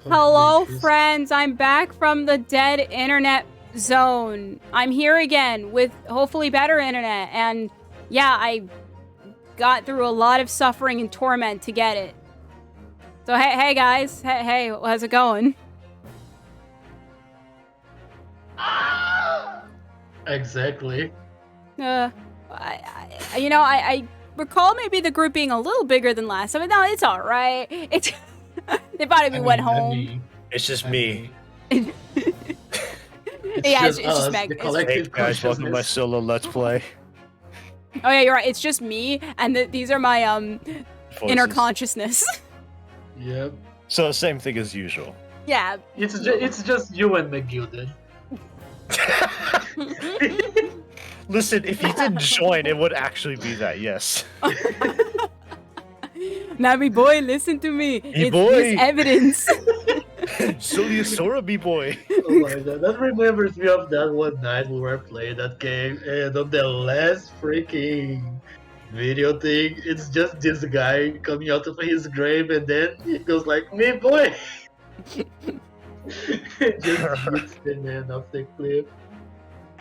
Hello, friends. I'm back from the dead internet zone. I'm here again with hopefully better internet. And yeah, I got through a lot of suffering and torment to get it. So hey guys. Hey, how's it going? Exactly. I recall maybe the group being a little bigger than last time. No, it's all right. It's they probably went home. It's just me. It's just Meg. The collective guys, welcome to my solo Let's Play. Oh yeah, you're right. It's just me, and these are my Voices. inner consciousness. Yep. So same thing as usual. Yeah. It's just you and McGilded. Listen, if you didn't join, it would actually be that. Yes. Now, me boy, listen to me. It's evidence. Sora, me boy. Oh my god, that remembers me of that one night we were playing that game, and on the last freaking video thing, it's just this guy coming out of his grave, and then he goes like, "Me boy." Just hits the man off the cliff.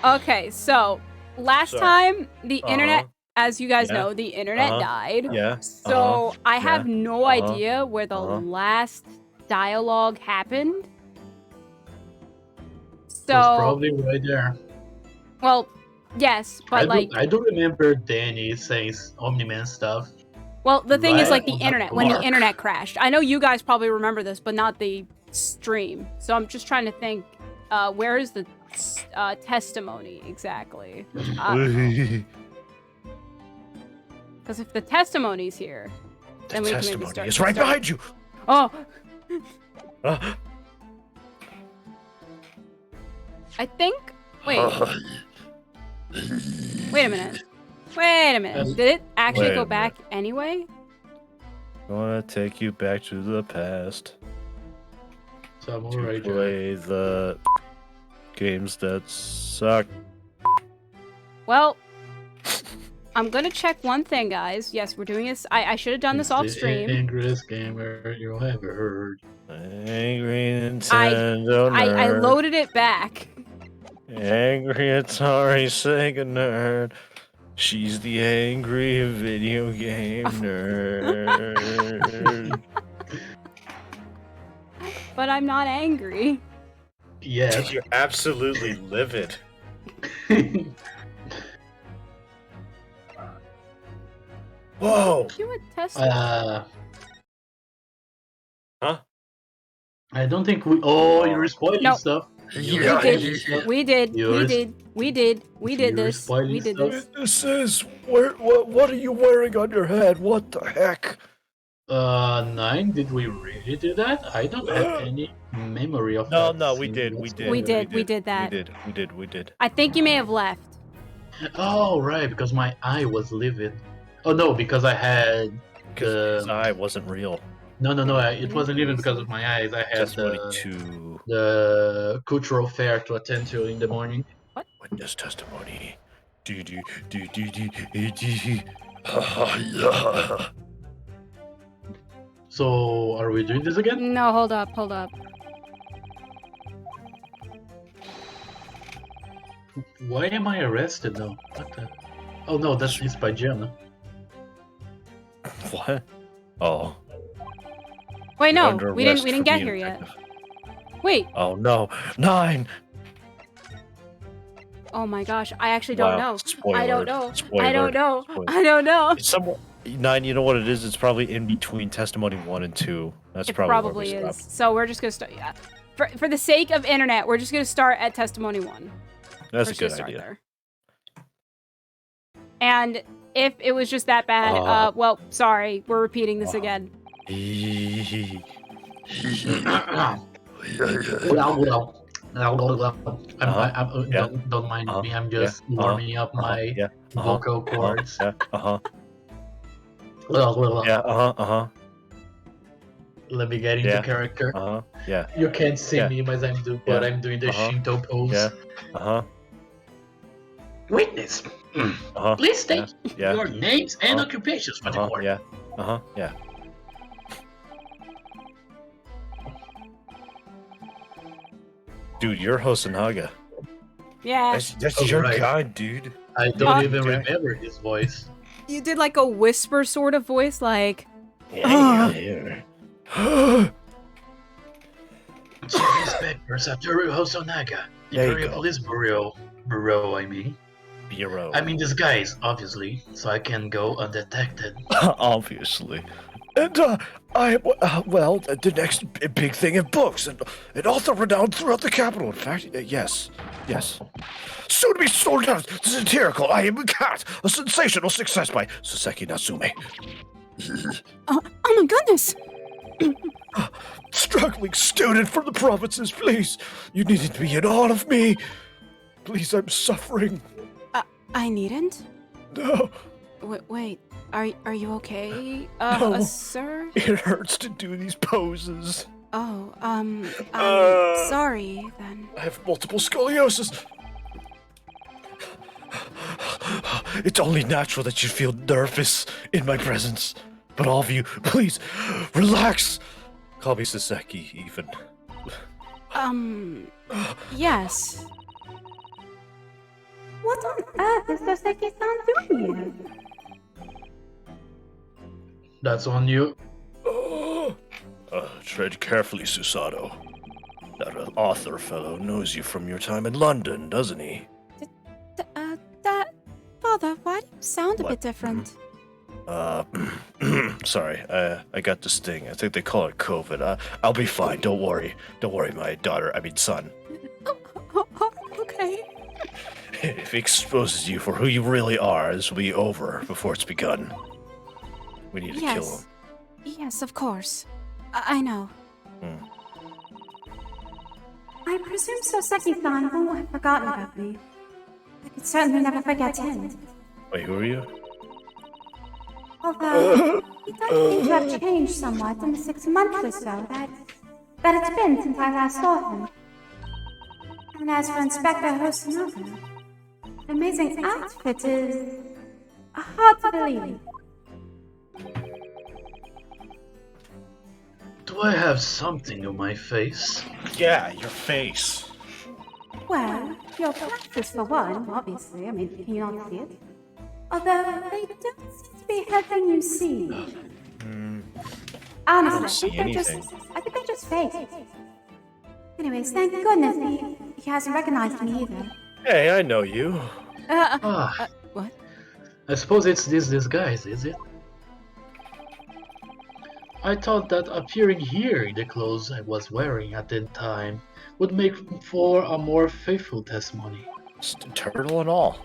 Okay, so last time the internet, as you guys know, the internet died. Yeah. So I have no idea where the last dialogue happened. So It's probably right there. Well, yes, but I do remember Danny saying Omni-Man stuff. Well, the thing is, like, the on internet, that when the mark. internet crashed. I know you guys probably remember this, but not the stream. So I'm just trying to think, where is the testimony exactly? Because if the testimony's here, then we can maybe start. It's right behind you. Oh. I think. Wait. Wait a minute. Wait a minute. Did it actually go back anyway? I want to take you back to the past. So I'm To alright. play the games that suck. Well, I'm gonna check one thing, guys. Yes, we're doing this. I should have done this off stream. The angriest gamer you'll ever heard. Angry Nintendo nerd. I loaded it back. Angry Atari Sega nerd. She's the angry video game nerd. But I'm not angry. Yes. You're absolutely livid. Whoa! Do a test. Huh? I don't think we. Oh, you're spoiling stuff. Yeah, We did this. We did this. This is what are you wearing on your head? What the heck? 9. Did we really do that? I don't have any memory of that. No, we did that. We did. I think you may have left. Oh, right, because my eye was livid. Oh no, because I had His eye wasn't real. No, it wasn't even because of my eyes. I had Testimony the cultural fair to attend to in the morning. What? Witness testimony. So, are we doing this again? No, hold up. Why am I arrested though? What the? Oh no, that's it's by Jenna. What? Oh. Wait, no, Under we arrest didn't for get being here yet. effective. Wait. Oh no, 9. Oh my gosh, I actually don't know. Spoiler. I don't know. Spoiler. I don't know. Spoiler. I don't know. It's somewhat 9. You know what it is? It's probably in between testimony 1 and 2. That's It probably probably where we is. stopped. So we're just gonna start. Yeah. For the sake of internet, we're just gonna start at testimony 1. That's a We're just good gonna start idea. there. And if it was just that bad, well, sorry, we're repeating this again. Don't mind me. I'm just warming up my vocal cords. Let me get into character. Yeah. You can't see me, but I'm doing the Shinto pose. Witness, please state your names and occupations for the court. Yeah. Dude, you're Hosonaga. Yeah. That's Oh, your right. guy, dude. I don't even Okay. remember his voice. You did like a whisper sort of voice, like. Yeah. Chief Inspector Satoru Hosonaga, There you Imperial go. Police Bureau, I mean. Bureau. I'm in disguise, obviously, so I can go undetected. Obviously. And, well, the next big thing in books, and author renowned throughout the capital. In fact, yes. Soon to be sold out, satirical, I Am a Cat, a sensational success by Soseki Natsume. Oh my goodness! Struggling student from the provinces, please. You needn't be in awe of me. Please, I'm suffering. I needn't? No, Wait, are you okay? No. Sir? it hurts to do these poses. Oh, I'm sorry, then. I have multiple scoliosis. It's only natural that you feel nervous in my presence. But all of you, please, relax. Call me Soseki, even. Yes. What on earth is Soseki-san doing here? That's on you. Tread carefully, Susato. That author fellow knows you from your time in London, doesn't he? Father, why do you sound a What? bit different? Sorry, I got this thing. I think they call it COVID. I'll be fine. Don't worry, my son. Okay. If he exposes you for who you really are, this will be over before it's begun. We need to kill him. Yes, of course. I know. I presume Soseki-san won't have forgotten about me. I could certainly never forget him. Wait, who are you? Although, he does seem to have changed somewhat in the 6 months or so that it's been since I last saw him. And as for Inspector Hosonaga, the amazing outfit is hard to believe. Do I have something on my face? Yeah, your face. Well, your glasses for one, obviously. I mean, can you not see it? Although, they don't seem to be helping you see. Honestly, see anything. I think they're just fake. Anyways, thank goodness he hasn't recognized me either. Hey, I know you. What? I suppose it's this disguise, is it? I thought that appearing here in the clothes I was wearing at the time would make for a more faithful testimony. Turtle and all.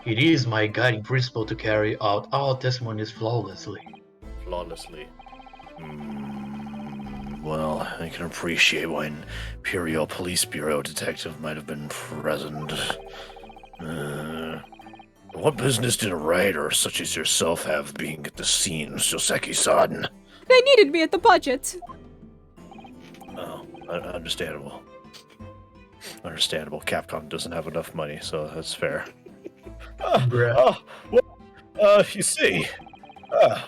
It is my guiding principle to carry out all testimonies flawlessly. Flawlessly. Well, I can appreciate why an Imperial Police Bureau detective might have been present. What business did a writer such as yourself have being at the scene, Soseki-san? They needed me at the budget. Oh, understandable. Understandable. Capcom doesn't have enough money, so that's fair. You see, I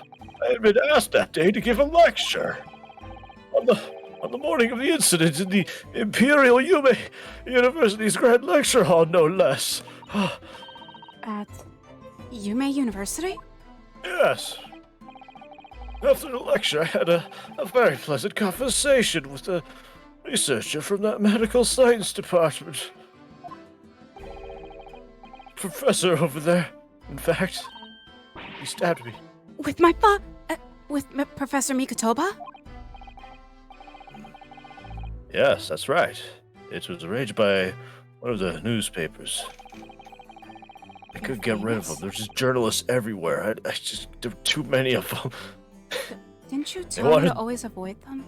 had been asked that day to give a lecture. On the morning of the incident in the Imperial Yume University's Grand Lecture Hall, no less. At Yume University? Yes. After the lecture, I had a very pleasant conversation with a researcher from that medical science department. Professor over there, in fact. He stabbed me. With Professor Mikotoba? Yes, that's right. It was arranged by one of the newspapers. I couldn't get rid of them. There's just journalists everywhere. There were too many of them. Didn't you tell me to always avoid them?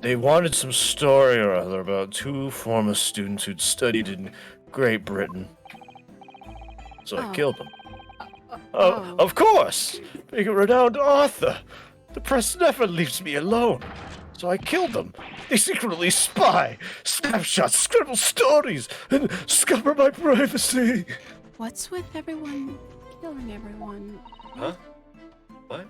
They wanted some story or other about 2 former students who'd studied in Great Britain. So I killed them. Of course! Being a renowned author, the press never leaves me alone. So I killed them. They secretly spy, snapshots, scribble stories, and scupper my privacy. What's with everyone killing everyone? Huh? What?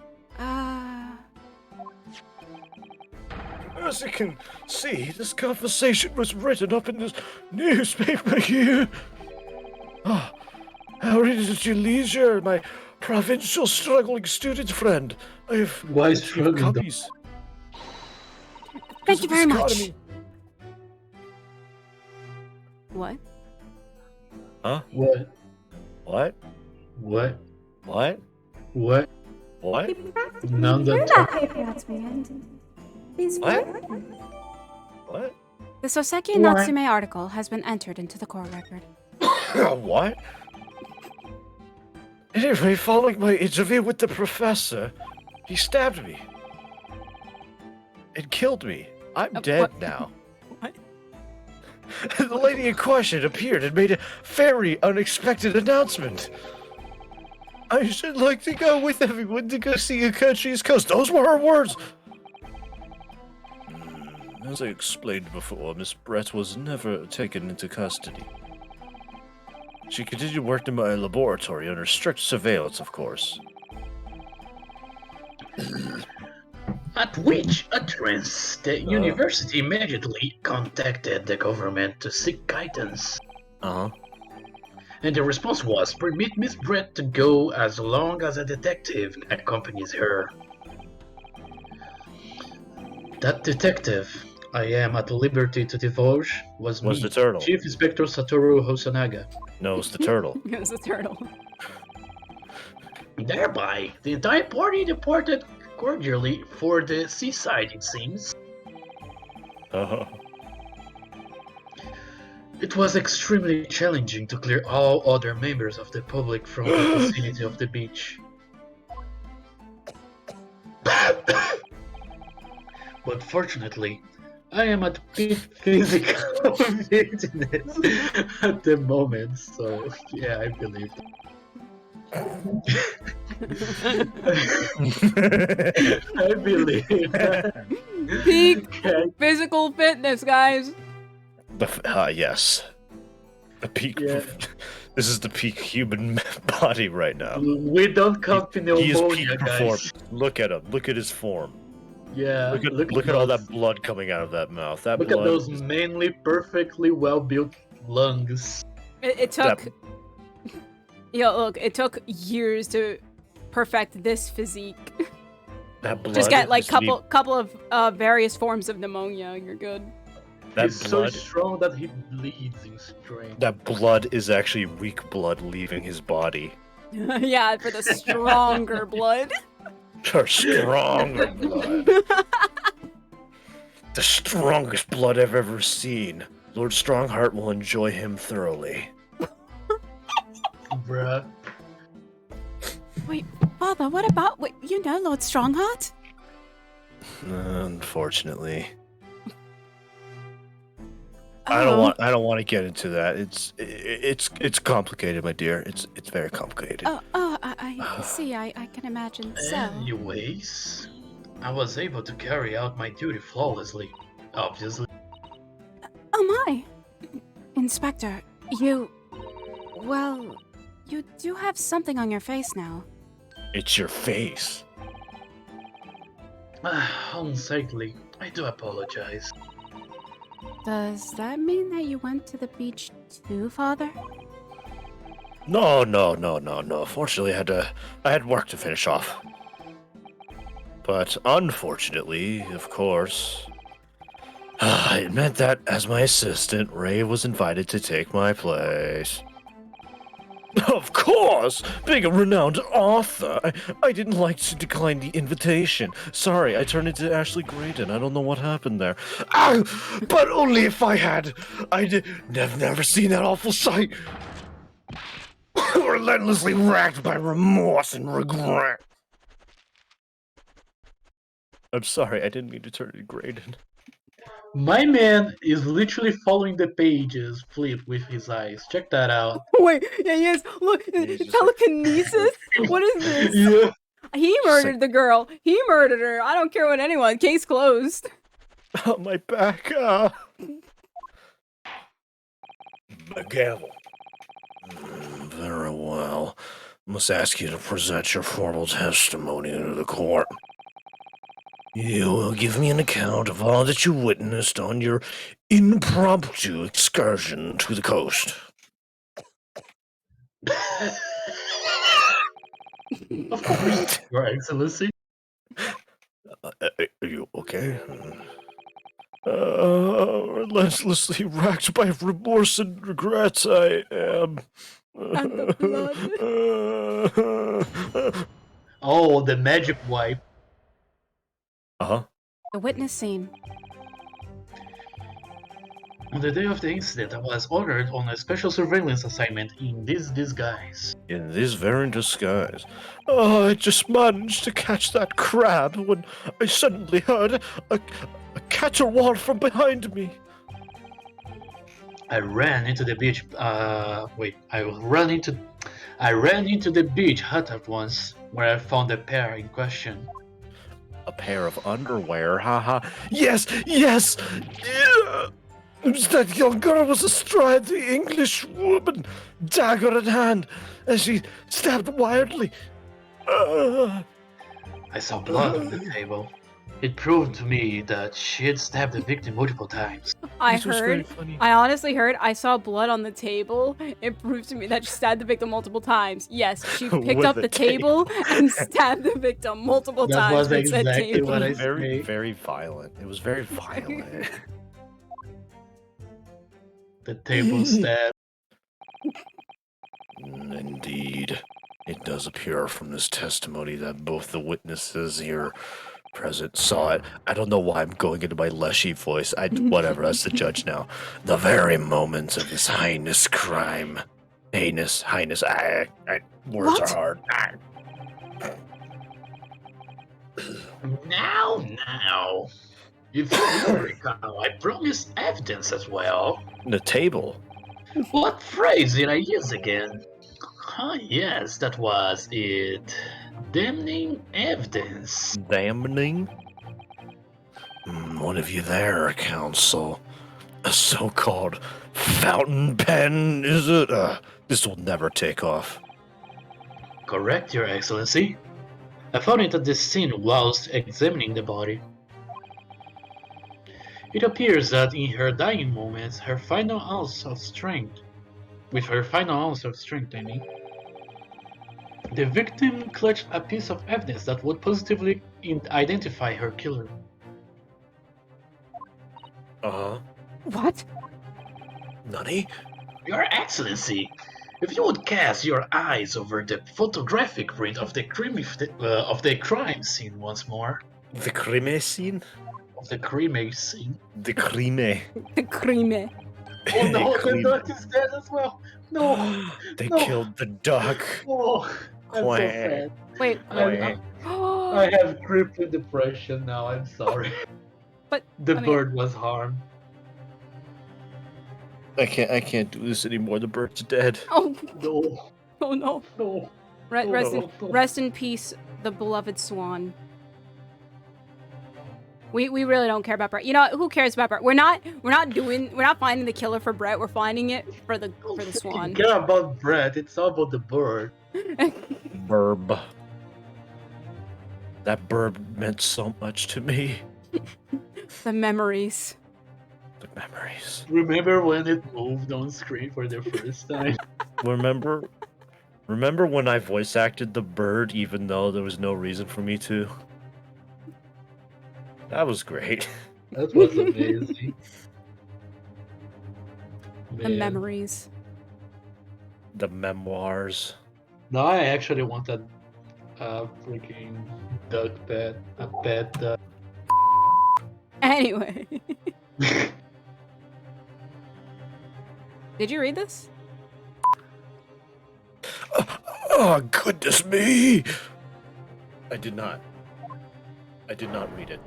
As you can see, this conversation was written up in this newspaper here. Ah, how read it at your leisure, my provincial struggling student friend. I have Why achieved struggling, though? copies. Thank you very much. Economy. What? Huh? What? What? What? What? What? What? None Hear that that paper at me and these What? words? What? The Soseki What? Natsume article has been entered into the court record. What? Anyway, following my interview with the professor, he stabbed me. It killed me. I'm dead what? now. What? The lady in question appeared and made a very unexpected announcement. I should like to go with everyone to go see a country's coast. Those were her words. As I explained before, Miss Brett was never taken into custody. She continued working in my laboratory under strict surveillance, of course. At which utterance, the university immediately contacted the government to seek guidance. Uh-huh. And the response was, permit Miss Brett to go as long as a detective accompanies her. That detective, I am at liberty to divulge, was Was me, the turtle. Chief Inspector Satoru Hosonaga. No, it's the turtle. It was a turtle. Thereby, the entire party departed cordially for the seaside, it seems. Uh-huh. It was extremely challenging to clear all other members of the public from the vicinity of the beach. But fortunately, I am at peak physical fitness at the moment, so yeah, I believe I believe Peak Okay. physical fitness, guys. Yes. The peak. Yeah. This is the peak human body right now. We don't count He is peak pneumonia, performance. guys. Look at him. Look at his form. Yeah, Look at all those- that blood coming out of that mouth. That Look blood. at those mainly perfectly well-built lungs. It took. Yeah, look, it took years to perfect this physique. That blood. Just get like just need- couple of various forms of pneumonia, and you're good. That He's so blood. strong that he bleeds in strength. That blood is actually weak blood leaving his body. Yeah, for the stronger blood. For stronger blood. The strongest blood I've ever seen. Lord Strongheart will enjoy him thoroughly. Bruh. Wait, Father, what about you know Lord Strongheart? Unfortunately. Oh. I don't want to get into that. It's complicated, my dear. It's very complicated. I see. I can imagine. So, Anyways, I was able to carry out my duty flawlessly. Obviously. oh my, Inspector, you do have something on your face now. It's your face. Unsightly. I do apologize. Does that mean that you went to the beach too, Father? No. Fortunately, I had work to finish off. But unfortunately, of course, it meant that as my assistant, Ray was invited to take my place. Of course! Being a renowned author, I didn't like to decline the invitation. Sorry, I turned into Ashley Graydon. I don't know what happened there. But only if I had. I've never seen that awful sight. Relentlessly racked by remorse and regret. I'm sorry, I didn't mean to turn into Graydon. My man is literally following the pages flip with his eyes. Check that out. Wait, yeah, yes. Look, Jesus. telekinesis. What is this? Yeah. He murdered the girl. He murdered her. I don't care what anyone. Case closed. Oh, my back. McGavel. Very well. Must ask you to present your formal testimony to the court. You will give me an account of all that you witnessed on your impromptu excursion to the coast. Of course, Your Excellency. Are you okay? Relentlessly racked by remorse and regrets, I am. And the blood. Oh, the magic wipe. Uh-huh. The witness scene. On the day of the incident, I was ordered on a special surveillance assignment in this disguise. In this very disguise. Oh, I just managed to catch that crab when I suddenly heard a caterwaul from behind me. I ran into the beach. I ran into the beach hut at once, where I found the pair in question. A pair of underwear, haha. Yes, yes! Yeah. That young girl was astride the English woman, dagger in hand, as she stabbed wildly. I saw blood on the table. It proved to me that she had stabbed the victim multiple times. I This was very heard. funny. I honestly heard. I saw blood on the table. It proved to me that she stabbed the victim multiple times. Yes, she picked With up the the table and stabbed the victim multiple That times was with said exactly table. what I Very, say. very violent. It was very violent. The table stab. Indeed. It does appear from this testimony that both the witnesses here present saw it. I don't know why I'm going into my Leshy voice. Whatever, that's the judge now. The very moment of this heinous crime. Heinous. Words What? are hard. Now. If you recall, I promised evidence as well. The table. What phrase did I use again? Ah, yes, that was it. Damning evidence. Damning? One of you there, counsel. A so-called fountain pen, is it? This will never take off. Correct, Your Excellency. I found it at the scene whilst examining the body. It appears that in her dying moments, with her final ounce of strength, I mean, the victim clutched a piece of evidence that would positively identify her killer. Uh-huh. What? Nani? Your Excellency, if you would cast your eyes over the photographic print of the crime scene once more. The crime scene? Of the crime scene. The crime. The creamy. Oh no, the Crime. duck is dead as well. No, They no. killed the duck. Oh, I'm so Quack. sad. Wait. I have crippling depression now. I'm sorry. But The I mean- bird was harmed. I can't do this anymore. The bird's dead. Oh, No, oh no. no. Rest in peace, the beloved swan. We really don't care about Brett. You know what? Who cares about Brett? We're not finding the killer for Brett. We're finding it for the swan. Care about Brett? It's all about the bird. Burb. That bird meant so much to me. The memories. The memories. Remember when it moved on screen for the first time? Remember when I voice acted the bird even though there was no reason for me to? That was great. That was amazing. The Man. memories. The memoirs. No, I actually wanted a freaking duck pet. A pet duck. Anyway. Did you read this? Oh, goodness me! I did not read it.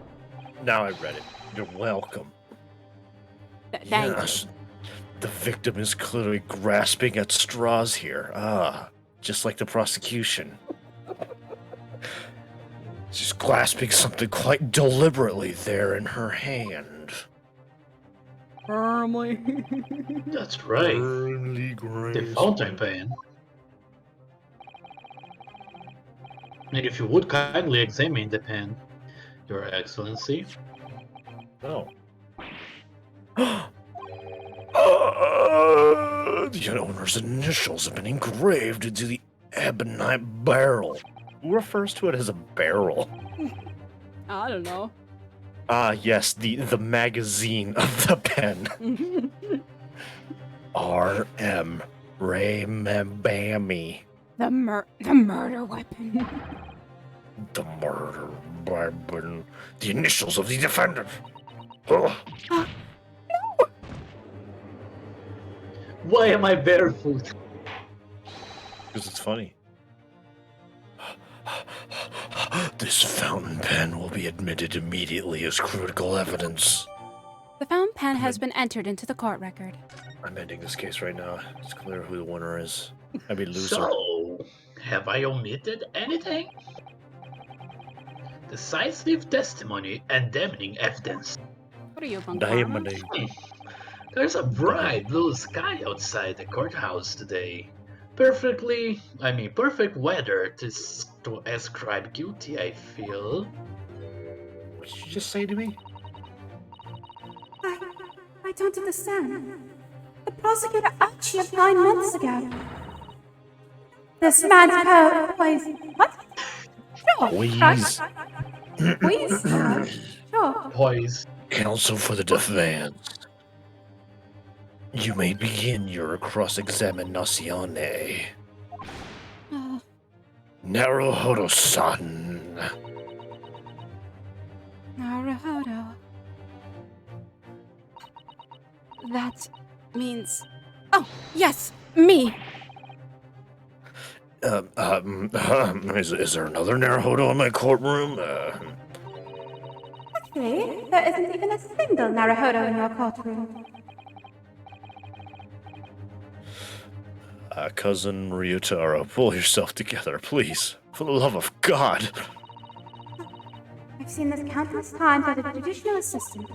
Now I read it. You're welcome. Thank Yes. The victim is clearly grasping at straws here. Just like the prosecution. She's grasping something quite deliberately there in her hand. Firmly. That's right. Early The grace. fountain pen. And if you would kindly examine the pen, Your Excellency. No. The owner's initials have been engraved into the ebonite barrel. Who refers to it as a barrel? I don't know. Ah, yes, the magazine of the pen. R.M. Raymabami. The murder weapon. The murder weapon. The initials of the defendant. Ugh. Why am I barefoot? Because it's funny. This fountain pen will be admitted immediately as critical evidence. The fountain pen has been entered into the court record. I'm ending this case right now. It's clear who the winner is. I'd be loser. So, have I omitted anything? Decisive testimony and damning evidence. What are you, Bunk Diamond. There's a bright blue sky outside the courthouse today. Perfect weather to ascribe guilty, I feel. What did you just say to me? I don't understand. The prosecutor asked you 9 months ago. This man's poison. What? Sure. Please. Please. Sure. Poise. Counsel for the defense. You may begin your cross-examination. Naruhodo-san. Naruhodo. That means... Oh, yes, me. Is there another Naruhodo in my courtroom? Actually, there isn't even a single Naruhodo in your courtroom. Cousin Ryutaro, pull yourself together, please. For the love of God. I've seen this countless times as a judicial assistant.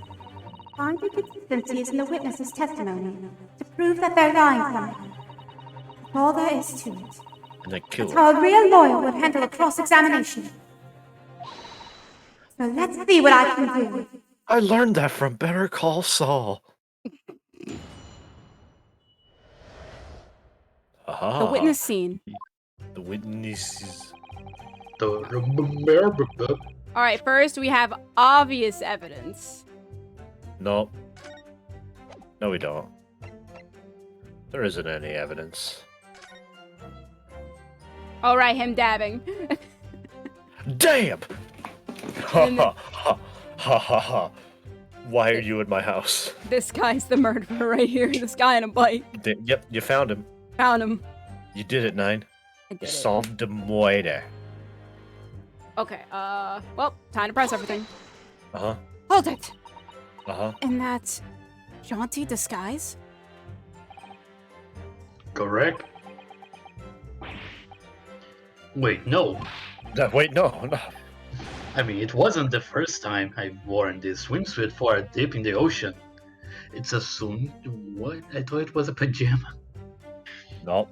Find inconsistencies in the witness's testimony to prove that they're lying something. That's all there is to it. And then kill That's her. how a real lawyer would handle a cross-examination. So let's see what I can do. I learned that from Better Call Saul. The witness scene. The witnesses. All right, first we have obvious evidence. No. No, we don't. There isn't any evidence. All right, him dabbing. Damn! Ha And then- ha ha ha ha ha. Why are you in my house? This guy's the murderer right here. This guy in a bike. Yep, you found him. Found him. You did it, Nine. I You did it. solved the murder. Okay, well, time to press everything. Uh-huh. Hold it! Uh-huh. In that jaunty disguise? Correct. Wait, no. Wait, no. I mean, it wasn't the first time I've worn this swimsuit for a dip in the ocean. It's assumed... What? I thought it was a pajama. No.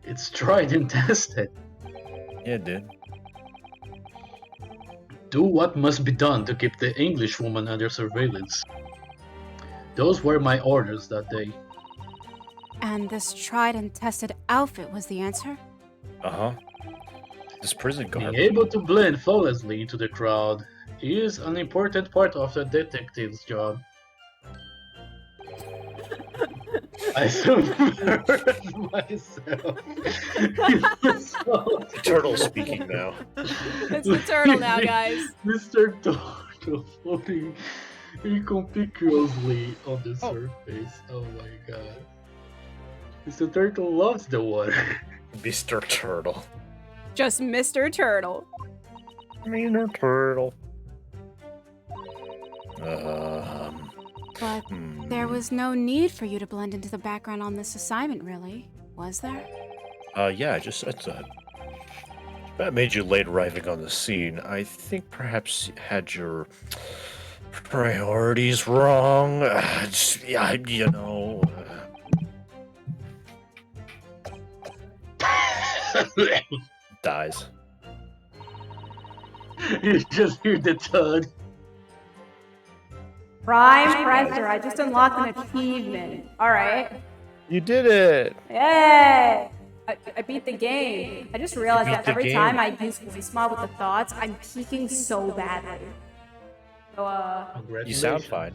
It's tried and tested. Yeah, it did. Do what must be done to keep the English woman under surveillance. Those were my orders that day. And this tried and tested outfit was the answer? Uh-huh. This prison guard. Being able to blend flawlessly into the crowd is an important part of the detective's job. I submerged myself. Turtle speaking now. It's the turtle now, guys. Mr. Turtle floating inconspicuously on the surface. Oh my god. Mr. Turtle loves the water. Mr. Turtle. Just Mr. Turtle. Mr. Turtle. But there was no need for you to blend into the background on this assignment, really, was there? Yeah, I just said that. That made you late arriving on the scene. I think perhaps you had your priorities wrong. Yeah, you know. Dies. You just hear the thud. Prime pressure. I just unlocked an achievement. All right. You did it. Yay! I beat the game. I just realized beat that the every game. time I use voice mod with the thoughts, I'm peaking so badly. So, You sound fine.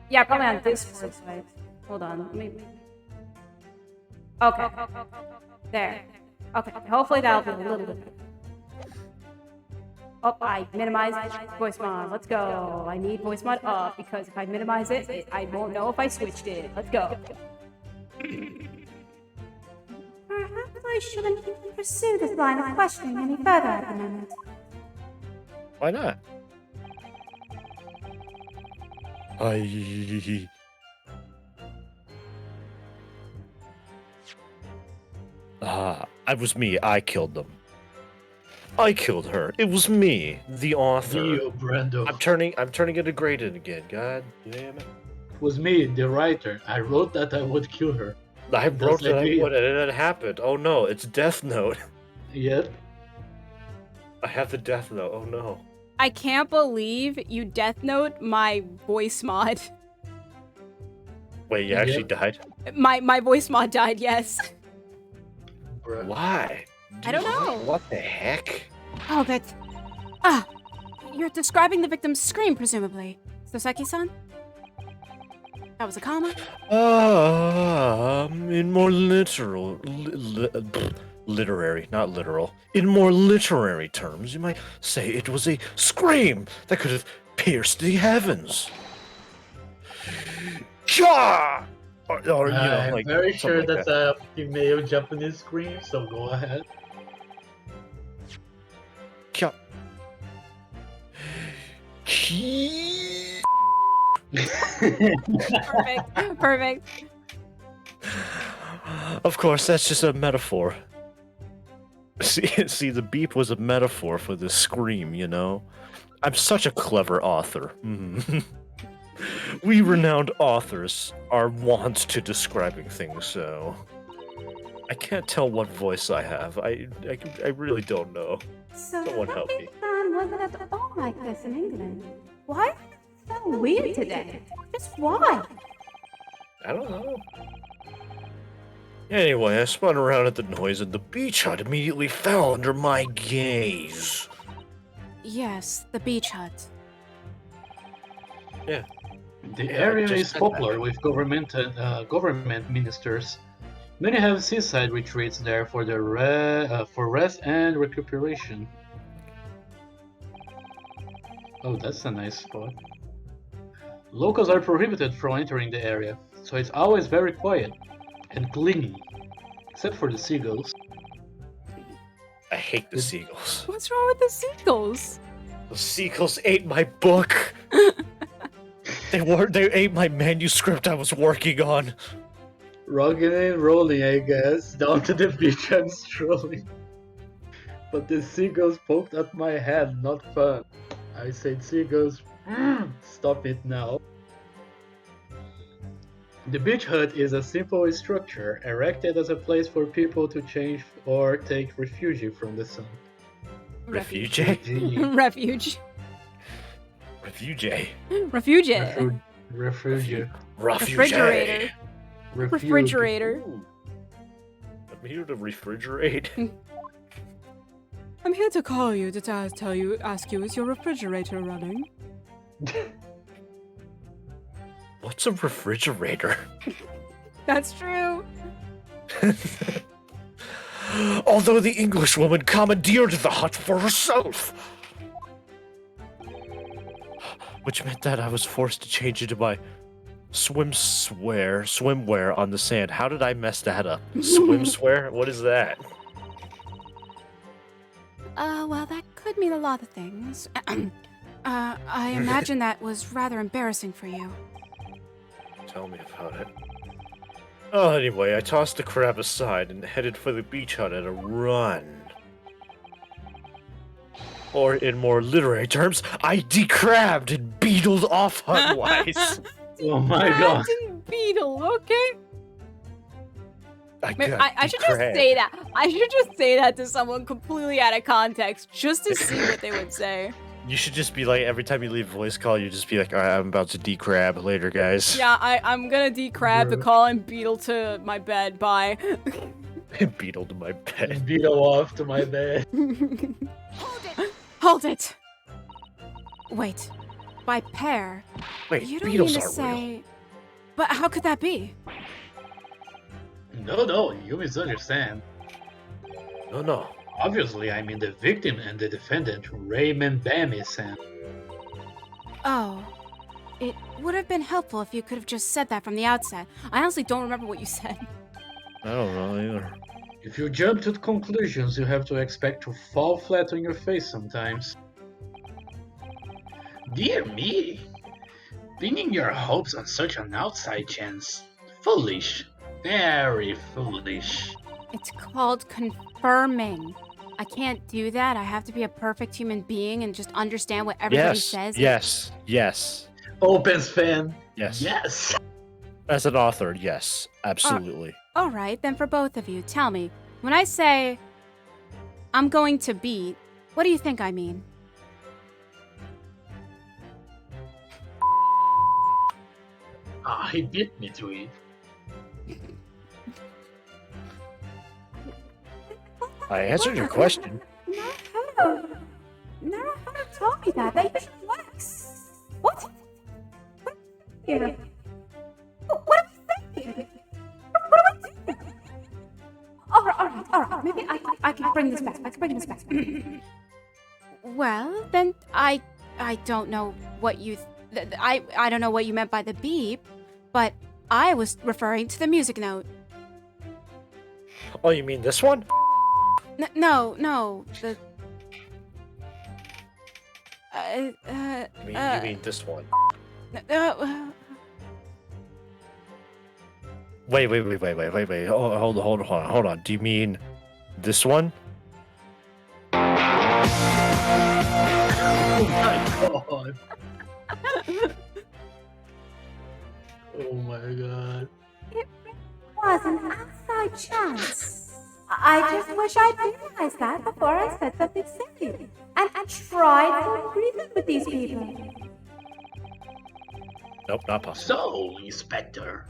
yeah, probably on Discord, but hold on. Let me... Okay. There. Okay, hopefully that'll be a little bit better. Oh, I minimized voice mod. Let's go. I need voice mod up because if I minimize it, I won't know if I switched it. Let's go. Perhaps I shouldn't pursue this line of questioning any further at the moment. Why not? It was me. I killed them. I killed her. It was me, the author. Neo Brando. I'm turning into Graydon again. God damn it. Was me, the writer. I wrote that I would kill her. I wrote that like I me. would, and it happened. Oh no, it's Death Note. Yet, I have the Death Note. Oh no. I can't believe you death note my voice mod. Wait, you actually died? My voice mod died, yes. bruh. Why? I don't know. What the heck? Oh, that... you're describing the victim's scream, presumably. Soseki-san? That was a comma? In more literary, not literal. In more literary terms, you might say it was a scream that could have pierced the heavens. Cha! Or you know, I'm like very sure something like that's a female Japanese scream, so go ahead. Cha. Perfect. Of course, that's just a metaphor. See, the beep was a metaphor for the scream, you know? I'm such a clever author. Mhm. We renowned authors are wont to describing things, so... I can't tell what voice I have. I really don't know. So Someone help me. Pakistan wasn't at all like this in England. Why is it so weird today? Just why? I don't know. Anyway, I spun around at the noise and the beach hut immediately fell under my gaze. Yes, the beach hut. Yeah. The Yeah, area just is said popular with government ministers. Many have seaside retreats there for for rest and recuperation. Oh, that's a nice spot. Locals are prohibited from entering the area, so it's always very quiet and clingy, except for the seagulls. I hate the seagulls. What's wrong with the seagulls? The seagulls ate my book. They ate my manuscript I was working on. Rocking and rolling, I guess, down to the beach and strolling. But the seagulls poked at my head, not fun. I said, seagulls, stop it now. The beach hut is a simple structure erected as a place for people to change or take refuge from the sun. Refuge? Refuge. Refuge. Refuge. Refuge. Refrigerator. Refrigerator. Ooh. I'm here to refrigerate. I'm here to call you to ask you, is your refrigerator running? What's a refrigerator? That's true. Although the Englishwoman commandeered the hut for herself. Which meant that I was forced to change into my swimwear on the sand. How did I mess that up? Swimwear? What is that? Well, that could mean a lot of things. I imagine that was rather embarrassing for you. Tell me about it. Oh, anyway, I tossed the crab aside and headed for the beach hut at a run. Or in more literary terms, I decrabbed and beetled off hut-wise. Oh my god. Captain Beetle, okay? I should just say that. I should just say that to someone completely out of context, just to see what they would say. You should just be like, every time you leave a voice call, you just be like, all right, I'm about to decrab later, guys. Yeah, I'm gonna decrab the call and beetle to my bed. Bye. Beetle to my bed. Beetle off to my bed. Hold it. Wait. By pair. Wait, You don't beetles mean to are say. real. But how could that be? No, you misunderstand. No. Obviously, I mean the victim and the defendant, Raymond Bamison. Oh. It would have been helpful if you could have just said that from the outset. I honestly don't remember what you said. I don't know either. If you jump to conclusions, you have to expect to fall flat on your face sometimes. Dear me! Pinning your hopes on such an outside chance. Foolish. Very foolish. It's called confirming. I can't do that. I have to be a perfect human being and just understand what everybody says. Yes. Opens fan. Yes. Yes. As an author, yes, absolutely. All right, then for both of you, tell me, when I say I'm going to beat, what do you think I mean? He beat me to it. I answered your question. Naruto told me that usually works. What? Here. What are we thinking? What are we doing? All right. Maybe I can bring this back. Well, then I don't know what you I don't know what you meant by the beep, but I was referring to the music note. Oh, you mean this one? No, the You mean this one? Wait. Oh, hold on. Do you mean this one? Oh my god. Oh my god. It was an outside chance. I just wish I'd realized that before I said something silly and tried to reason with these people. Nope, not possible. So, Inspector,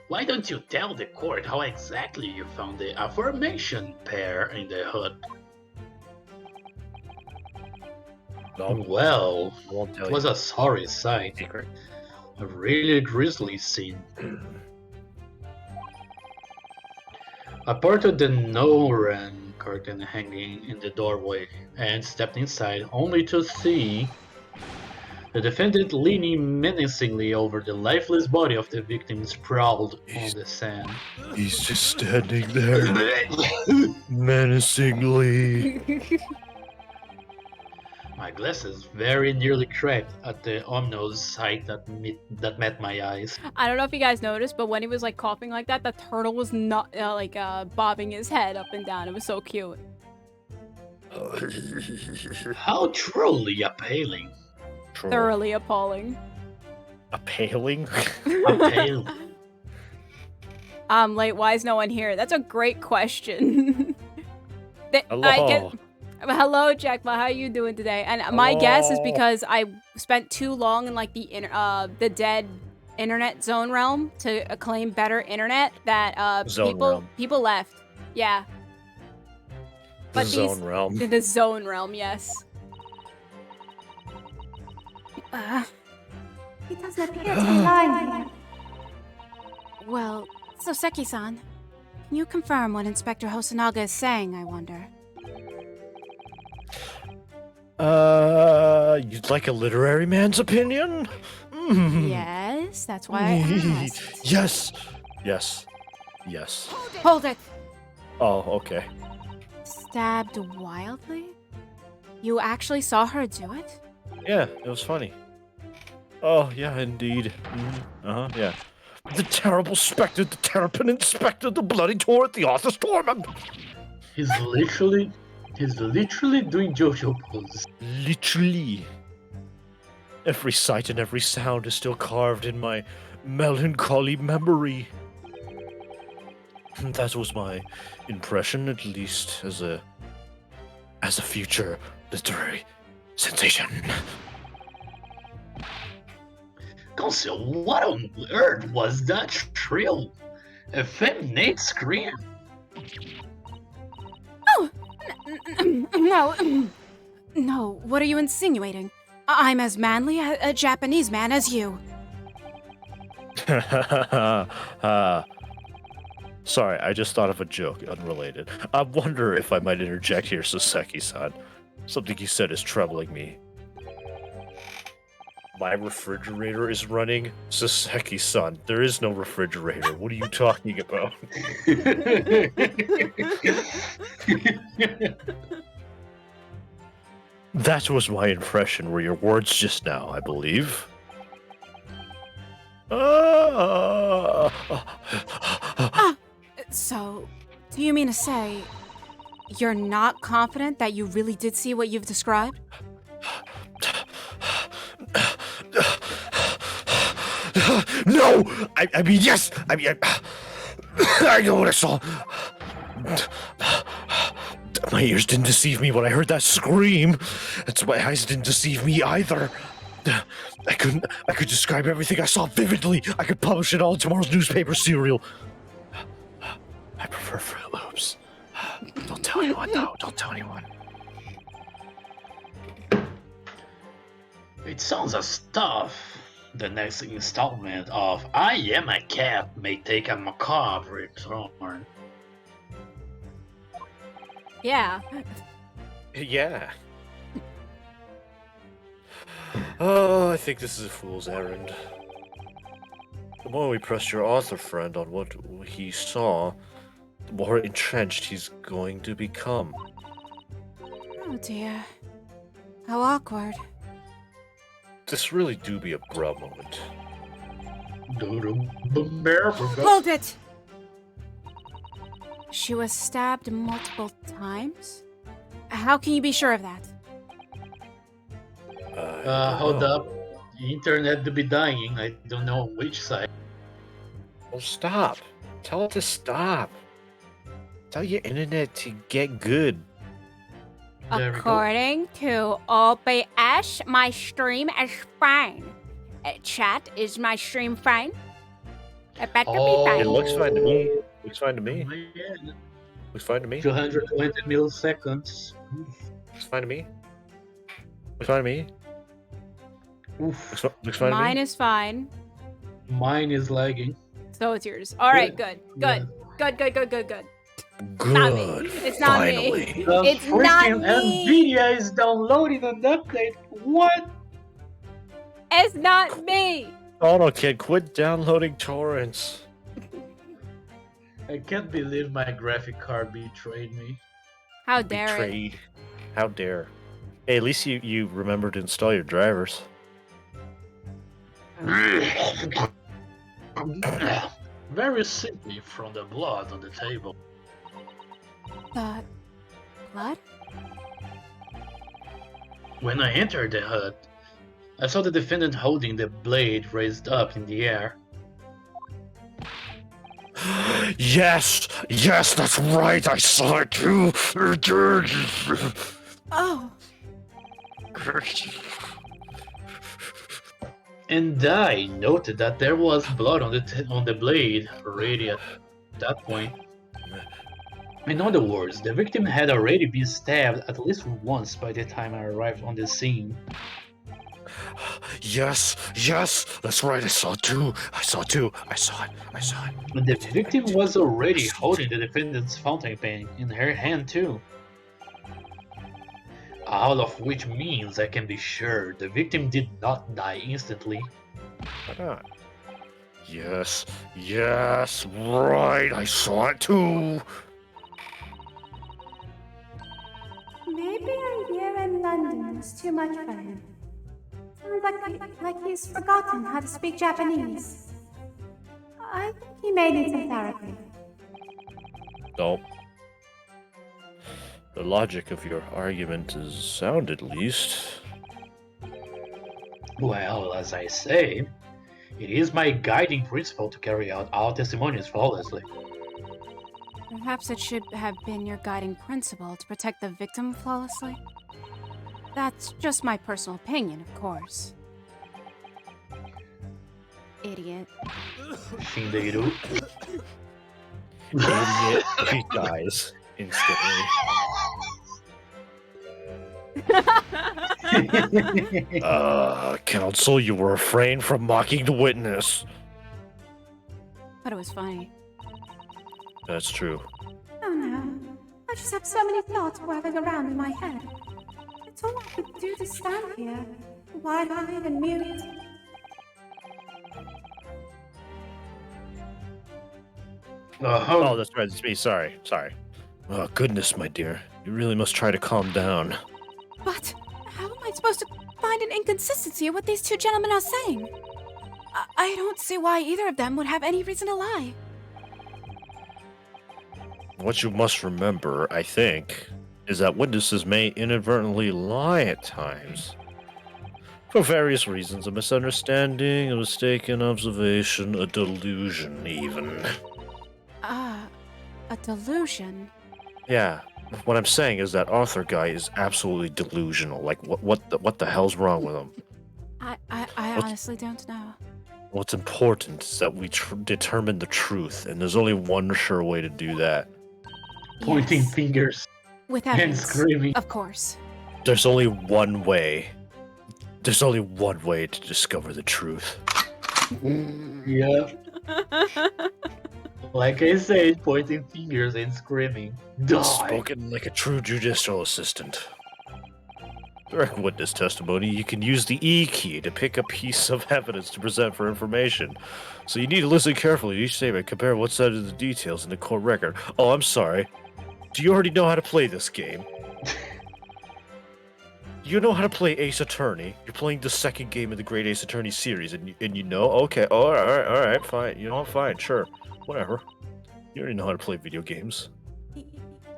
why don't you tell the court how exactly you found the aforementioned pair in the hut? No, Well, I won't tell it was you. a sorry sight. Secret. A really grisly scene. I parted the no-ran curtain hanging in the doorway and stepped inside, only to see the defendant leaning menacingly over the lifeless body of the victim sprawled on the sand. He's just standing there, menacingly. My glasses very nearly cracked at the ominous sight that met my eyes. I don't know if you guys noticed, but when he was like coughing like that, the turtle was not bobbing his head up and down. It was so cute. How truly appalling. Thoroughly appalling. Appealing? Appalling. Like, why is no one here? That's a great question. Hello. Hello, Jackma. How are you doing today? And my guess is because I spent too long in like the dead internet zone realm to claim better internet that people left. Yeah. The zone realm. The zone realm, yes. He doesn't appear to be lying here. Well, so Seki-san, can you confirm what Inspector Hosonaga is saying, I wonder? You'd like a literary man's opinion? Yes, that's why I asked. Yes. Hold it! Oh, okay. Stabbed wildly? You actually saw her do it? Yeah, it was funny. Oh, yeah, indeed. Yeah. The terrible spectre, the terrapin inspector, the bloody torrent, the author's torment! He's literally doing JoJo poses. Literally. Every sight and every sound is still carved in my melancholy memory. That was my impression, at least as a future literary sensation. Consul, what on earth was that shrill, effeminate scream? Oh! No. No, what are you insinuating? I'm as manly a Japanese man as you. Sorry, I just thought of a joke, unrelated. I wonder if I might interject here, Soseki-san. Something you said is troubling me. My refrigerator is running? Soseki-san, there is no refrigerator. What are you talking about? That was my impression, were your words just now, I believe. So, do you mean to say you're not confident that you really did see what you've described? No! I mean, yes! I mean, I know what I saw. My ears didn't deceive me when I heard that scream. That's my eyes didn't deceive me either. I could describe everything I saw vividly. I could publish it all in tomorrow's newspaper serial. I prefer Fruit Loops. Don't tell anyone, though. Don't tell anyone. It sounds as tough. The next installment of I Am a Cat may take a macabre turn. Yeah. Yeah. Oh, I think this is a fool's errand. The more we press your author friend on what he saw, the more entrenched he's going to become. Oh dear. How awkward. This really do be a bruh moment. Hold it! She was stabbed multiple times? How can you be sure of that? Hold up. The internet to be dying. I don't know which side. Well, stop. Tell it to stop. Tell your internet to get good. There we go. According to OBS, my stream is fine. Chat, is my stream fine? It better Oh. be fine. It looks fine to me. Looks fine to me. Man, Looks fine to me. 220 milliseconds. Looks fine to me. Looks fine to me. Oof. Looks fine to Mine me. is fine. Mine is lagging. So it's yours. Alright, good. Yeah. Good. Good. Good. Not me. It's not me. Finally. The It's not freaking me. NVIDIA is downloading an update. What? It's not me! Onoken, quit downloading torrents. I can't believe my graphic card betrayed me. How dare it? Betrayed. How dare. Hey, at least you remembered to install your drivers. Very sickly from the blood on the table. The blood? When I entered the hut, I saw the defendant holding the blade raised up in the air. Yes, that's right. I saw it too. Oh. And I noted that there was blood on the blade already at that point. In other words, the victim had already been stabbed at least once by the time I arrived on the scene. Yes, that's right. I saw it too. I saw it. And the victim was already holding the defendant's fountain pen in her hand too. All of which means I can be sure the victim did not die instantly. Why not? Yes, right. I saw it too. Maybe a year in London was too much for him. Sounds like he's forgotten how to speak Japanese. I think he may need some therapy. Nope. The logic of your argument is sound, at least. Well, as I say, it is my guiding principle to carry out all testimonies flawlessly. Perhaps it should have been your guiding principle to protect the victim flawlessly. That's just my personal opinion, of course. Idiot. Sim, daí do. Idiot. He dies instantly. Counsel, you were refrain from mocking the witness. But it was funny. That's true. Oh no. I just have so many thoughts whirling around in my head. It's all I could do to stand here, wide-eyed and mute. Oh, that's right. It's me. Sorry. Oh, goodness, my dear. You really must try to calm down. But how am I supposed to find an inconsistency in what these two gentlemen are saying? I don't see why either of them would have any reason to lie. What you must remember, I think, is that witnesses may inadvertently lie at times. For various reasons, a misunderstanding, a mistaken observation, a delusion, even. A delusion? Yeah, what I'm saying is that Arthur guy is absolutely delusional. Like, what the hell's wrong with him? I honestly don't know. What's important is that we determine the truth, and there's only one sure way to do that. Pointing Yes. fingers With and evidence. screaming. Of course. There's only one way. There's only one way to discover the truth. Yeah. Like I said, pointing fingers and screaming. Die. Spoken like a true judicial assistant. During witness testimony, you can use the E key to pick a piece of evidence to present for information. So you need to listen carefully to each statement, compare what's said in the details in the court record. Oh, I'm sorry. Do you already know how to play this game? You know how to play Ace Attorney. You're playing the second game of the Great Ace Attorney series, and you know? Okay, all right, fine. You know, fine, sure. Whatever. You already know how to play video games.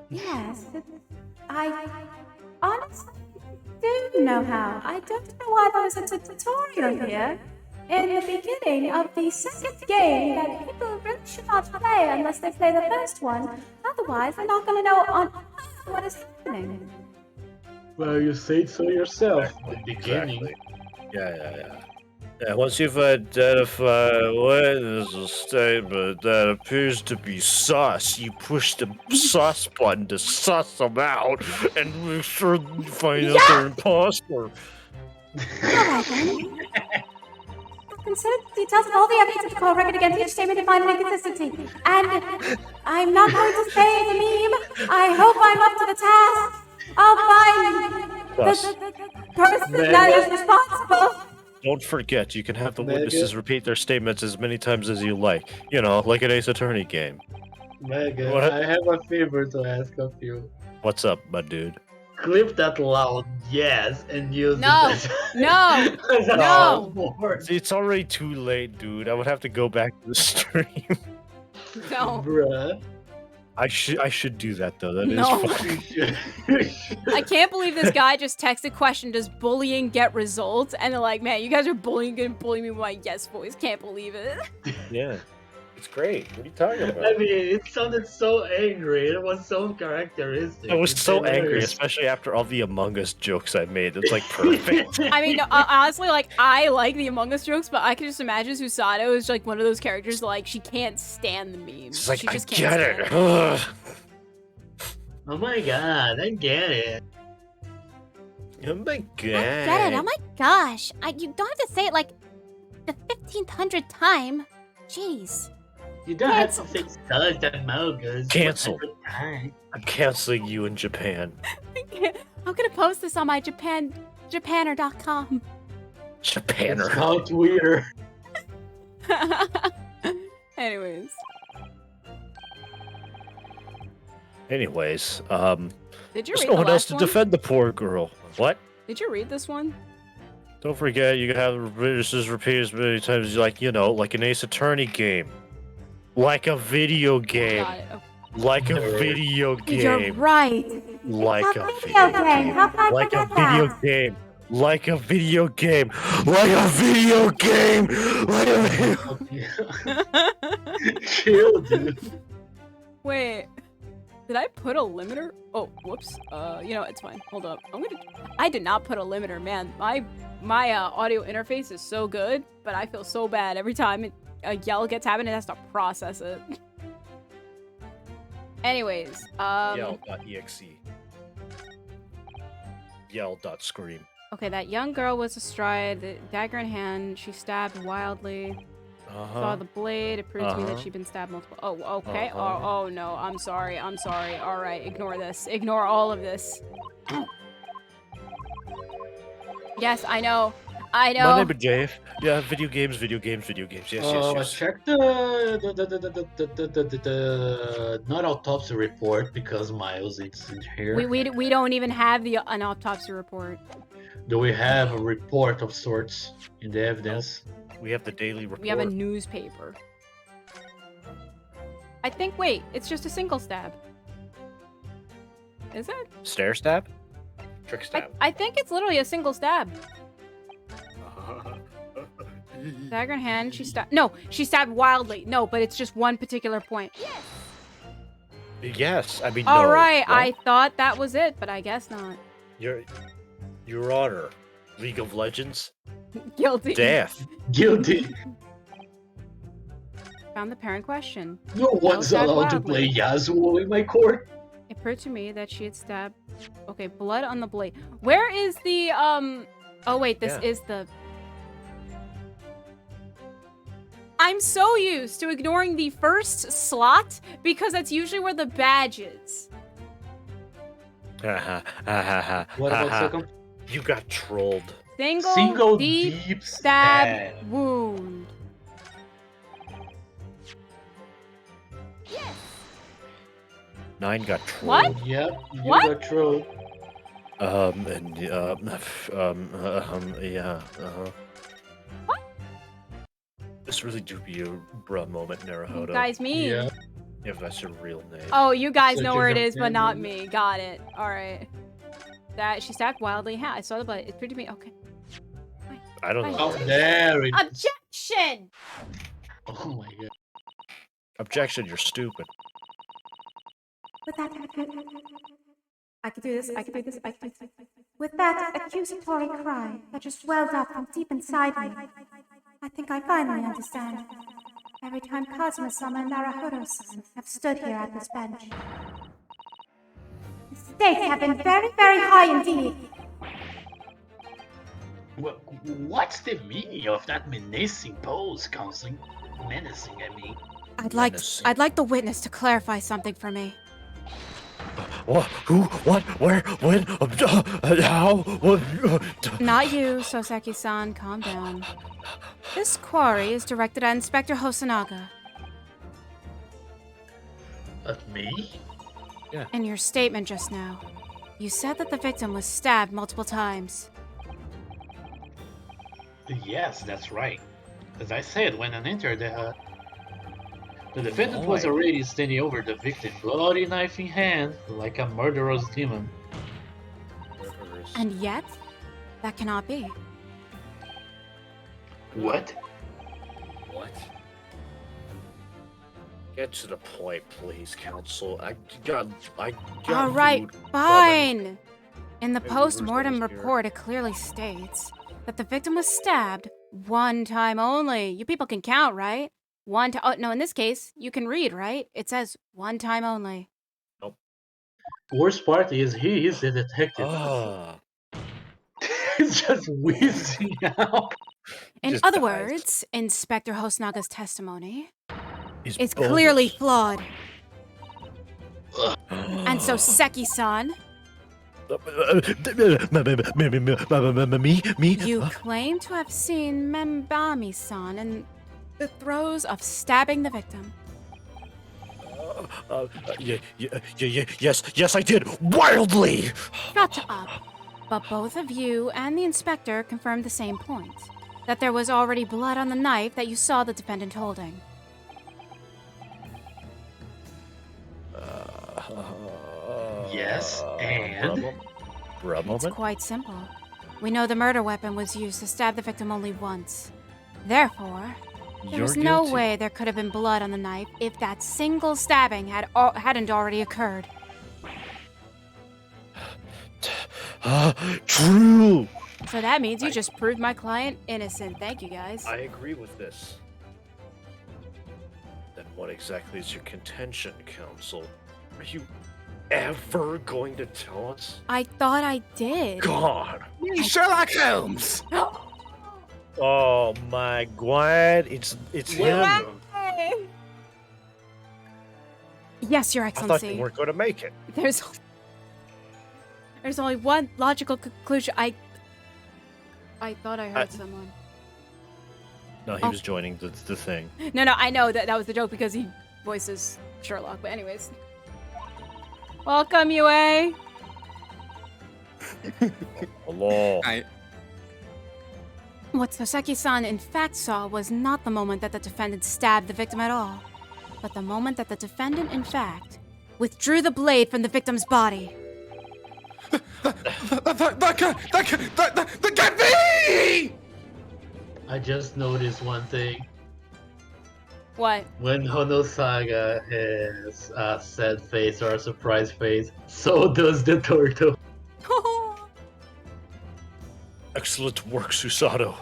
Yes, I honestly do know how. I don't know why there was a tutorial here in the beginning of the second game that people really should not play unless they play the first one. Otherwise, they're not going to know on what is happening. Well, you say it so yourself at the beginning. Exactly. Yeah, once you've identified witness statement that appears to be sus, you push the sus button to suss them out and make sure you find out they're imposter. Alright then. I've considered the details of all the evidence of the call record against each statement to find an inconsistency. And I'm not going to say the meme. I hope I'm up to the task. I'll find the person that is responsible. Don't forget, you can have the Megan? witnesses repeat their statements as many times as you like. You know, like an Ace Attorney game. Megan, What? I have a favor to ask of you. What's up, my dude? Clip that loud yes and use No. it as, No. as a No. soundboard. See, it's already too late, dude. I would have to go back to the stream. No. Bruh. I should do that though. That is No. fun. I can't believe this guy just texted question, does bullying get results? And they're like, man, you guys are bullying me with my yes voice. Can't believe it. Yeah, it's great. What are you talking about? I mean, it sounded so angry. It was so characteristic. I was It's so angry, hilarious. especially after all the Among Us jokes I made. It's like perfect. I mean, no, honestly, like, I like the Among Us jokes, but I can just imagine Susato is like one of those characters, like, she can't stand the memes. It's like, she I just get can't it. stand Ugh. Oh my god, I get it. Oh my god. I get it. Oh my gosh. You don't have to say it like the 1500th time. Jeez. You don't have to say such Among Us. Cancel. Time. I'm canceling you in Japan. I'm gonna post this on my Japaner.com. It's Japaner. not weird. Anyways. Anyways, Did you there's read no the one else last to one? defend the poor girl. What? Did you read this one? Don't forget, you can have witnesses repeat as many times as you like, you know, like an Ace Attorney game. Like a video game. Got it. Okay. Like a video You're game. right. Like a video video game. game. How can I Like a forget that? video game. Like a video game. Like a video game. Like a video Chill, dude. Wait. Did I put a limiter? Oh, whoops. You know, it's fine. Hold up. I did not put a limiter, man. My audio interface is so good, but I feel so bad every time a yell gets happened. It has to process it. Anyways, Yell.exe. Yell.scream. Okay, that young girl was astride, the dagger in hand. She stabbed wildly. Saw the blade. It proved to me that she'd been stabbed multiple. Oh, okay. Oh no. I'm sorry. I'm sorry. All right. Ignore this. Ignore all of this. Yes, I know. I know. My name is Dave. Yeah, video games. Yes. Check the not autopsy report because Miles is in here. We don't even have an autopsy report. Do we have a report of sorts in the evidence? We have the daily report. We have a newspaper. I think. Wait, it's just a single stab. Is it? Stair stab? Trick stab. I think it's literally a single stab. Dagger in hand, she stabbed. No, she stabbed wildly. No, but it's just one particular point. Yes, I mean. All no, right, no. I thought that was it, but I guess not. Your Honor, League of Legends. Guilty. Death. Guilty. Found the parent question. No one's stabbed allowed to wildly. play Yasuo in my court. It proved to me that she had stabbed. Okay, blood on the blade. Where is the Oh wait, this is the. I'm so used to ignoring the first slot because that's usually where the badge is. What about second? You got trolled. Single deep stab wound. 9 got trolled. What? Yep, you What? got trolled. What? This really do be a bruh moment, Naruhodo. You guys mean? Yeah. If that's your real name. Oh, you guys Such know a where it is, but jump not in. me. Got it. All right. That she stabbed wildly. Yeah, I saw the blood. It proved to me. Okay. I don't know. Oh, there it is. Objection! Oh my god. Objection, you're stupid. With that, I could do this. With that accusatory cry that just welled up from deep inside me, I think I finally understand. Every time Kazuma-sama and Naruhodo-san have stood here at this bench, the stakes have been very, very high indeed. What's the meaning of that menacing pose, Counseling? Menacing, I mean. I'd like the witness to clarify something for me. What? Who? What? Where? When? How? What? Not you, Soseki-san. Calm down. This quarry is directed at Inspector Hosonaga. At me? In your statement just now, you said that the victim was stabbed multiple times. Yes, that's right. As I said when I entered the defendant was already standing over the victim, bloody knife in hand, like a murderous demon. And yet, that cannot be. What? What? Get to the point, please, Counsel. I got All right, food fine. In the Maybe post-mortem where's the report, it clearly states that the victim was stabbed one time only. You people can count, right? One time. Oh, no, in this case, you can read, right? It says one time only. Worst part is he is the detective. Ah. He's just wheezing out. In Just other dies. words, Inspector Hosunaga's testimony He's is bogus. clearly flawed. And so Seki-san, Me? you claim to have seen Membami-san in the throes of stabbing the victim. Yes, I did. Wildly. Shut up. But both of you and the inspector confirmed the same point. That there was already blood on the knife that you saw the defendant holding. Yes, and? It's quite simple. We know the murder weapon was used to stab the victim only once. Therefore, There's no way there could have been blood on the knife if that single stabbing hadn't already occurred. True! So that means you just proved my client innocent. Thank you, guys. I agree with this. Then what exactly is your contention, Counsel? Are you ever going to tell us? I thought I did. God! Sherlock Holmes! Oh my God! It's him! Yes, Your I thought Excellency. you weren't going to make it. There's only one logical conclusion. I thought I heard someone. No, he was joining the thing. No, I know that was the joke because he voices Sherlock. But anyways, welcome, UA. Hello. What Soseki-san in fact saw was not the moment that the defendant stabbed the victim at all, but the moment that the defendant in fact withdrew the blade from the victim's body. That can't be! I just noticed one thing. What? When Honosaga has a sad face or a surprise face, so does the turtle. Excellent work, Susato.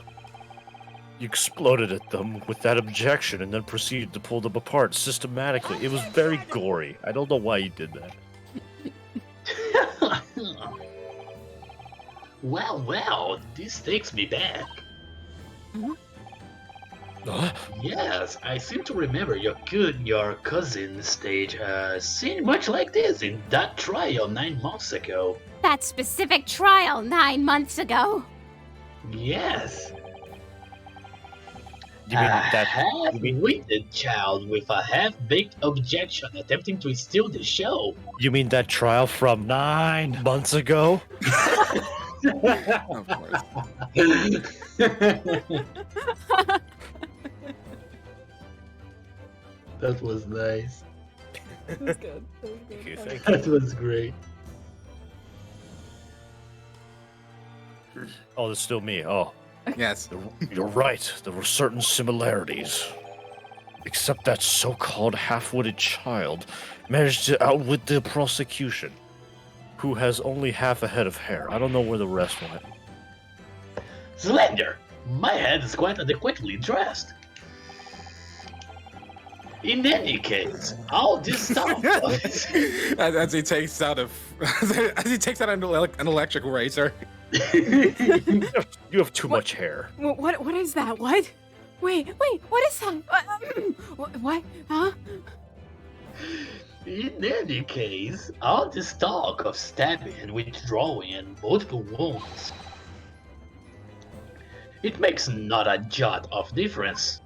You exploded at them with that objection and then proceeded to pull them apart systematically. It was very gory. I don't know why you did that. Well, this takes me back. Yes, I seem to remember your cousin stage scene much like this in that trial 9 months ago. That specific trial 9 months ago. Yes. You mean that? Half-witted child with a half-baked objection attempting to steal the show. You mean that trial from 9 months ago? Of course. That was nice. That was good. Thank you. That was great. Oh, that's still me. Oh, Yes. you're right. There were certain similarities. Except that so-called half-witted child managed to outwit the prosecution, who has only half a head of hair. I don't know where the rest went. Slender! My head is quite adequately dressed. In any case, all this stuff. as he takes out an electric razor. You have too much hair. What is that? What? Wait, what is that? What? Huh? In any case, all this talk of stabbing and withdrawing and multiple wounds, it makes not a jot of difference.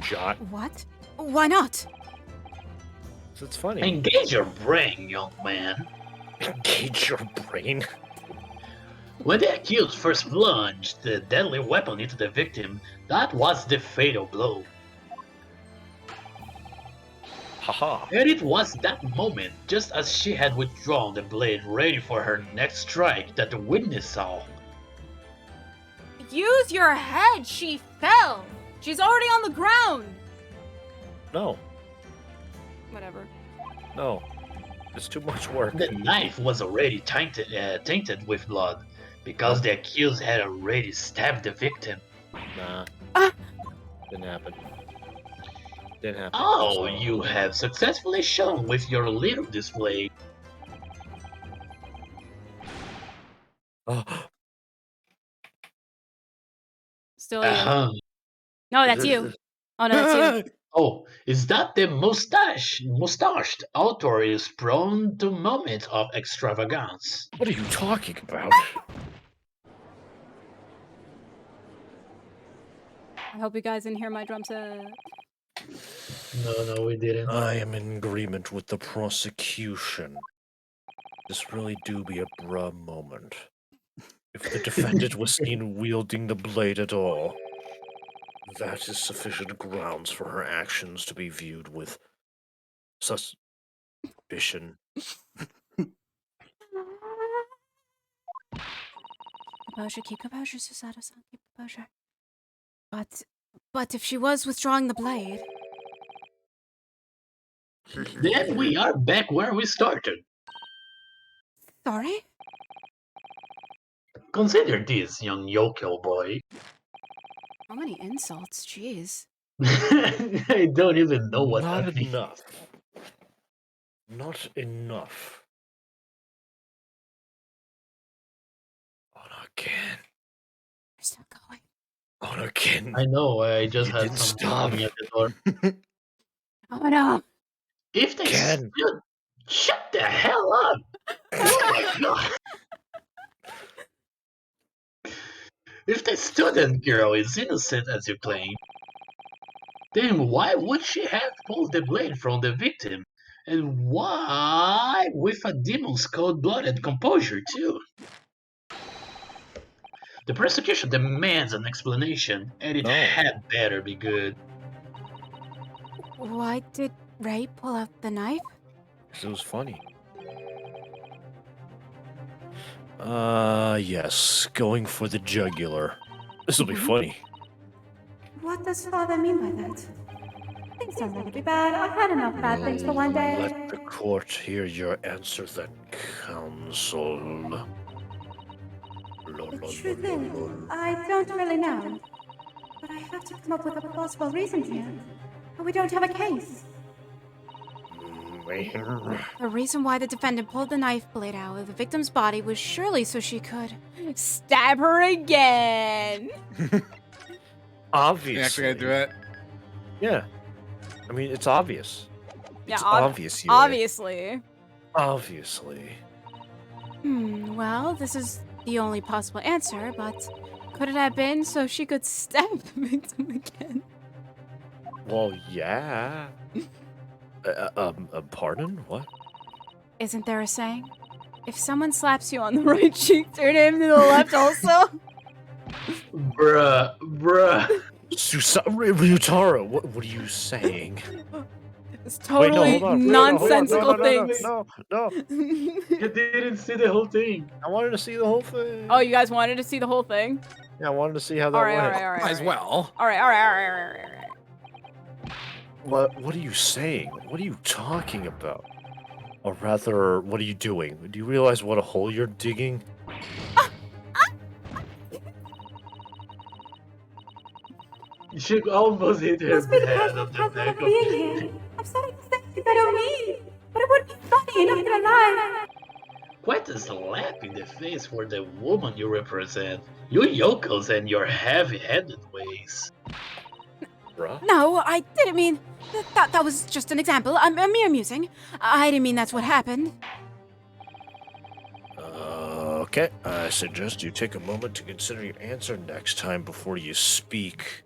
Jot. What? Why not? So it's funny. Engage your brain, young man. Engage your brain. When the accused first plunged the deadly weapon into the victim, that was the fatal blow. Haha. And it was that moment, just as she had withdrawn the blade ready for her next strike, that the witness saw. Use your head. She fell. She's already on the ground. No. Whatever. No. It's too much work. The knife was already tainted with blood, because the accused had already stabbed the victim. Nah. Didn't happen. Didn't happen. Oh, you have successfully shown with your little display. Oh. Still you. Uh-huh. No, that's you. Oh no, that's you. Oh, is that the mustached author is prone to moments of extravagance? What are you talking about? I hope you guys didn't hear my drum set. No, we didn't. I am in agreement with the prosecution. This really do be a bruh moment. If the defendant was seen wielding the blade at all, that is sufficient grounds for her actions to be viewed with suspicion. Composure, keep composure, Susato-san, keep composure. But But if she was withdrawing the blade... Then we are back where we started. Sorry? Consider this, young Yoko boy. How many insults? Jeez. I don't even know what Not that means. enough. Not enough. Onoken. We're still going. Onoken. I know, I just You had didn't some stop. knocking at the door. Oh no. If they Ken. stood, shut the hell up! Oh my god! If the student girl is innocent as you claim, then why would she have pulled the blade from the victim? And why with a demon's cold-blooded composure too? The prosecution demands an explanation, and it No. had better be good. Why did Ray pull out the knife? 'Cause it was funny. Yes. Going for the jugular. This'll be funny. What does father mean by that? Things don't have to be bad. I've had enough bad things for one day. Let the court hear your answer then, counsel. The truth is, I don't really know. But I have to come up with a plausible reason here. But we don't have a case. The reason why the defendant pulled the knife blade out of the victim's body was surely so she could stab her again. Obviously. You actually gonna do it? Yeah. I mean, it's obvious. Yeah, It's obvious. Yui. Obviously. Obviously. Well, this is the only possible answer, but could it have been so she could stab the victim again? Well, yeah. Pardon? What? Isn't there a saying? If someone slaps you on the right cheek, turn him to the left also? Bruh. Ryutaro, what are you saying? It's Wait, no, totally hold on. nonsensical No, things. No. You didn't see the whole thing. I wanted to see the whole thing. Oh, you guys wanted to see the whole thing? Yeah, I wanted to see how that Alright, went. alright. Might as well. Alright. What are you saying? What are you talking about? Or rather, what are you doing? Do you realize what a hole you're digging? She almost hit her Must be the head passion on the has back of of being here. I'm starting to think that I don't mean. But it would be funny enough to alive. Quite a slap in the face for the woman you represent. You yokels and your heavy-handed ways. Bruh? No, I didn't mean... That was just an example. A mere musing. I didn't mean that's what happened. Okay, I suggest you take a moment to consider your answer next time before you speak.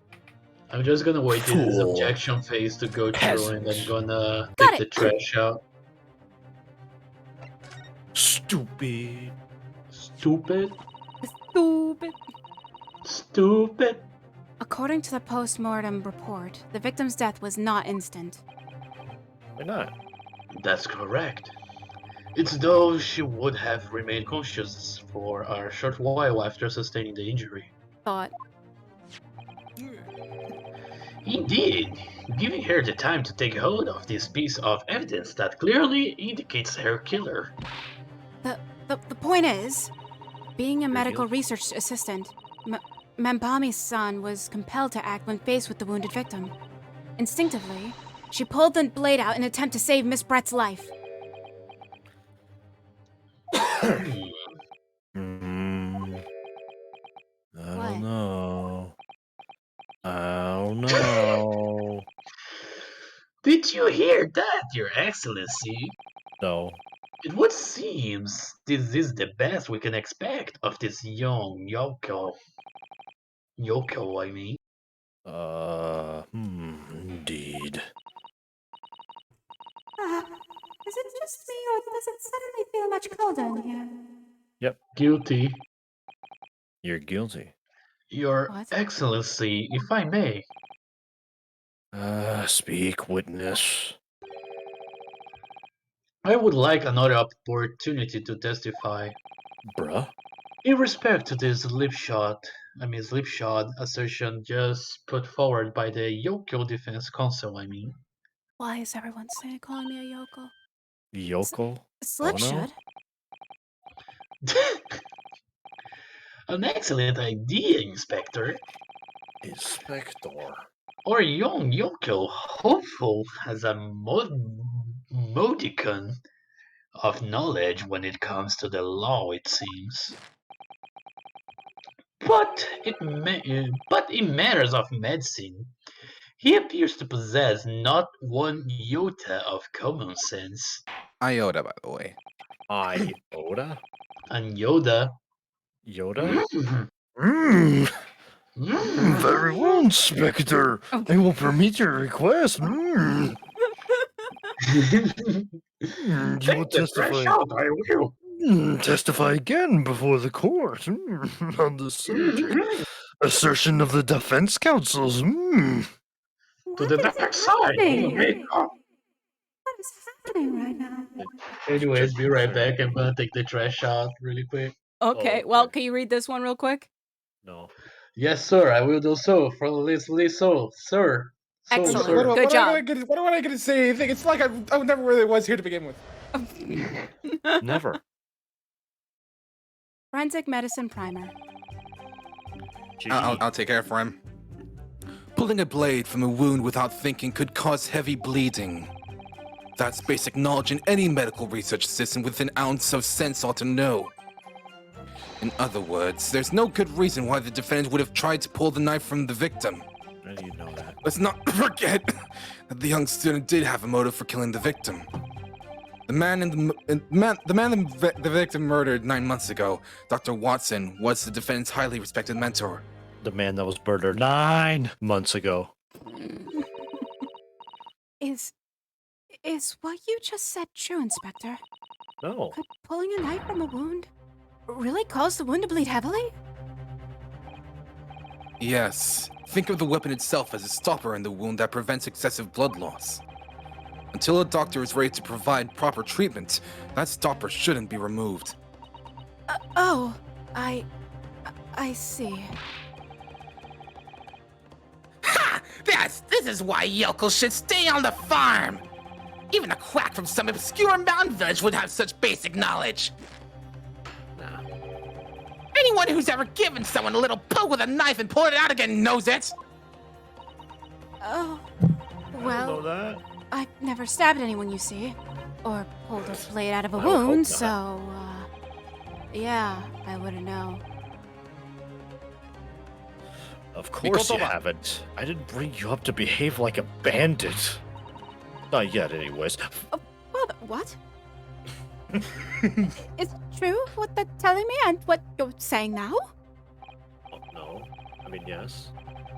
I'm just gonna wait for this Fool. objection phase to go through and then Peasant. gonna Got take the it. trash out. Stupid. Stupid. Stupid. According to the post-mortem report, the victim's death was not instant. Why not? That's correct. It's though she would have remained conscious for a short while after sustaining the injury. Thought. Indeed, giving her the time to take hold of this piece of evidence that clearly indicates her killer. The point is, being a medical research assistant, Mambami's-san was compelled to act when faced with the wounded victim. Instinctively, she pulled the blade out in an attempt to save Miss Brett's life. I don't know. Did you hear that, Your Excellency? No. It would seem this is the best we can expect of this young Yoko. Yoko, I mean. Indeed. Is it just me, or does it suddenly feel much colder in here? Yep, Guilty. you're guilty. Your What? Excellency, if I may. Speak, witness. I would like another opportunity to testify. Bruh? In respect to this lip shot slipshod assertion just put forward by the Yoko Defense Council, Why is everyone calling me a yokel? Yokel? Slipshod? An excellent idea, Inspector. Inspector. Our young Yoko, hopeful as a modicum of knowledge when it comes to the law, it seems. But in matters of medicine, he appears to possess not one iota of common sense. Iota, by the way. Iota? And Yoda. Yoda? Very well, Inspector. I will permit your request. You will testify. I will. Testify again before the court on the subject. Assertion of the defense counsels. To the dark side. What is happening right now? Anyways, be right back. I'm gonna take the trash out really quick. Okay, Oh, well, okay. can you read this one real quick? No. Yes, sir. I will do so. For Leslie, so, sir. So, Excellent. sir. Good job. What am I gonna say? Anything? It's like I never really was here to begin with. Never. Forensic medicine primer. I'll take care for him. Pulling a blade from a wound without thinking could cause heavy bleeding. That's basic knowledge in any medical research system with an ounce of sense ought to know. In other words, there's no good reason why the defendant would have tried to pull the knife from the victim. How do you know that? Let's not forget that the young student did have a motive for killing the victim. The man the victim murdered 9 months ago, Dr. Watson, was the defendant's highly respected mentor. The man that was murdered 9 months ago. Is what you just said true, Inspector? No. Could pulling a knife from a wound really cause the wound to bleed heavily? Yes. Think of the weapon itself as a stopper in the wound that prevents excessive blood loss. Until a doctor is ready to provide proper treatment, that stopper shouldn't be removed. I see. Ha! This is why yokels should stay on the farm! Even a quack from some obscure mountain village would have such basic knowledge. Nah. Anyone who's ever given someone a little poke with a knife and pulled it out again knows it. Oh, I know well, that. I've never stabbed anyone, you see, or pulled a blade out of a I would hope wound, not. so, yeah, I wouldn't know. Of course you haven't. I didn't bring you up to behave like a bandit. Not yet, anyways. Father, what? Is it true what they're telling me and what you're saying now? Oh, no. I mean, yes.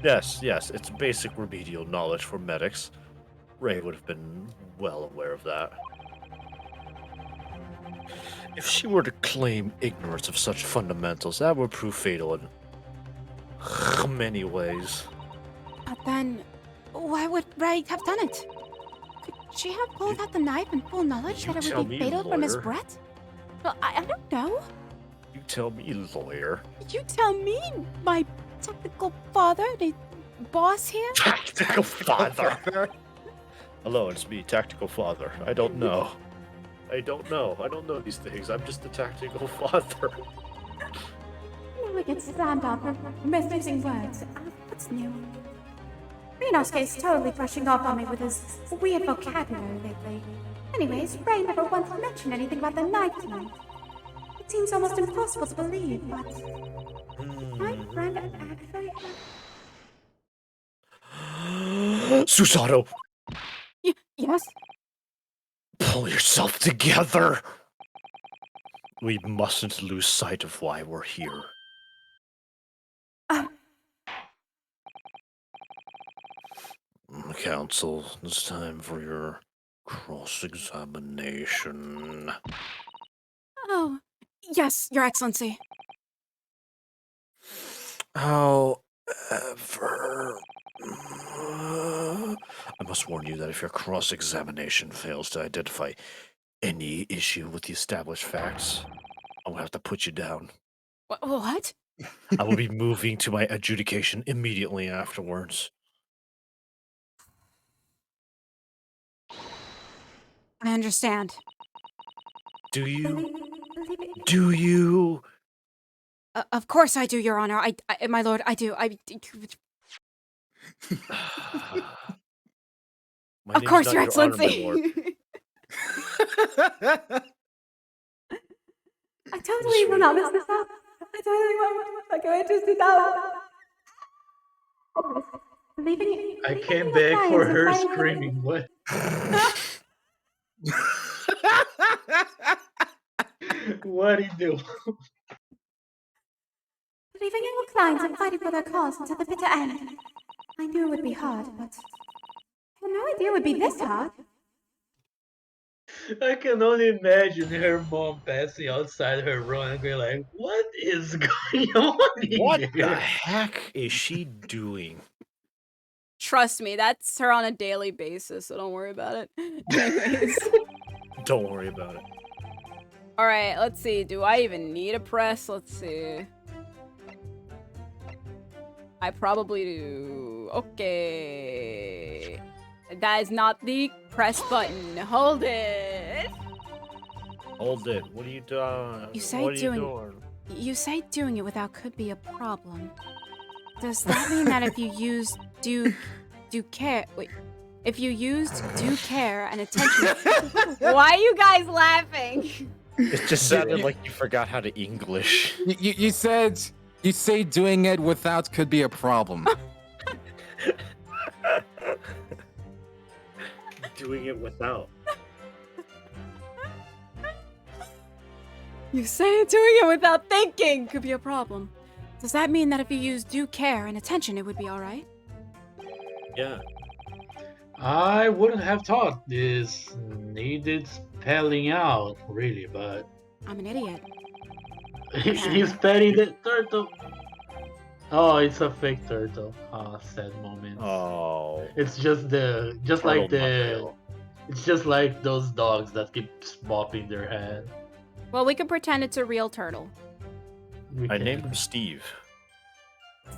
Yes, it's basic remedial knowledge for medics. Ray would have been well aware of that. If she were to claim ignorance of such fundamentals, that would prove fatal in many ways. But then, why would Ray have done it? Could she have pulled out the knife in full knowledge You that it tell would be me, fatal for Miss lawyer. Brett? Well, I don't know. You tell me, lawyer. You tell me, my technical father, the boss here? Tactical father. Hello, it's me, tactical father. I don't know. I don't know these things. I'm just the tactical father. Now we get stand up for misusing words. What's new? Renosuke's totally brushing off on me with his weird vocabulary lately. Anyways, Ray never once mentioned anything about the knife tonight. It seems almost impossible to believe, but my friend actually Susato, Yes? pull yourself together. We mustn't lose sight of why we're here. Counsel, it's time for your cross-examination. Oh, yes, Your Excellency. However, I must warn you that if your cross-examination fails to identify any issue with the established facts, I'll have to put you down. What? I will be moving to my adjudication immediately afterwards. I understand. Do you? Do you? Of course I do, Your Honor. My lord, I do. My Of name course, is not Your Your Honor, my lord. Excellency. I totally will not mess this up. I totally won't. Like, I just did that. I came back for her screaming. What? What he do? Believing in your clients and fighting for their cause until the bitter end. I knew it would be hard, but I had no idea it would be this hard. I can only imagine her mom passing outside her room and going like, "What is going on What the here?" heck is she doing? Trust me, that's her on a daily basis, so don't worry about it. Anyways. Don't worry about it. Alright, let's see. Do I even need a press? Let's see. I probably do. Okay. That is not the press button. Hold it. Hold it. What are you doing? You say what are you doing- doing? You say doing it without could be a problem. Does that mean that if you use do care, wait, if you used do care and attention, why are you guys laughing? It just sounded like you forgot how to English. You said you say doing it without could be a problem. Doing it without. You say doing it without thinking could be a problem. Does that mean that if you use due care and attention, it would be alright? Yeah. I wouldn't have thought this needed spelling out, really, but I'm an idiot. he's petting the turtle. Oh, it's a fake turtle. Ah, sad moment. Oh. It's just it's just like those dogs that keep bopping their head. Well, we can pretend it's a real turtle. We I can- named him Steve.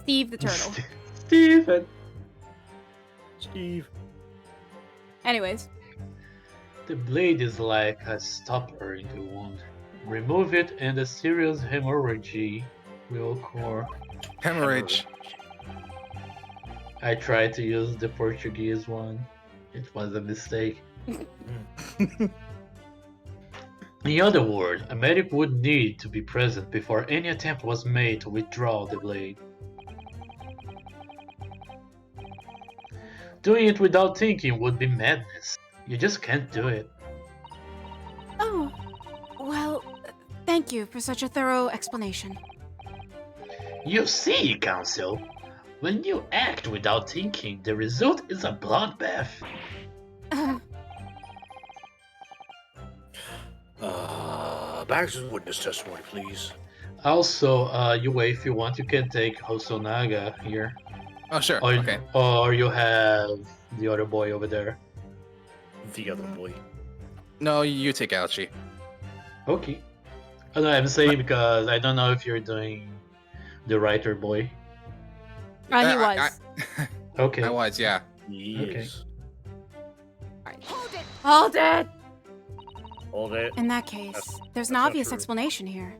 Steve the turtle. Steven. Steve. Anyways. The blade is like a stopper in the wound. Remove it and a serious hemorrhage will occur. Hemorrhage. I tried to use the Portuguese one. It was a mistake. In other words, a medic would need to be present before any attempt was made to withdraw the blade. Doing it without thinking would be madness. You just can't do it. Oh, well, thank you for such a thorough explanation. You see, Council, when you act without thinking, the result is a bloodbath. Back to the witness testimony, please. Also, Yue, if you want, you can take Hosonaga here. Oh, sure. Or, Okay. or you have the other boy over there. The other boy. No, you take Alchi. Okay. Oh, no, I'm saying because I don't know if you're doing the writer boy. He was. Okay. I was, yeah. He Okay. is. Hold it! Hold it. In that case, there's an that's not obvious true. explanation here.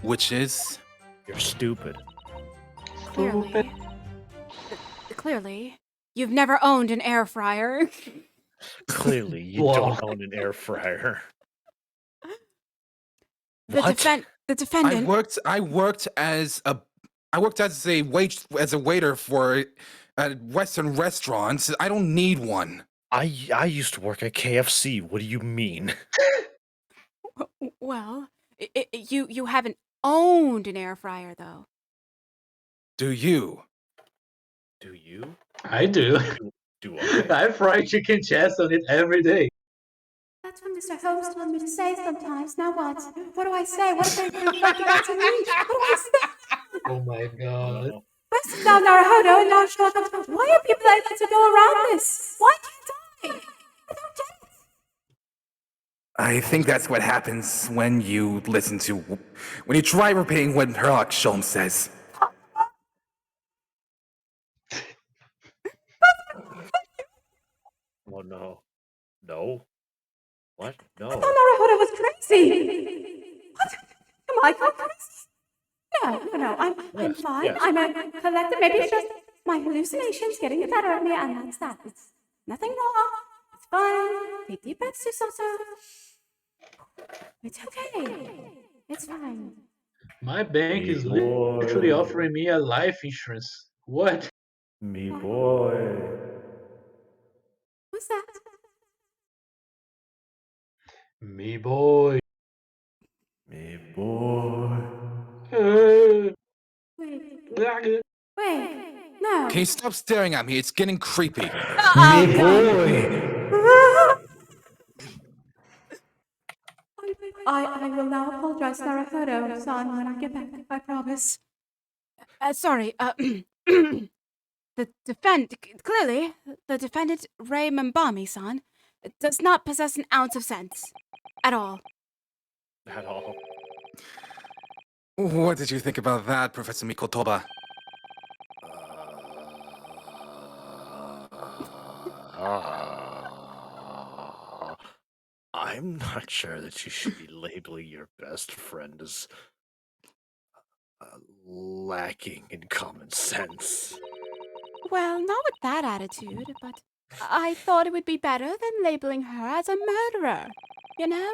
Which is? You're stupid. Clearly. Clearly, you've never owned an air fryer. Clearly, you Whoa. don't own an air fryer. The What? the defendant. I worked as a waiter for a Western restaurant. I don't need one. I used to work at KFC. What do you mean? Well, you haven't owned an air fryer though. Do you? Do you? I do. Do I? I fry chicken chest on it every day. That's what Mr. Holmes told me to say sometimes. Now what? What do I say? What if they reflect back to me? What do I say? Oh my god. West is now Naruhodo and now Shota. Why are people able to go around this? Why can't I? I don't get it. I think that's what happens when you try repeating what Herlock Sholm says. Oh no. No. What? No. I thought Naruhodo was crazy. What? Am I gone crazy? No, I'm Yes, fine. yes. I'm a collector. Maybe it's just my hallucinations getting the better of me, and that's that. It's nothing wrong. It's fine. Take deep breaths, Susato. It's okay. It's fine. My bank Me is boy. literally offering me a life insurance. What? Me boy. Who's that? Me boy. Me boy. Wait. Wait. No. Can you stop staring at me? It's getting creepy. Me boy. I will now apologize, Naruhodo-san, when I get back. I promise. Sorry. Clearly, the defendant Rei Mambami-san does not possess an ounce of sense. At all. At all. What did you think about that, Professor Mikotoba? I'm not sure that you should be labeling your best friend as lacking in common sense. Well, not with that attitude, but I thought it would be better than labeling her as a murderer. You know?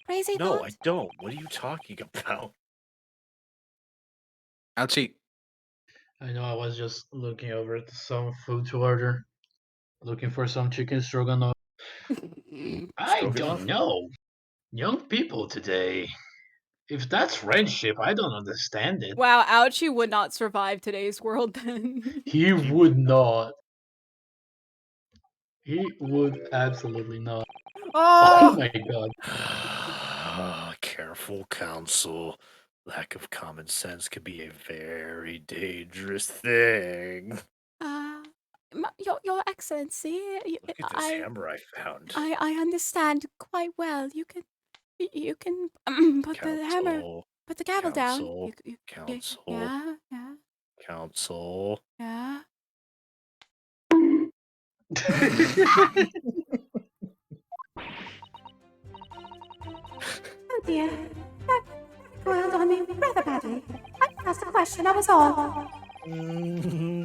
Crazy No, thought? I don't. What are you talking about? Ouchie. I know I was just looking over at some food to order. Looking for some chicken stroganoff. I Stroganoff? don't know. Young people today. If that's friendship, I don't understand it. Wow, Ouchie would not survive today's world then. He would not. He would absolutely not. Oh Oh! my god. Careful, counsel. Lack of common sense can be a very dangerous thing. Your Excellency, Look at this hammer I found. I understand quite well. You can put the hammer, Counsel, put the gavel down. counsel, Yeah, counsel. yeah. Oh dear, that boiled on me rather badly. I asked a question, that was all.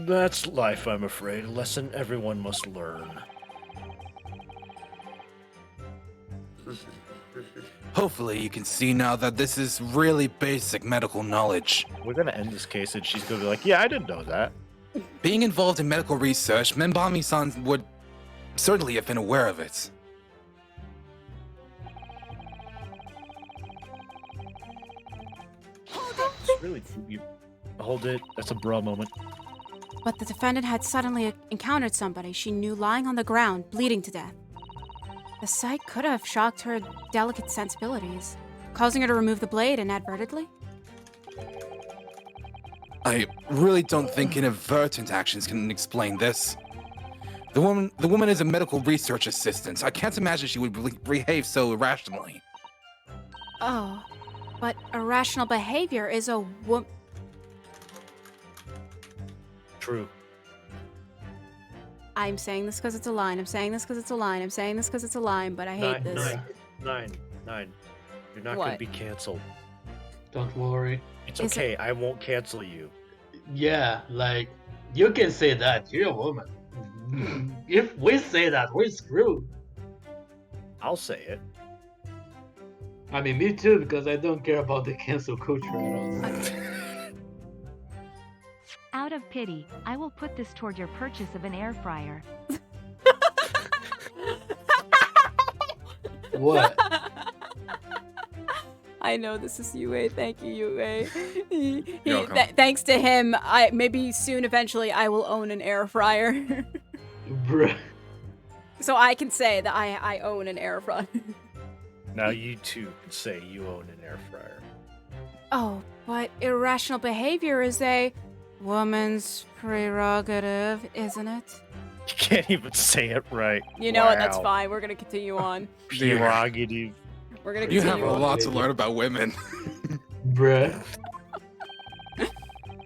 That's life, I'm afraid. A lesson everyone must learn. Hopefully you can see now that this is really basic medical knowledge. We're gonna end this case and she's gonna be like, yeah, I didn't know that. Being involved in medical research, Membami-san would certainly have been aware of it. It's really you hold it. That's a bra moment. But the defendant had suddenly encountered somebody she knew lying on the ground, bleeding to death. The sight could have shocked her delicate sensibilities, causing her to remove the blade inadvertently. I really don't think inadvertent actions can explain this. The woman is a medical research assistant. I can't imagine she would behave so irrationally. Oh, but irrational behavior is a True. I'm saying this because it's a line. I'm saying this because it's a line. I'm saying this because it's a line, but I hate this. Nine. You're not What? gonna be canceled. Don't worry. It's Is okay. I won't cancel you. Yeah, like, you can say that. You're a woman. If we say that, we're screwed. I'll say it. I mean, me too, because I don't care about the cancel culture at all. Out of pity, I will put this toward your purchase of an air fryer. What? I know this is UA. Thank you, UA. You're welcome. Thanks to him, maybe soon, eventually, I will own an air fryer. Bruh. So I can say that I own an air fryer. Now you too can say you own an air fryer. Oh, but irrational behavior is a woman's prerogative, isn't it? You can't even say it right. You know what? That's Wow. fine. We're gonna continue on. Prerogative. We're gonna You continue have a on. lot to learn about women. Bruh.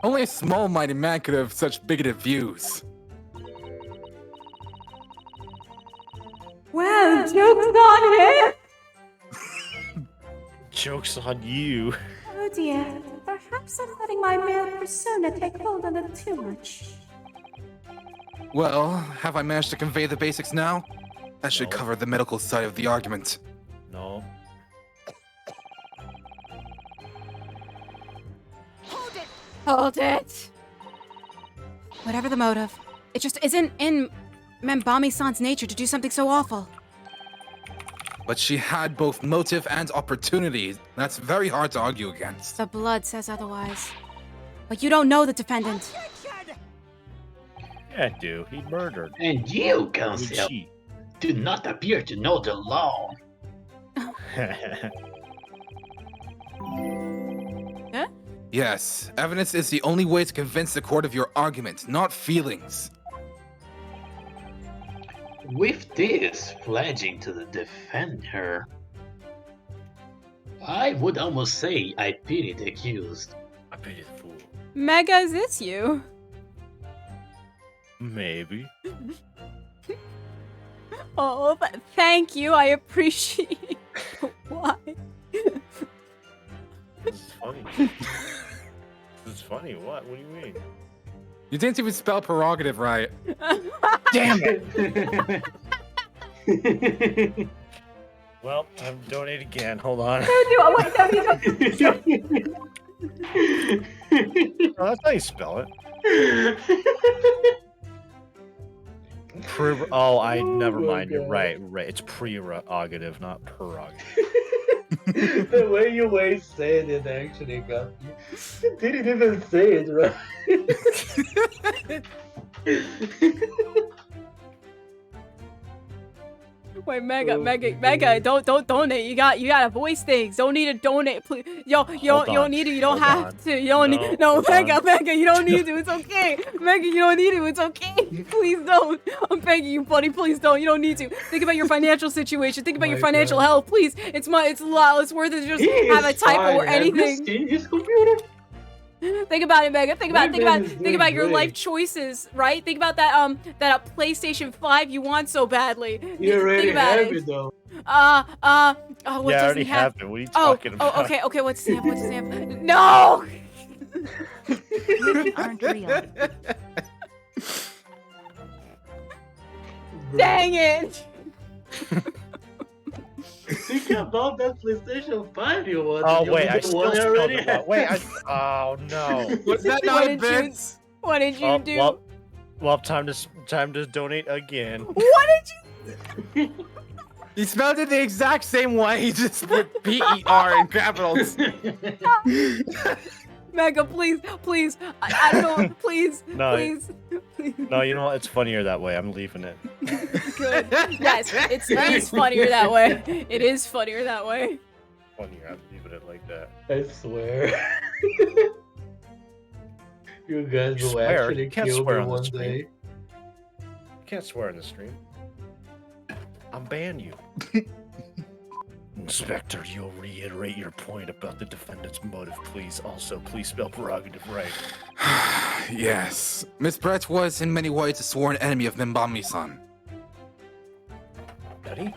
Only a small-minded man could have such bigoted views. Well, joke's on him! Joke's on you. Oh dear, perhaps I'm letting my male persona take hold a little too much. Well, have I managed to convey the basics now? That should No. cover the medical side of the argument. No. Hold it. Whatever the motive, it just isn't in Membami-san's nature to do something so awful. But she had both motive and opportunity. That's very hard to argue against. The blood says otherwise. But you don't know the defendant. Yeah, I do. He murdered. And you, He Council, cheat. do not appear to know the law. Yes, evidence is the only way to convince the court of your argument, not feelings. With this pledging to defend her, I would almost say I pity the accused. I pity the fool. Mega, is this you? Maybe. Oh, thank you. I appreciate. Why? This is funny. This is funny. What? What do you mean? You didn't even spell prerogative right. Damn it! Well, I'm donating again. Hold on. Oh, that's how you spell it. Never my mind. You're God. right. Right. It's prerogative, not prerogative. The way you were saying it actually got me. You didn't even say it right. Wait, Mega, Oh, Mega, don't donate. You gotta voice things. Don't need to donate, please. You Hold don't on. need to. You don't Hold have on. to. You don't No, need. No, hold Mega, on. Mega, you don't need to. It's okay. Mega, you don't need to. It's okay. Please don't. I'm begging you, buddy. Please don't. You don't need to. Think about your financial situation. Think about your My financial God. health, please. It's worth it to just He have a is typo fine. or Have you anything. seen his computer? Think about it, Mega. Think about My man is think doing about your great. life choices, right? Think about that PlayStation 5 you want so badly. You already Think about have it. it though. What Yeah, I does already he have? have it. What are you Oh, talking about? okay. What's his name? No! Women aren't real. Dang it! Think about that PlayStation 5 you want. Oh You wait, I want still one spelled already it wrong. Wait, oh no. Was that What not a did you- bit? What did you do? Well, time to donate again. What did you? He spelled it the exact same way. He just put P-E-R in capitals. Mega, please. I don't know. Please. No. Please. No, you know what? It's funnier that way. I'm leaving it. Good. Yes, it is funnier that way. It is funnier that way. Funnier. I'm leaving it like that. I swear. You guys You will swear? actually You can't kill swear me on the one stream. day. You can't swear in the stream. I'll ban you. Inspector, you'll reiterate your point about the defendant's motive, please. Also, please spell prerogative right. Yes. Miss Brett was in many ways a sworn enemy of Membami-san. Ready?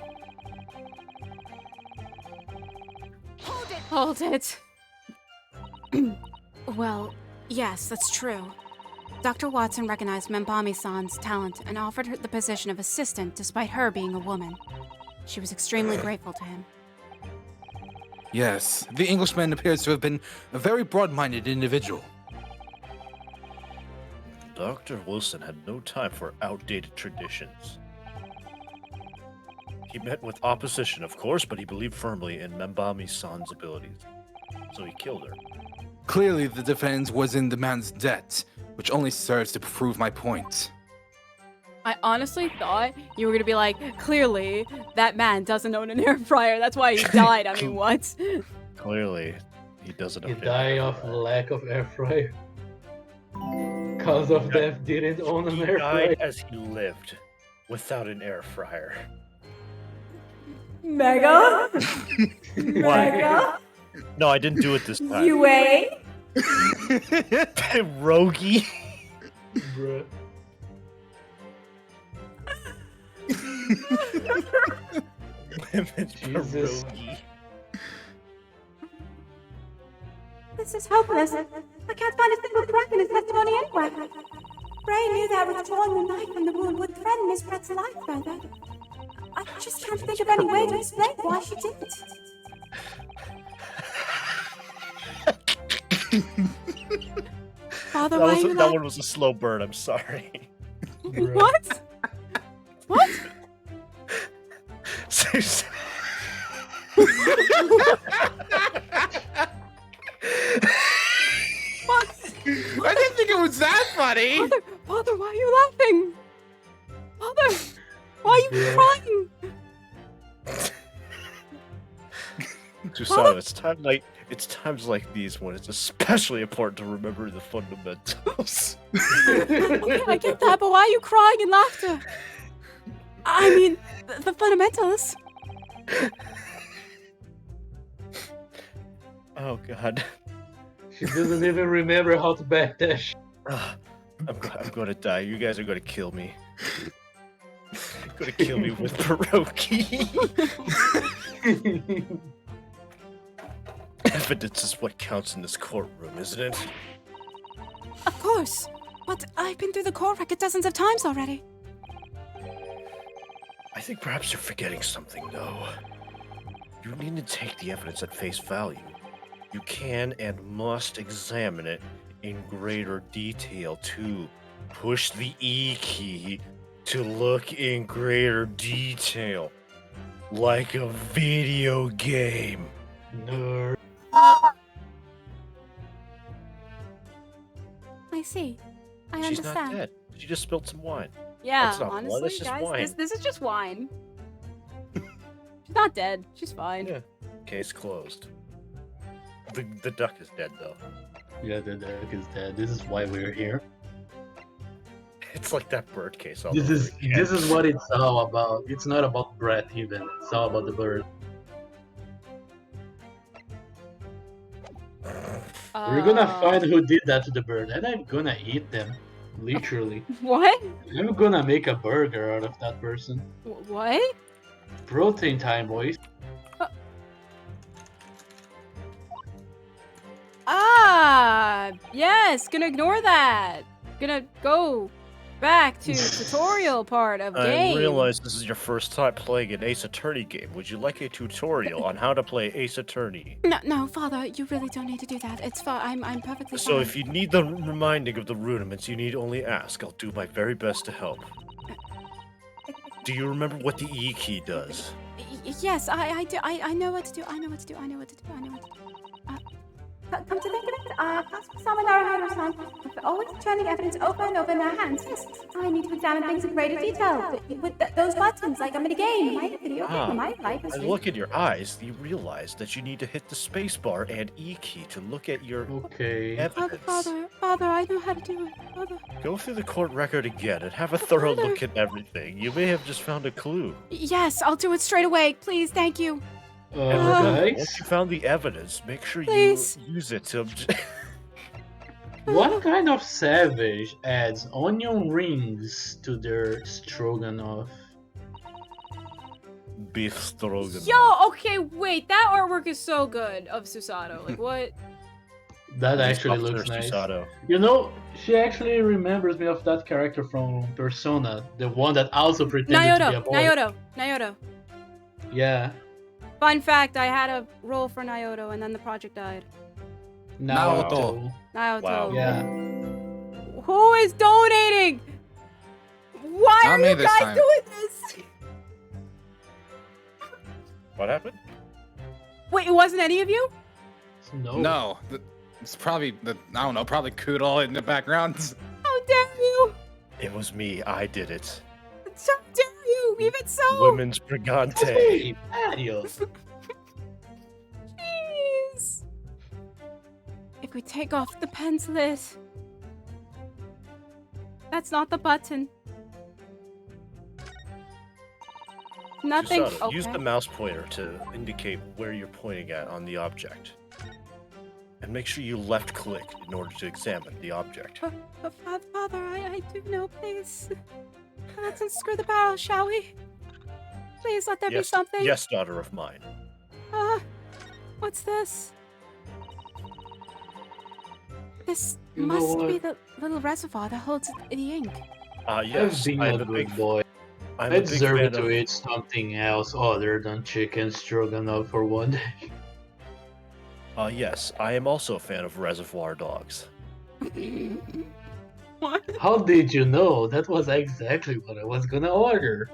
Hold it. Well, yes, that's true. Dr. Watson recognized Membami-san's talent and offered her the position of assistant despite her being a woman. She was extremely grateful to him. Yes, the Englishman appears to have been a very broad-minded individual. Dr. Wilson had no time for outdated traditions. He met with opposition, of course, but he believed firmly in Membami-san's abilities. So he killed her. Clearly, the defense was in the man's debt, which only serves to prove my point. I honestly thought you were gonna be like, clearly, that man doesn't own an air fryer. That's why he died. I mean, what? Clearly, he doesn't You know. die of lack of air fryer. Cause of death didn't own an He air fryer. died as he lived, without an air fryer. Mega? Why? Mega? No, I didn't do it this time. UA? Rogie. Bruh. Jesus. Pierogi. This is hopeless. I can't find a single crack in his testimony anywhere. Bray knew that withdrawing the knife from the wound would threaten Miss Brett's life further. I just can't think of any way to explain why she did it. Father, why are you That one was a slow burn, I'm sorry. What? What? What? I didn't think it was that funny. Father, why are you laughing? Father, why are you crying? Susato, it's times like these when it's especially important to remember the fundamentals. Okay, I get that, but why are you crying in laughter? I mean, the fundamentals. Oh god. She doesn't even remember how to backdash. I'm gonna die. You guys are gonna kill me. You're gonna kill me with pierogi. Evidence is what counts in this courtroom, isn't it? Of course. But I've been through the court record dozens of times already. I think perhaps you're forgetting something, though. You need to take the evidence at face value. You can and must examine it in greater detail to push the E key to look in greater detail, like a video game. Nerd. I see. I She's understand. not dead. She just spilled some wine. Yeah, That's not blood, honestly, that's just guys, wine. this is just wine. She's not dead. She's fine. Yeah. Case closed. The duck is dead, though. Yeah, the duck is dead. This is why we're here. It's like that bird case. All This over is again. this is what it's all about. It's not about Brett even. It's all about the bird. We're gonna find who did that to the bird, and I'm gonna eat them. Literally. What? I'm gonna make a burger out of that person. What? Protein time, boys. Ah, yes. Gonna ignore that. Gonna go back to tutorial part of I game. realize this is your first time playing an Ace Attorney game. Would you like a tutorial on how to play Ace Attorney? No, Father, you really don't need to do that. It's fine. I'm perfectly fine. So if you need the reminding of the rudiments, you need only ask. I'll do my very best to help. Do you remember what the E key does? Yes, I do. I know what to do. I know what to do. Come to think of it, Classic Summon Naruhodo-san have always turning evidence over and over in their hands. Yes, I need to examine things in greater detail. With those buttons, like I'm in a game. My video game, my life is I look at your eyes, you realize that you need to hit the spacebar and E key to look at your Okay. evidence. Father, I know how to do it. Father. Go through the court record again and have a thorough look at everything. You may have just found a clue. Yes, I'll do it straight away. Please, thank you. Guys, Once you found the evidence, make sure Please. you use it to what kind of savage adds onion rings to their stroganoff? beef stroganoff. Yo, okay, wait. That artwork is so good of Susato. Like, what? That actually Officer looks nice. Susato. You know, she actually remembers me of that character from Persona, the one that also pretended to be a boy. Naoto. Yeah. Fun fact, I had a role for Naoto and then the project died. Naoto. Naoto. Wow. Yeah. Who is donating? Why Not are me you this guys time. doing this? What happened? Wait, it wasn't any of you? No, it's probably I don't know, probably Koodle in the background. How dare you? It was me. I did it. How dare you? Even so. Women's Brigante. Hey, adios. Jeez. If we take off the pencillet. That's not the button. Nothing. Susato, Okay. use the mouse pointer to indicate where you're pointing at on the object. And make sure you left click in order to examine the object. Father, I do know, please. Let's unscrew the barrel, shall we? Please let there be something. Yes, daughter of mine. What's this? This You know must be what? the little reservoir that holds the ink. Yes, Being I'm a a good big boy. I'm I a big deserve fan it to of. eat something else other than chicken stroganoff for one day. Yes, I am also a fan of Reservoir Dogs. What? How did you know? That was exactly what I was gonna order.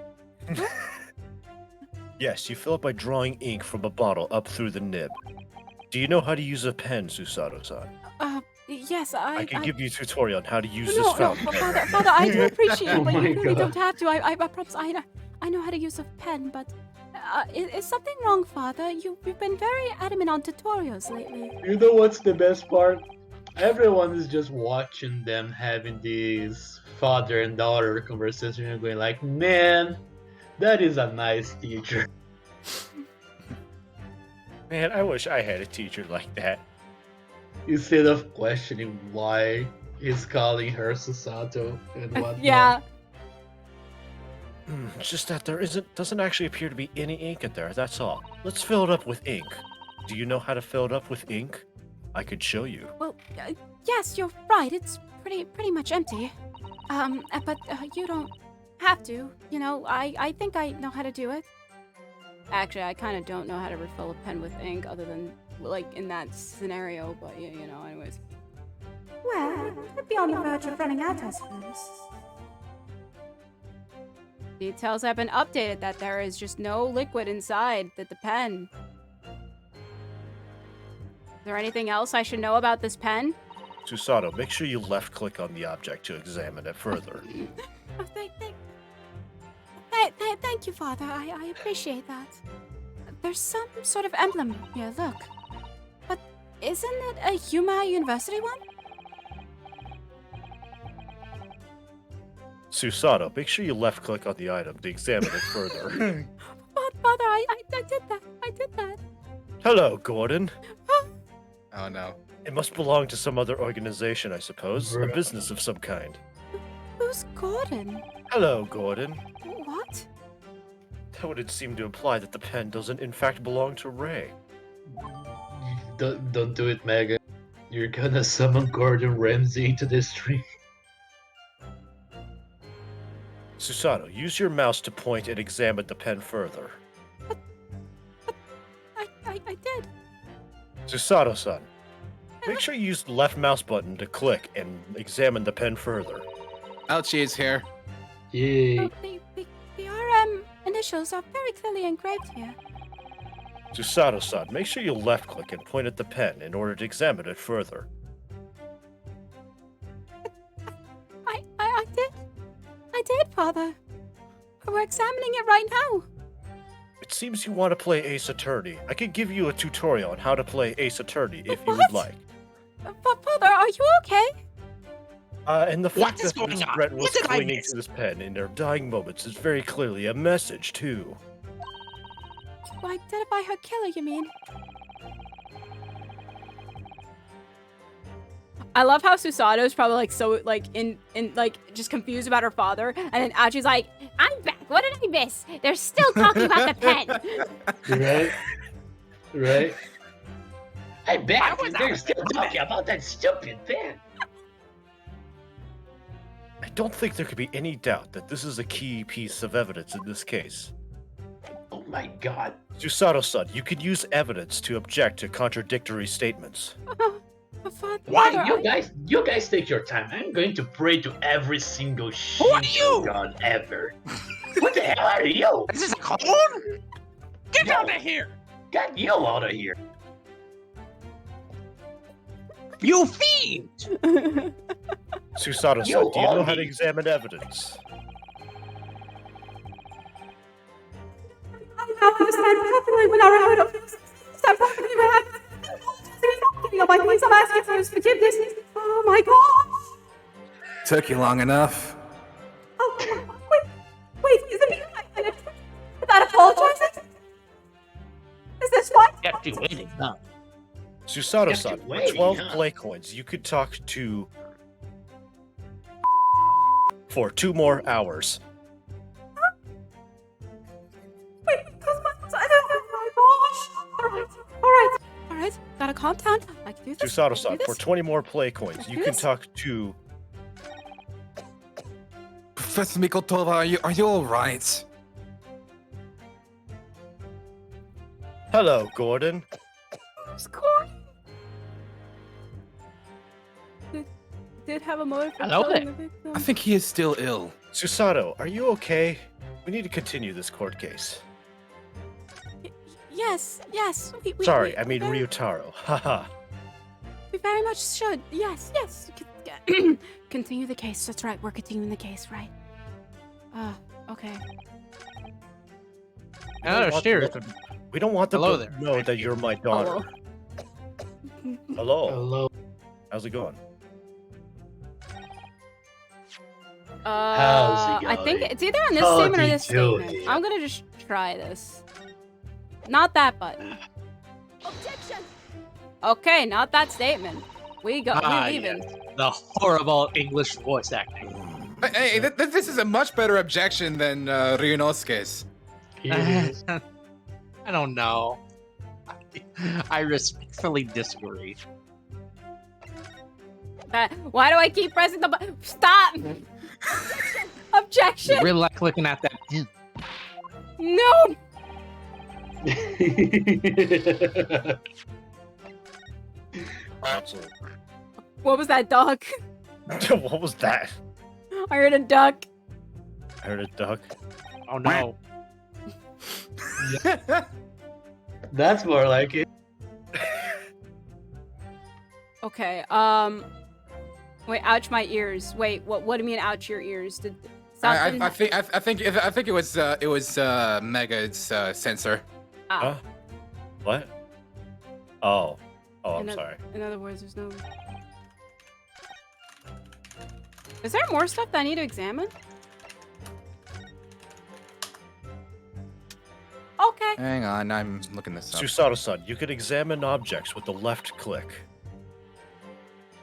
Yes, you fill it by drawing ink from a bottle up through the nib. Do you know how to use a pen, Susato-san? Yes, I can give you a tutorial on how to use No, this fountain pen. Father, I do appreciate it, Oh but you my really God. don't have to. I promise, I know how to use a pen, but is something wrong, Father? You've been very adamant on tutorials lately. You know what's the best part? Everyone is just watching them having these father and daughter conversations and going like, man, that is a nice teacher. Man, I wish I had a teacher like that. Instead of questioning why he's calling her Susato and whatnot. Yeah. It's just that there doesn't actually appear to be any ink in there, that's all. Let's fill it up with ink. Do you know how to fill it up with ink? I could show you. Well, yes, you're right. It's pretty much empty. But you don't have to. You know, I think I know how to do it. Actually, I kind of don't know how to refill a pen with ink, other than like in that scenario. But yeah, you know, anyways. Well, it could be on the verge of running out, I suppose. Details have been updated that there is just no liquid inside the pen. Is there anything else I should know about this pen? Susato, make sure you left click on the object to examine it further. Oh, thank you, Father. I appreciate that. There's some sort of emblem here, look. But isn't it a Yuma University one? Susato, make sure you left click on the item to examine it further. Father, I did that. I did that. Hello, Gordon. Oh no. It must belong to some other organization, I suppose. A Bruh. business of some kind. Who's Gordon? Hello, Gordon. What? That would seem to imply that the pen doesn't in fact belong to Ray. Don't do it, Megan. You're gonna summon Gordon Ramsay into this stream. Susato, use your mouse to point and examine the pen further. I did. Susato-san, make sure you use the left mouse button to click and examine the pen further. Ouchie's here. Yay. Oh, the RM initials are very clearly engraved here. Susato-san, make sure you left click and point at the pen in order to examine it further. I did, Father. We're examining it right now. It seems you want to play Ace Attorney. I could give you a tutorial on how to play Ace Attorney if you would What? like. Father, are you okay? And the What fact is that going Miss on? Brett was What did I clinging miss? to this pen in their dying moments is very clearly a message, too. To identify her killer, you mean? I love how Susato's probably like so like in like just confused about her father, and then Achi's like, "I'm back. What did I miss? They're still talking about the pen." Right? Right? I bet I was they're out. still talking about that stupid pen. I don't think there could be any doubt that this is a key piece of evidence in this case. Oh my god. Susato-san, you could use evidence to object to contradictory statements. Father, Why? Father, You guys take your time. I'm going to pray to every single Who are Shinto you? god ever. What the hell are you? Is this a clone? Get No. out of here! Get you out of here. You fiend! Susato-san, Yo, do you know how to Augie. examine evidence? I now understand perfectly when I wrote of understand perfectly when I my please, I'm asking for his forgiveness. Oh my gosh! Took you long enough. Oh, wait, is it because I without apologizing? Is this what? Kept you waiting, huh? Susato-san, Kept you for waiting, 12 huh? play coins, you could talk to for 2 more hours. Wait, because all right. Gotta calm down. I can do this. Susato-san, for 20 more play coins, you can talk to... Professor Mikoltova, are you alright? Hello, Gordon. Score. Did have a motive for Hello killing there. the victim. I think he is still ill. Susato, are you okay? We need to continue this court case. Yes. Sorry, we I mean very- Ryutaro. Haha. We very much should. Yes. Continue the case. That's right. We're continuing the case, right? Okay. Oh, sure. We don't want them Hello to there. know that you're my daughter. Hello. Hello. How's it going? How's it I think going? it's either on this Howdy statement or this doody. statement. I'm gonna just try this. Not that button. Objection! Okay, not that statement. We Ah, leaving. yes. The horrible English voice acting. Hey, this is a much better objection than Ryunosuke's. It is. I don't know. I respectfully disagree. Why do I keep pressing the button? Stop! Objection! You really like looking at that. No! Absolutely. What was that, dog? What was that? I heard a duck. I heard a duck. Oh no. That's more like it. Okay, wait, ouch my ears. Wait, what do you mean ouch your ears? Did something... I think it was Mega's sensor. Huh? What? Oh. Oh, I'm In sorry. In other words, there's no... Is there more stuff that I need to examine? Okay. Hang on, I'm looking this up. Susato-san, you can examine objects with the left click.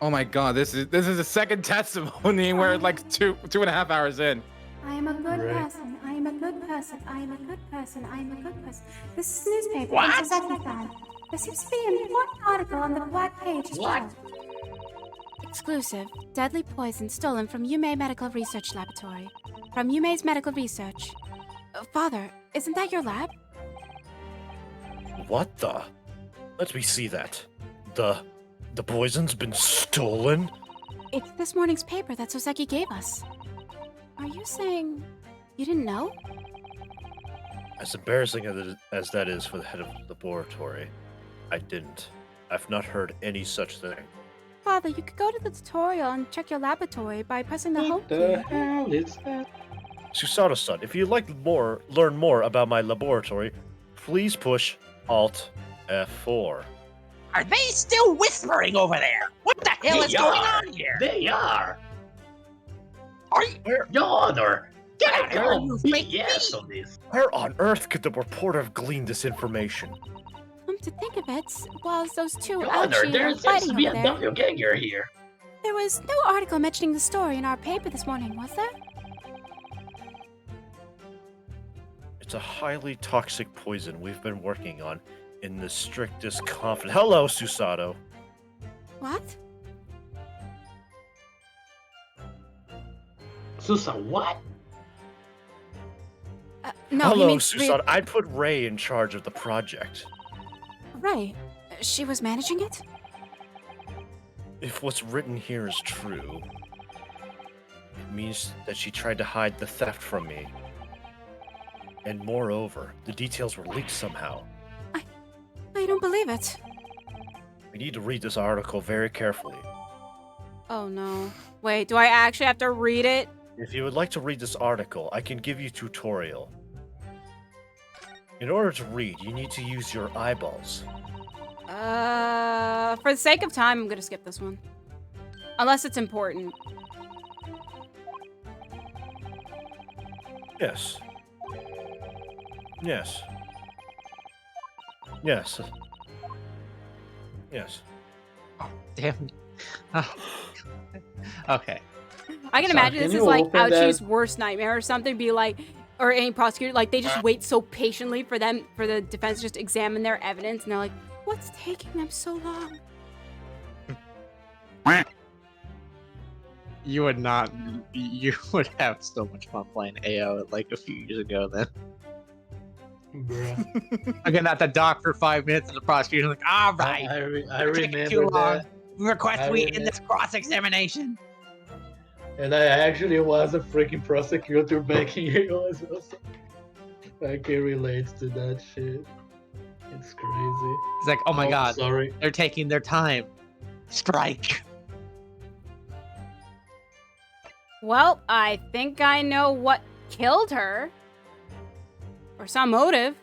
Oh my god, this is the second testimony where like two and a half hours in. I am a good Right. person. I am a good person. I am a good person. I am a good person. This is newspaper. What? This is Susato. There seems to be an important article on the black page as well. Exclusive. Deadly poison stolen from Yume Medical Research Laboratory. From Yume's Medical Research. Father, isn't that your lab? What the? Let me see that. The poison's been stolen? It's this morning's paper that Soseki gave us. Are you saying you didn't know? As embarrassing as that is for the head of the laboratory, I didn't. I've not heard any such thing. Father, you could go to the tutorial and check your laboratory by pressing the home What the key. hell is that? Susato-san, if you'd like learn more about my laboratory, please push Alt F4. Are they still whispering over there? What the hell is going on here? They are. Are you, Your Honor. get out of here, you fake Yes thief! on this. Where on earth could the reporter have gleaned this information? Come to think of it, whilst those two Your Honor, ouchie there were seems fighting to be over a there, doppelganger here. there was no article mentioning the story in our paper this morning, was there? It's a highly toxic poison we've been working on in the strictest confidence. Hello, Susato. What? Susa, what? No, he Hello, means Susato. I put Ray in charge of the project. Right. She was managing it? If what's written here is true, it means that she tried to hide the theft from me. And moreover, the details were leaked somehow. I don't believe it. We need to read this article very carefully. Oh no. Wait, do I actually have to read it? If you would like to read this article, I can give you a tutorial. In order to read, you need to use your eyeballs. For the sake of time, I'm gonna skip this one. Unless it's important. Yes. Yes. Yes. Yes. Oh, damn. Oh. Okay. I can Sorry, imagine can this you is like open Ouchie's that? worst nightmare or something. Be like, or any prosecutor, like they just wait so patiently for the defense to just examine their evidence, and they're like, "What's taking them so long?" You would not. You would have so much fun playing AO like a few years ago. Then Bruh. again at the dock for 5 minutes, and the prosecutor's like, "All right, I you're taking too remember long. that. Request I we remem- end this cross-examination." And I actually was a freaking prosecutor back in AO as well. So I can relate to that shit. It's crazy. It's like, oh my god, Sorry. they're taking their time. Strike. Well, I think I know what killed her, or some motive.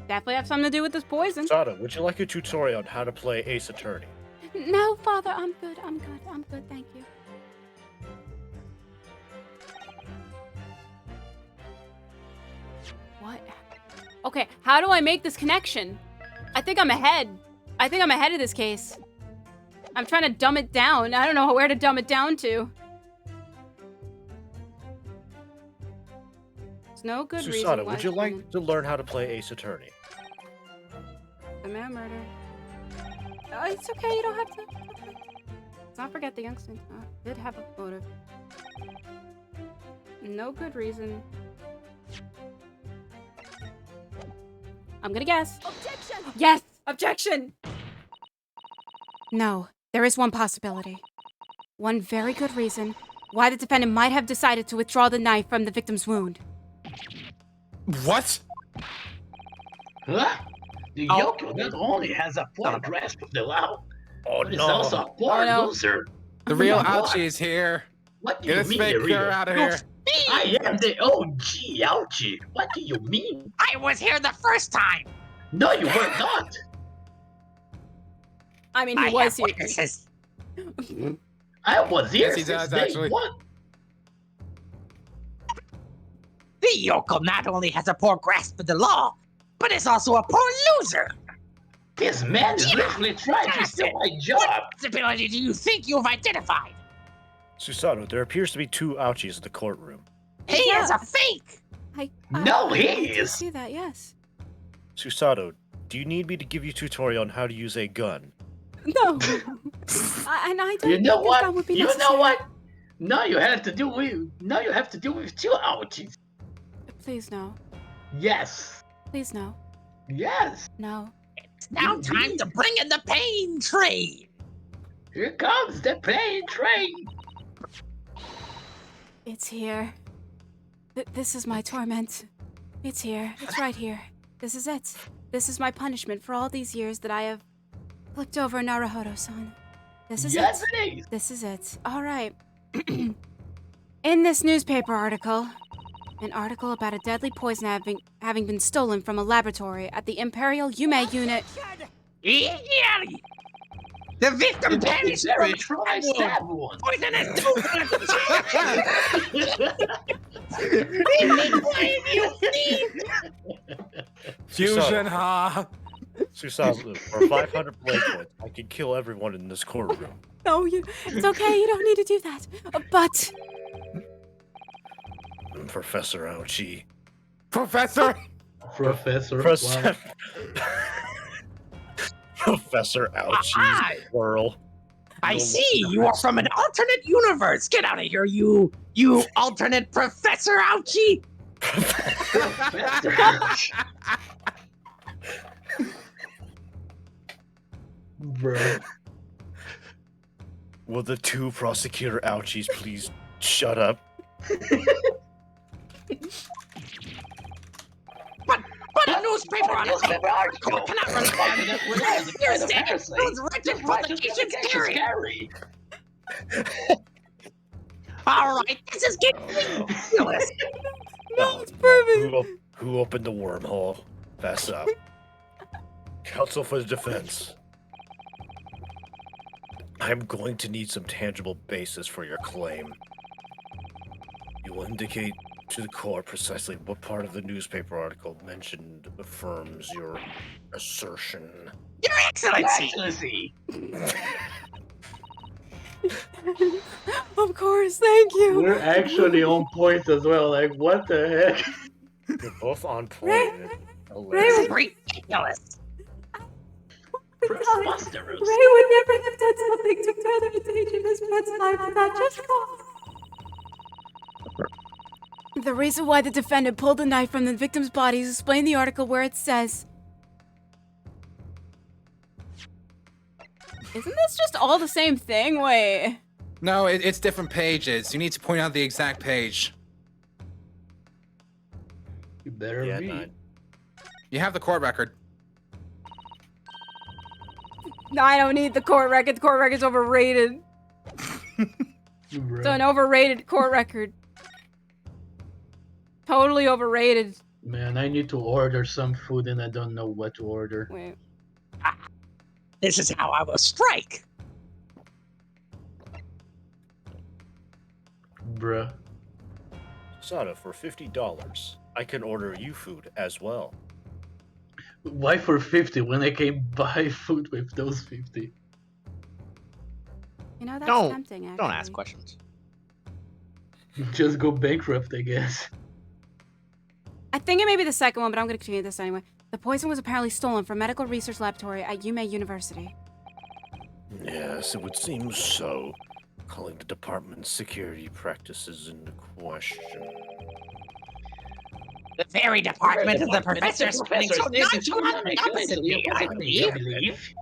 Definitely have something to do with this poison. Susato, would you like a tutorial on how to play Ace Attorney? No, Father, I'm good. I'm good. Thank you. What? Okay, how do I make this connection? I think I'm ahead. I think I'm ahead of this case. I'm trying to dumb it down. I don't know where to dumb it down to. There's no good reason Susato, why would you someone- like to learn how to play Ace Attorney? The man murder. Oh, it's okay. You don't have to. Let's not forget the youngster did have a motive. No good reason. I'm gonna guess. Objection! Yes! Objection! No, there is one possibility. One very good reason why the defendant might have decided to withdraw the knife from the victim's wound. What? Huh? The Yoko not only has a poor grasp of the law, Oh but is also a poor loser. The real What? Ouchie is here. What do Get you this mean, fake Rita? girl out of here. I am the OG Ouchie. What do you mean? I was here the first time. No, you were not. I mean, I he was have here. witnesses. I was here Yes, he since does, day actually. one. The yokel not only has a poor grasp of the law, but is also a poor loser. This man is literally trying to steal my job. What possibility do you think you've identified? Susato, there appears to be two Ouchies in the courtroom. He is a fake. No, he I did is. see that, yes. Susato, do you need me to give you a tutorial on how to use a gun? No. And I don't You know think a what? gun would be You know necessary. what? Now you have to do with two Ouchies. Please no. Yes. Please no. Yes. No. It's now time to bring in the pain train. Here comes the pain train. It's here. This is my torment. It's here. It's right here. This is it. This is my punishment for all these years that I have looked over Naruhodo-san. This is Yes, it. it is. This is it. All right. In this newspaper article, an article about a deadly poison having been stolen from a laboratory at the Imperial Yume unit. The victim perished There from is try stab one. poisonous He may blame you, thief! Fusion, ha! Susato, for 500 blade points, I can kill everyone in this courtroom. No, it's okay. You don't need to do that. But Professor Ouchie. Professor! Professor. Professor. Professor Ouchie. Squirrel. I see, you are from an alternate universe. Get out of here, you alternate Professor Ouchie! Bro. Will the two prosecutor Ouchies please shut up? But a newspaper article cannot respond to that. You're saying those wretched publications scary. All right, this is getting ridiculous. no, it's perfect. Who opened the wormhole? Fess up. Counsel for the defense. I'm going to need some tangible basis for your claim. You will indicate to the core precisely what part of the newspaper article mentioned affirms your assertion. Your Excellency! Excellency! Of course, thank you. We're actually on point as well. Like, what the heck? You're both on Ray- point. This is ridiculous! Preposterous. Ray would never have done something to further endanger his friend's life without just cause. The reason why the defendant pulled the knife from the victim's body is explained in the article where it says... Isn't this just all the same thing? Wait. No, it's different pages. You need to point out the exact page. You better Yeah, read. 9. You have the court record. No, I don't need the court record. The court record's overrated. Bruh. It's an overrated court record. Totally overrated. Man, I need to order some food and I don't know what to order. Wait. This is how I will strike! Bruh. Susato, for $50, I can order you food as well. Why for 50 when I can buy food with those 50? You know, that's Don't- tempting, actually. Don't ask questions. Just go bankrupt, I guess. I think it may be the second one, but I'm going to continue this anyway. The poison was apparently stolen from medical research laboratory at Yume University. Yes, it would seem so. Calling the department's security practices into question. The very department of the professor spending so nonchalantly opposite me, I believe.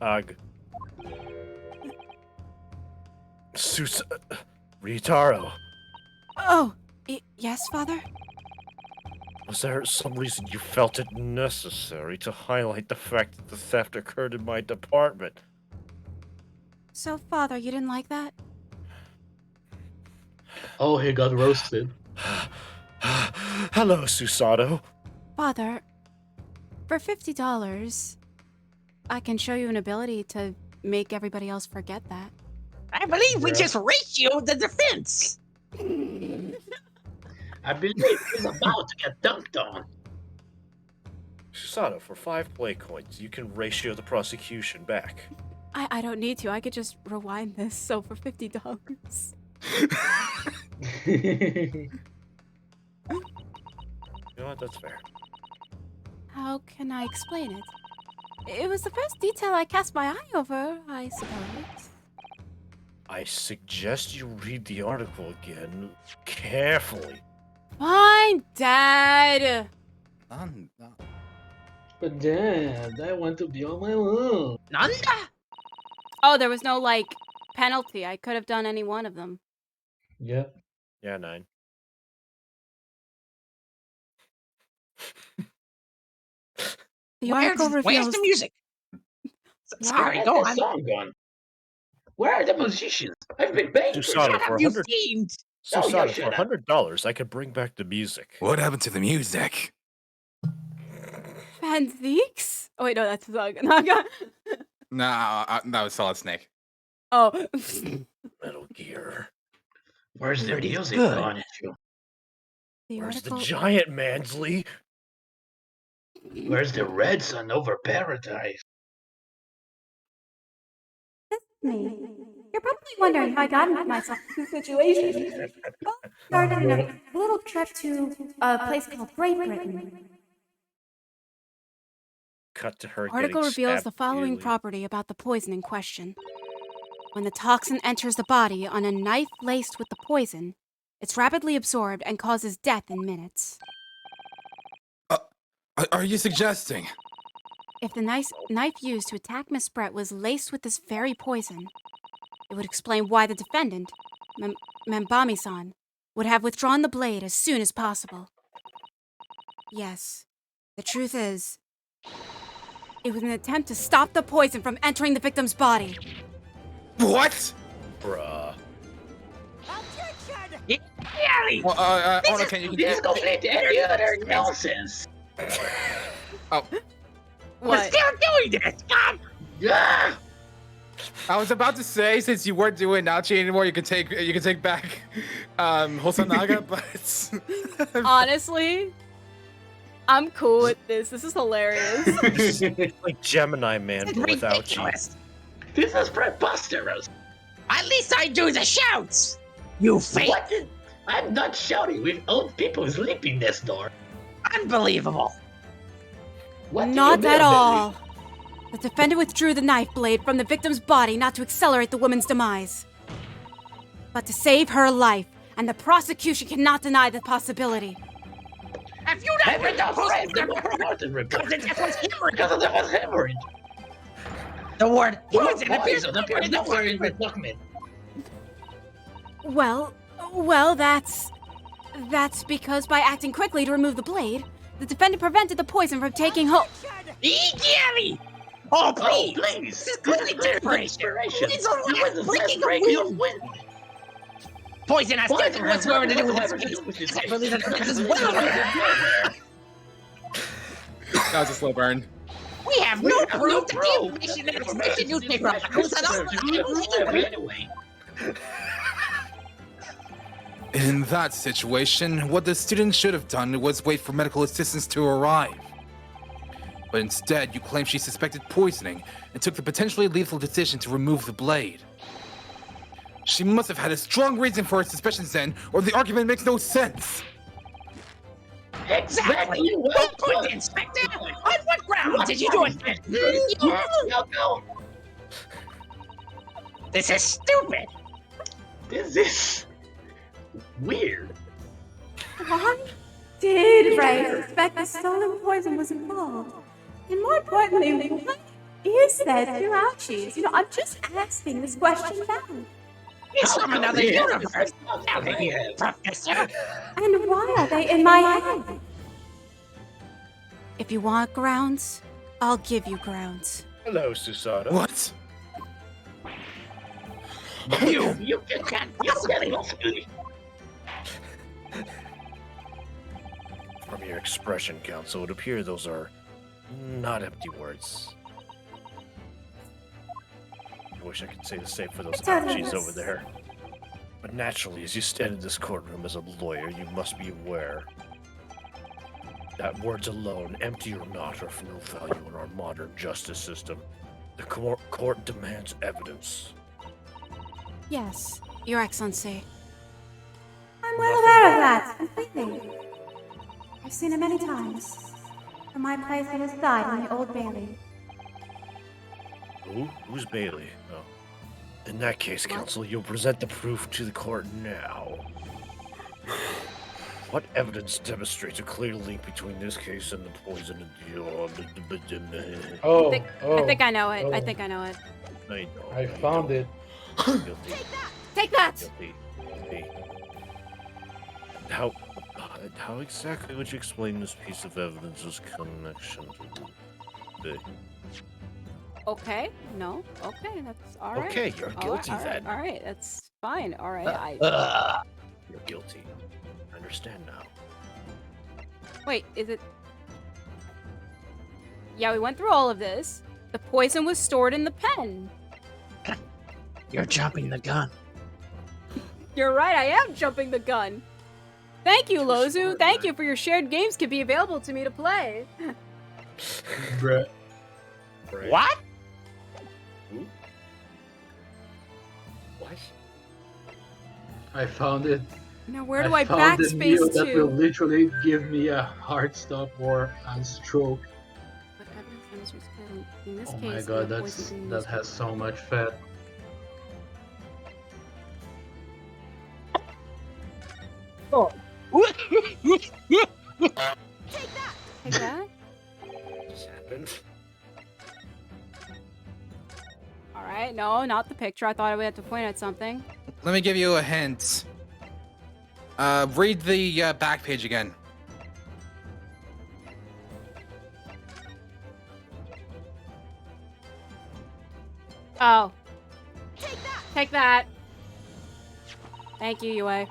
Ugh. Ryutaro, Oh, yes, Father? was there some reason you felt it necessary to highlight the fact that the theft occurred in my department? So, Father, you didn't like that? Oh, he got roasted. Hello, Susato. Father, for $50, I can show you an ability to make everybody else forget that. I believe we Bruh. just ratioed the defense! I believe he's about to get dunked on. Susato, for 5 play coins, you can ratio the prosecution back. I don't need to. I could just rewind this, so for $50. You know what? That's fair. How can I explain it? It was the first detail I cast my eye over, I suppose. I suggest you read the article again carefully. Fine, Dad! But Dad, I want to be on my own. Nanda? Oh, there was no, like, penalty. I could have done any one of them. Yep. Yeah, 9. The article Where's reveals... the music? Sorry, Where's go the on. song gone? Where are the musicians? I've been paying for Susato, What for have you 100 seen? Oh, Susato, you for shut up. $100, I could bring back the music. What happened to the music? Fantheeks? Oh, wait, no, that's the song. Naga. Nah, that was Solid Snake. Oh. Metal Gear. Where's the music good. gone? The Where's article... the giant, Mansley? Where's the red sun over paradise? Me. You're probably wondering how I got into myself in this situation. Well, it started in a little trip to a place called Great Britain. Cut to her Article getting reveals stabbed the following repeatedly. property about the poison in question. When the toxin enters the body on a knife laced with the poison, it's rapidly absorbed and causes death in minutes. Are you suggesting? If the knife used to attack Miss Brett was laced with this very poison, it would explain why the defendant, Membami-san, would have withdrawn the blade as soon as possible. Yes, the truth is, it was an attempt to stop the poison from entering the victim's body. What? Bruh. Really? Well, Onoken, you can This is complete any other nonsense. We're What? still doing this! God! Yeah! I was about to say, since you weren't doing Nachi anymore, you can take back Hosanaga, but Honestly, I'm cool with this. This is hilarious. It's like Gemini Man, but without you. Ridiculous. This is preposterous. At least I do the shouts. You fake. What? I'm not shouting. We've owned people sleeping next door. Unbelievable. What do you Not mean, at Billy? all. The defendant withdrew the knife blade from the victim's body not to accelerate the woman's demise, but to save her life, and the prosecution cannot deny the possibility. Have you not read the Postmortem report? Because the death was hemorrhage. Because of that was hemorrhage. The word poison Poison appears nowhere in the document. document. Well, that's because by acting quickly to remove the blade, the defendant prevented the poison from taking hold. Gary! Oh, please! Please! This is desperation. It's a You were the breaking last break a you'll win. Poison has Poison taken has whatsoever to do whatever with to do with this this case. I believe that this is This well aware. that was a slow burn. We have no proof that the information in this mentioned newspaper articles at all. Anyway. In that situation, what the student should have done was wait for medical assistance to arrive. But instead, you claim she suspected poisoning and took the potentially lethal decision to remove the blade. She must have had a strong reason for her suspicions then, or the argument makes no sense. Exactly! Well put, Inspector! On what grounds did you do it? No. This is stupid! This is weird. I did right suspect the stolen poison was involved. And more importantly, what is that to Ouchies? I'm just asking this question now. It's from another universe! Out of here, Professor! And why are they in my head? If you want grounds, I'll give you grounds. Hello, Susato. What? You can't possibly. From your expression, Counsel, it would appear those are not empty words. I wish I could say the same for those ouchies over there. But naturally, as you stand in this courtroom as a lawyer, you must be aware that words alone, empty or not, are of no value in our modern justice system. The court demands evidence. Yes, Your Excellency. I'm well aware of that, completely. I've seen it many times. From my place at his side in the Old Bailey. Who's Bailey? Oh. In that case, Counsel, you'll present the proof to the court now. What evidence demonstrates a clear link between this case and the poison in I think I know it. I think I know it. I found it. Guilty. Take that! Guilty. How exactly would you explain this piece of evidence's connection to the... Okay. No. Okay. That's all right. Okay, you're guilty then. All right. That's fine. All right. You're guilty. I understand now. Wait. Is it? Yeah, we went through all of this. The poison was stored in the pen. You're jumping the gun. You're right. I am jumping the gun. Thank you, Lozzu. Thank you for your shared games can be available to me to play. Bruh. What? What? I found it. Now, where do I found the meal backspace that will to? literally give me a heart stop or a stroke. What evidence demonstrates poison? In this Oh case, my god, the poison in that this- has so much fat. Take that. What just happened? All right. No, not the picture. I thought I would have to point at something. Let me give you a hint. Read the back page again. Oh. Take that. Thank you, Yue.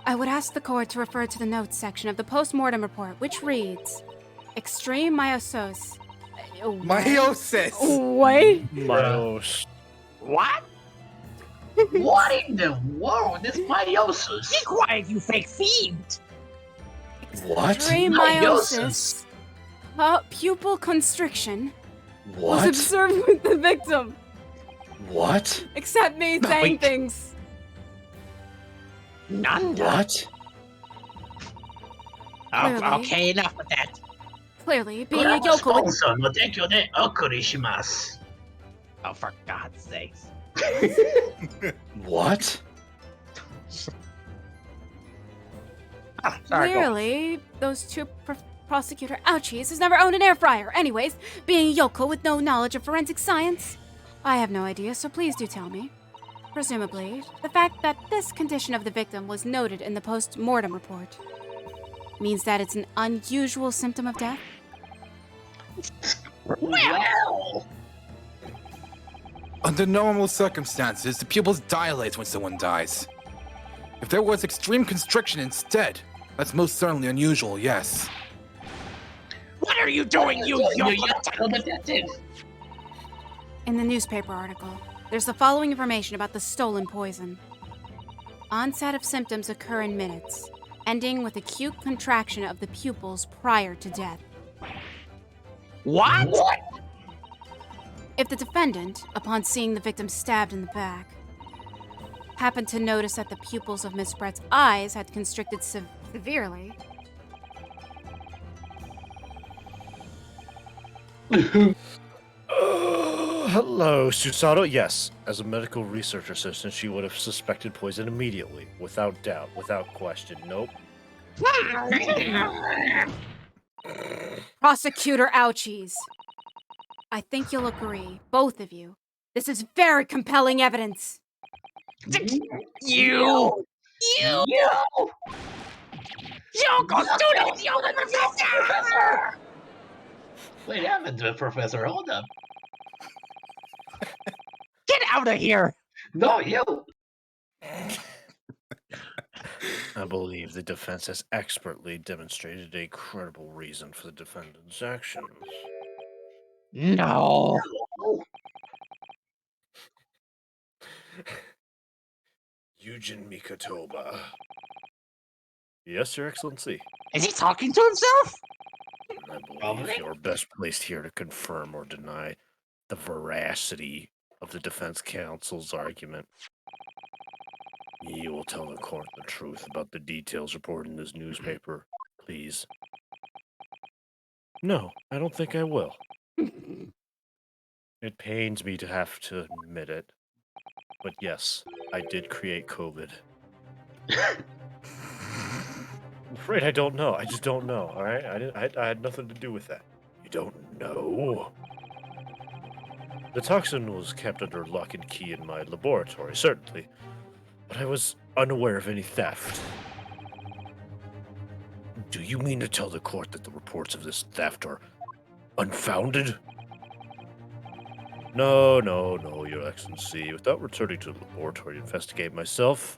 I would ask the court to refer to the notes section of the post-mortem report, which reads, Extreme meiosis, Meiosis! What? Myos. What? What in the world is meiosis? Be quiet, you fake fiend! What? Extreme meiosis. Pupil constriction was What? observed with the victim. What? Except me saying wait. things. Nanda. What? Clearly. Okay, enough with that. Clearly, being a Yoko with Oh, for God's sakes. What? Sorry, go. clearly those two prosecutor ouchies has never owned an air fryer. Anyways, being a Yoko with no knowledge of forensic science, I have no idea, so please do tell me. Presumably, the fact that this condition of the victim was noted in the post-mortem report means that it's an unusual symptom of death? Well, Under normal circumstances, the pupils dilate when someone dies. If there was extreme constriction instead, that's most certainly unusual, yes. What are you doing, you Yoko? detective. In the newspaper article, there's the following information about the stolen poison. Onset of symptoms occur in minutes, ending with acute contraction of the pupils prior to death. What? If the defendant, upon seeing the victim stabbed in the back, happened to notice that the pupils of Miss Brett's eyes had constricted severely, Hello, Susato. Yes, as a medical research assistant, she would have suspected poison immediately, without doubt, without question. Nope. Prosecutor ouchies. I think you'll agree, both of you. This is very compelling evidence. You! Yoko, student! Yoko, professor! Wait, I haven't been professor. Hold up. Get out of here! No, you. I believe the defense has expertly demonstrated a credible reason for the defendant's actions. No. Eugen Mikotoba. Yes, Your Excellency. Is he talking to himself? I believe Probably. you're best placed here to confirm or deny the veracity of the defense counsel's argument. You will tell the court the truth about the details reported in this newspaper, please. No, I don't think I will. It pains me to have to admit it, but yes, I did create COVID. I'm afraid I don't know. I just don't know. All right, I had nothing to do with that. You don't know. The toxin was kept under lock and key in my laboratory, certainly, but I was unaware of any theft. Do you mean to tell the court that the reports of this theft are unfounded? No, Your Excellency. Without returning to the laboratory to investigate myself,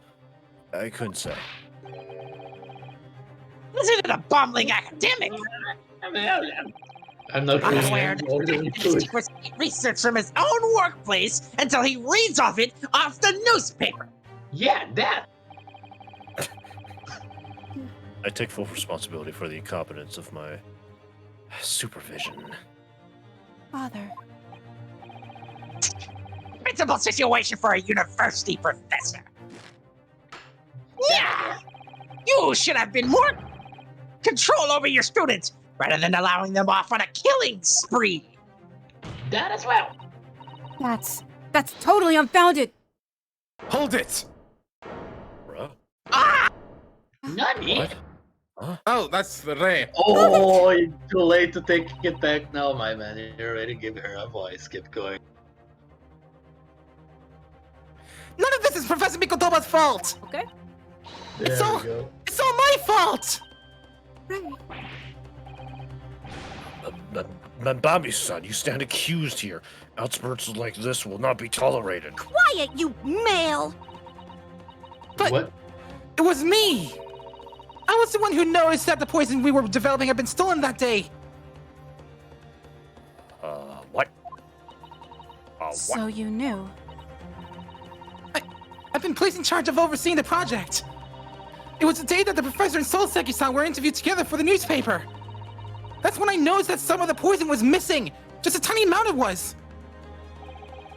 I couldn't say. Isn't it a bumbling academic? I'm not Unaware really of secret research from his own workplace until he reads off the newspaper. Yeah, that. I take full responsibility for the incompetence of my supervision. Father. Principal situation for a university professor. Yeah! You should have been more control over your students rather than allowing them off on a killing spree. That as well. That's totally unfounded. Hold it! Bruh? Ah! Nani? What? Huh? Oh, that's Ray. Oh, it's too late to take it back now, my man. You already give her a voice. Keep going. None of this is Professor Mikotoba's fault! Okay. There It's all- we go. It's all my fault! Mambami-san, you stand accused here. Outbursts like this will not be tolerated. Quiet, you male! But- What? It was me! I was the one who noticed that the poison we were developing had been stolen that day! So you knew. I've been placed in charge of overseeing the project. It was the day that the professor and Solseki-san were interviewed together for the newspaper. That's when I noticed that some of the poison was missing. Just a tiny amount it was.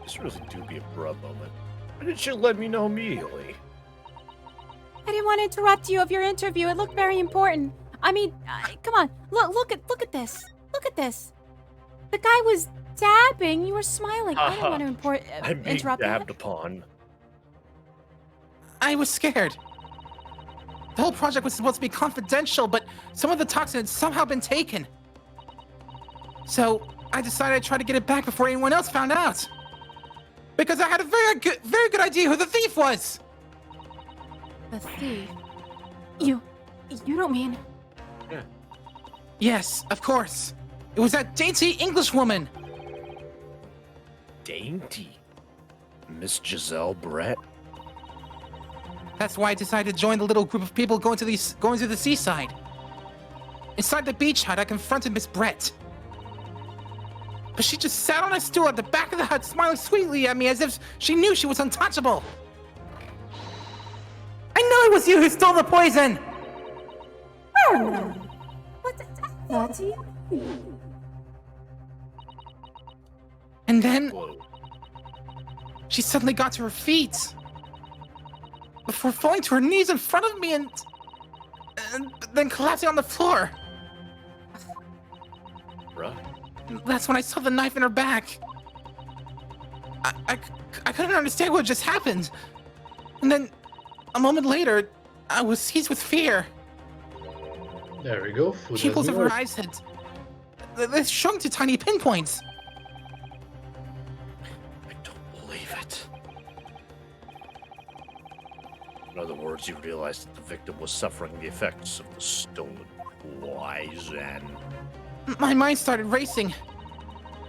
This really do be a bruh moment. Why didn't you let me know immediately? I didn't want to interrupt you of your interview. It looked very important. I mean, come on. Look at this. Look at this. The guy was dabbing. You were smiling. I didn't want to I'm being interrupt dabbed that. upon. I was scared. The whole project was supposed to be confidential, but some of the toxin had somehow been taken. So I decided I'd try to get it back before anyone else found out. Because I had a very good idea who the thief was. The thief? You don't mean... Yes, of course. It was that dainty English woman. Dainty? Miss Giselle Brett? That's why I decided to join the little group of people going to the seaside. Inside the beach hut, I confronted Miss Brett. But she just sat on a stool at the back of the hut, smiling sweetly at me as if she knew she was untouchable. I know it was you who stole the poison! Oh no! What the thought you? And then Whoa. she suddenly got to her feet. Before falling to her knees in front of me and then collapsing on the floor. Bruh? That's when I saw the knife in her back. I couldn't understand what just happened. And then, a moment later, I was seized with fear. There we go. Food Pupils of doesn't her work. eyes they shrunk to tiny pinpoints. I don't believe it. In other words, you realized that the victim was suffering the effects of the stolen poison. My mind started racing.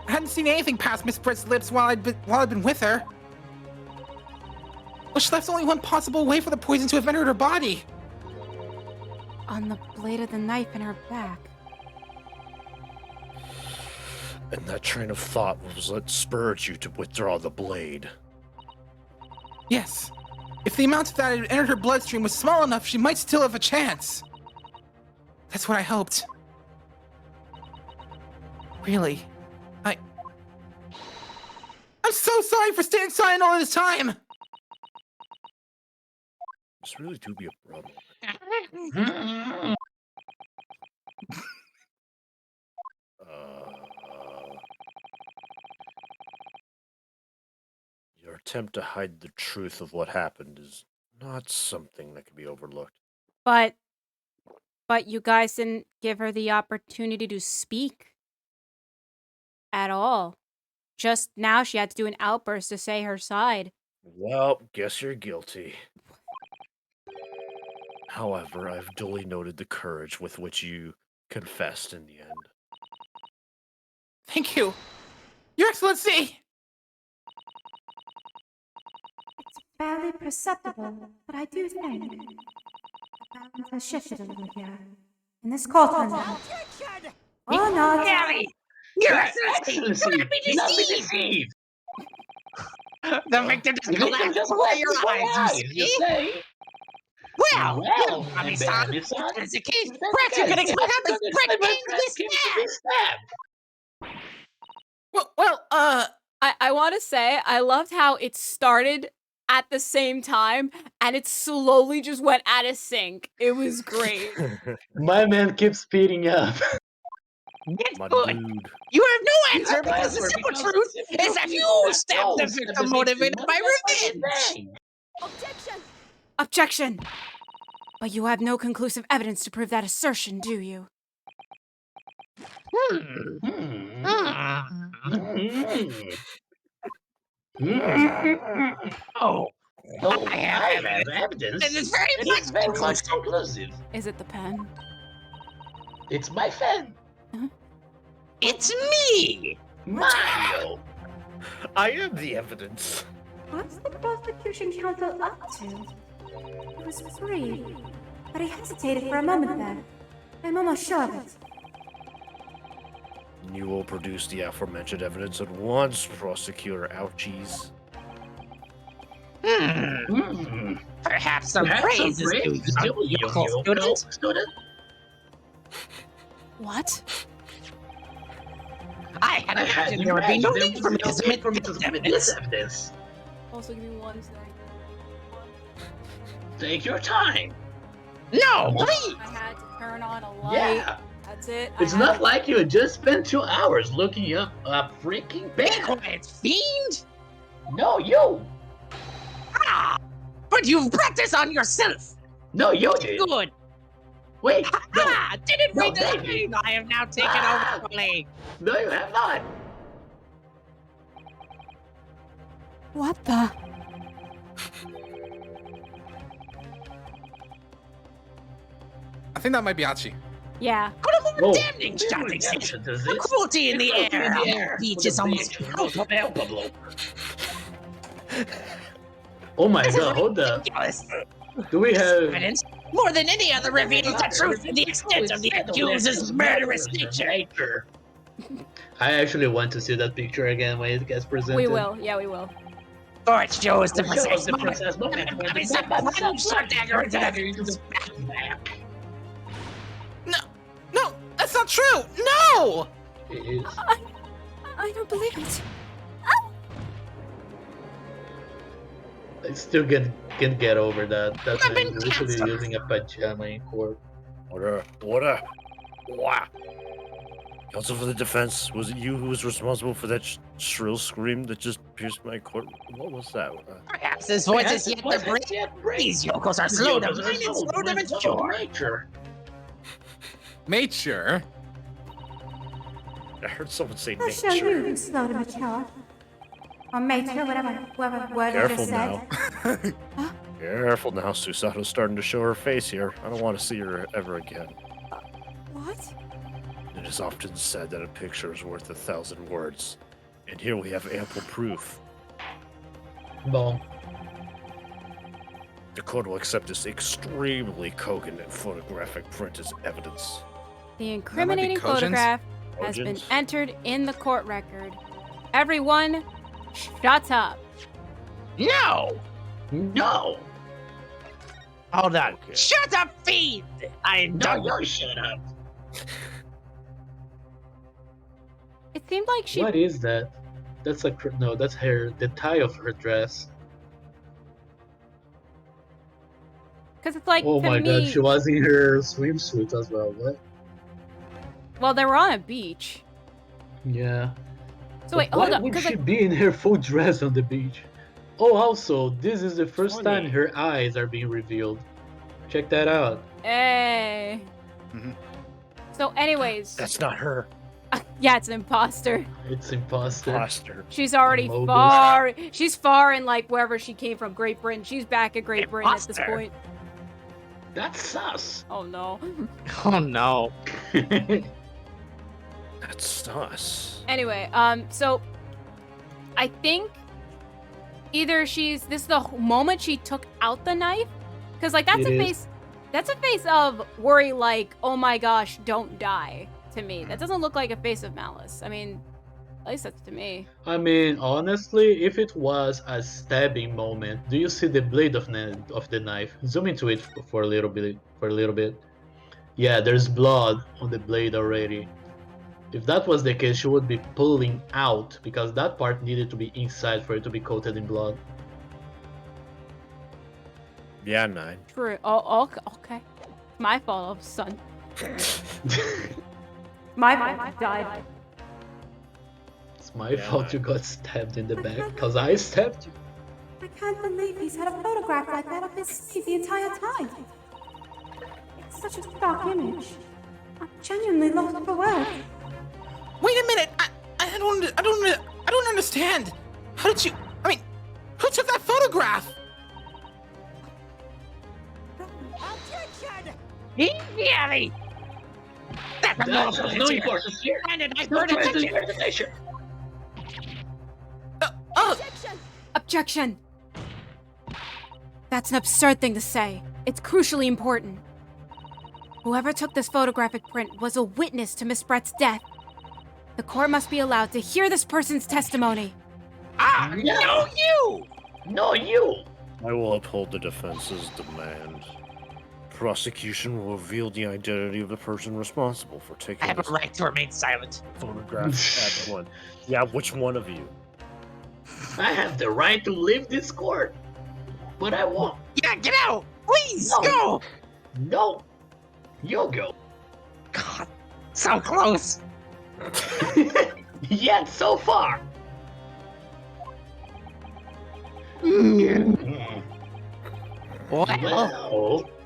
I hadn't seen anything past Miss Brett's lips while I'd been with her. Which left only one possible way for the poison to have entered her body. On the blade of the knife in her back. And that train of thought was what spurred you to withdraw the blade. Yes. If the amount that had entered her bloodstream was small enough, she might still have a chance. That's what I hoped. Really, I'm so sorry for staying silent all this time! This really do be a problem. Your attempt to hide the truth of what happened is not something that can be overlooked. But you guys didn't give her the opportunity to speak. At all. Just now she had to do an outburst to say her side. Well, guess you're guilty. However, I've duly noted the courage with which you confessed in the end. Thank you, Your Excellency! It's barely perceptible, but I do think the balance has shifted a little here. In this cauldron. Oh no! Gary! Your Excellency! You have been deceived! The victim just collapsed before your eyes, you see? Well, Mommy-san, if that's the case, perhaps you can explain how this brick came to be stabbed! I want to say, I loved how it started at the same time, and it slowly just went out of sync. It was great. My man keeps speeding up. It's My good! dude. You have no answer because the simple truth is that you stabbed the victim motivated by revenge! Objection! But you have no conclusive evidence to prove that assertion, do you? Oh, I have evidence. It is very much conclusive. Is it the pen? It's my fan. It's me! Mario! I am the evidence. What's the prosecution counsel up to? He was brief, but he hesitated for a moment there. I'm almost sure of it. You will produce the aforementioned evidence at once, Prosecutor Ouchies. Perhaps some praise is due, young student. What? I had imagined there would be no need for me to submit this evidence. Also, give me 1 second. Take your time. No, please! I had to turn on a light. Yeah. That's it. It's not like you just spent 2 hours looking up a freaking Be banner. quiet, fiend! No, you. Ah! But you've brought this on yourself! No, you did. Good! Wait. No, Ah! Didn't No, read the David. screen! I have now taken Ah! over fully! no, you have not. What the? I think that might be Achi. Yeah. What a more Whoa. damning shouting Redemption, does The it? cruelty in the air! Beach is almost palpable. Oh my god, hold up. ridiculous! Do we have... Evidence, more than any other, reveals the truth and the extent of the accuser's murderous nature! I actually want to see that picture again when it gets presented. We will. Yeah, we will. For it shows the It shows precise the moment precise moment when when the the plunged our dagger into the No, that's not true. No. It is. I don't believe it. I still can't get over that. That's I've been literally canceled. using a pajama in court. Order. Wow. Counsel for the defense, was it you who was responsible for that shrill scream that just pierced my court? What was that? Perhaps his voice is yet to break. These yokels are slow to mind and slow to mature. Mature. I heard someone say I'll show nature. you who's slow to mature. Or mature, whatever word you Careful just said. now. Careful now, Susato's starting to show her face here. I don't want to see her ever again. What? It is often said that a picture is worth 1,000 words. And here we have ample proof. Bon. The court will accept this extremely cogent photographic print as evidence. The incriminating cogent? photograph has been Cogent? entered in the court record. Everyone, shut up. No! No! Hold on. Okay. Shut up, fiend! I'm No, done. you shut up. It seemed like she. What is that? That's no, that's her, the tie of her dress. Because it's like, Oh to my me. god, she was in her swimsuit as well. What? Well, they were on a beach. Yeah. So wait, But hold why up. would Because she like, be in her full dress on the beach? Oh, also, this is the first time Funny. her eyes are being revealed. Check that out. hey. Mhm. So, anyways, That's not her. yeah, it's an imposter. It's imposter. Foster. She's already Mobile. far. She's far in like wherever she came from, Great Britain. She's back at Great Britain at this Imposter? point. That's sus. Oh no. Oh no. That's sus. Anyway, so I think either this is the moment she took out the knife, because like that's It a is. face, that's a face of worry, like, oh my gosh, don't die. To me, that doesn't look like a face of malice. I mean, at least that's to me. I mean, honestly, if it was a stabbing moment, do you see the blade of the knife? Zoom into it for a little bit. Yeah, there's blood on the blade already. If that was the case, she would be pulling out because that part needed to be inside for it to be coated in blood. Yeah, 9. True. Oh, okay. My fault, son. My fault. Died. It's my Yeah, fault man. you got stabbed in the back because I stabbed you. I can't believe he's had a photograph like that of his sleeve the entire time. It's such a stark image. I'm genuinely lost for words. Wait a minute. I don't understand. How did you? I mean, who took that photograph? Immediately! That's no importance here. And I heard attention. Objection! That's an absurd thing to say. It's crucially important. Whoever took this photographic print was a witness to Miss Brett's death. The court must be allowed to hear this person's testimony. No, you! No, you! I will uphold the defense's demand. Prosecution will reveal the identity of the person responsible for taking I have this a right to remain silent. photograph at one. Yeah, which one of you? I have the right to leave this court, but I won't. Yeah, get out! Please, No. go! No, you go. God, so close. Yet so far. Well,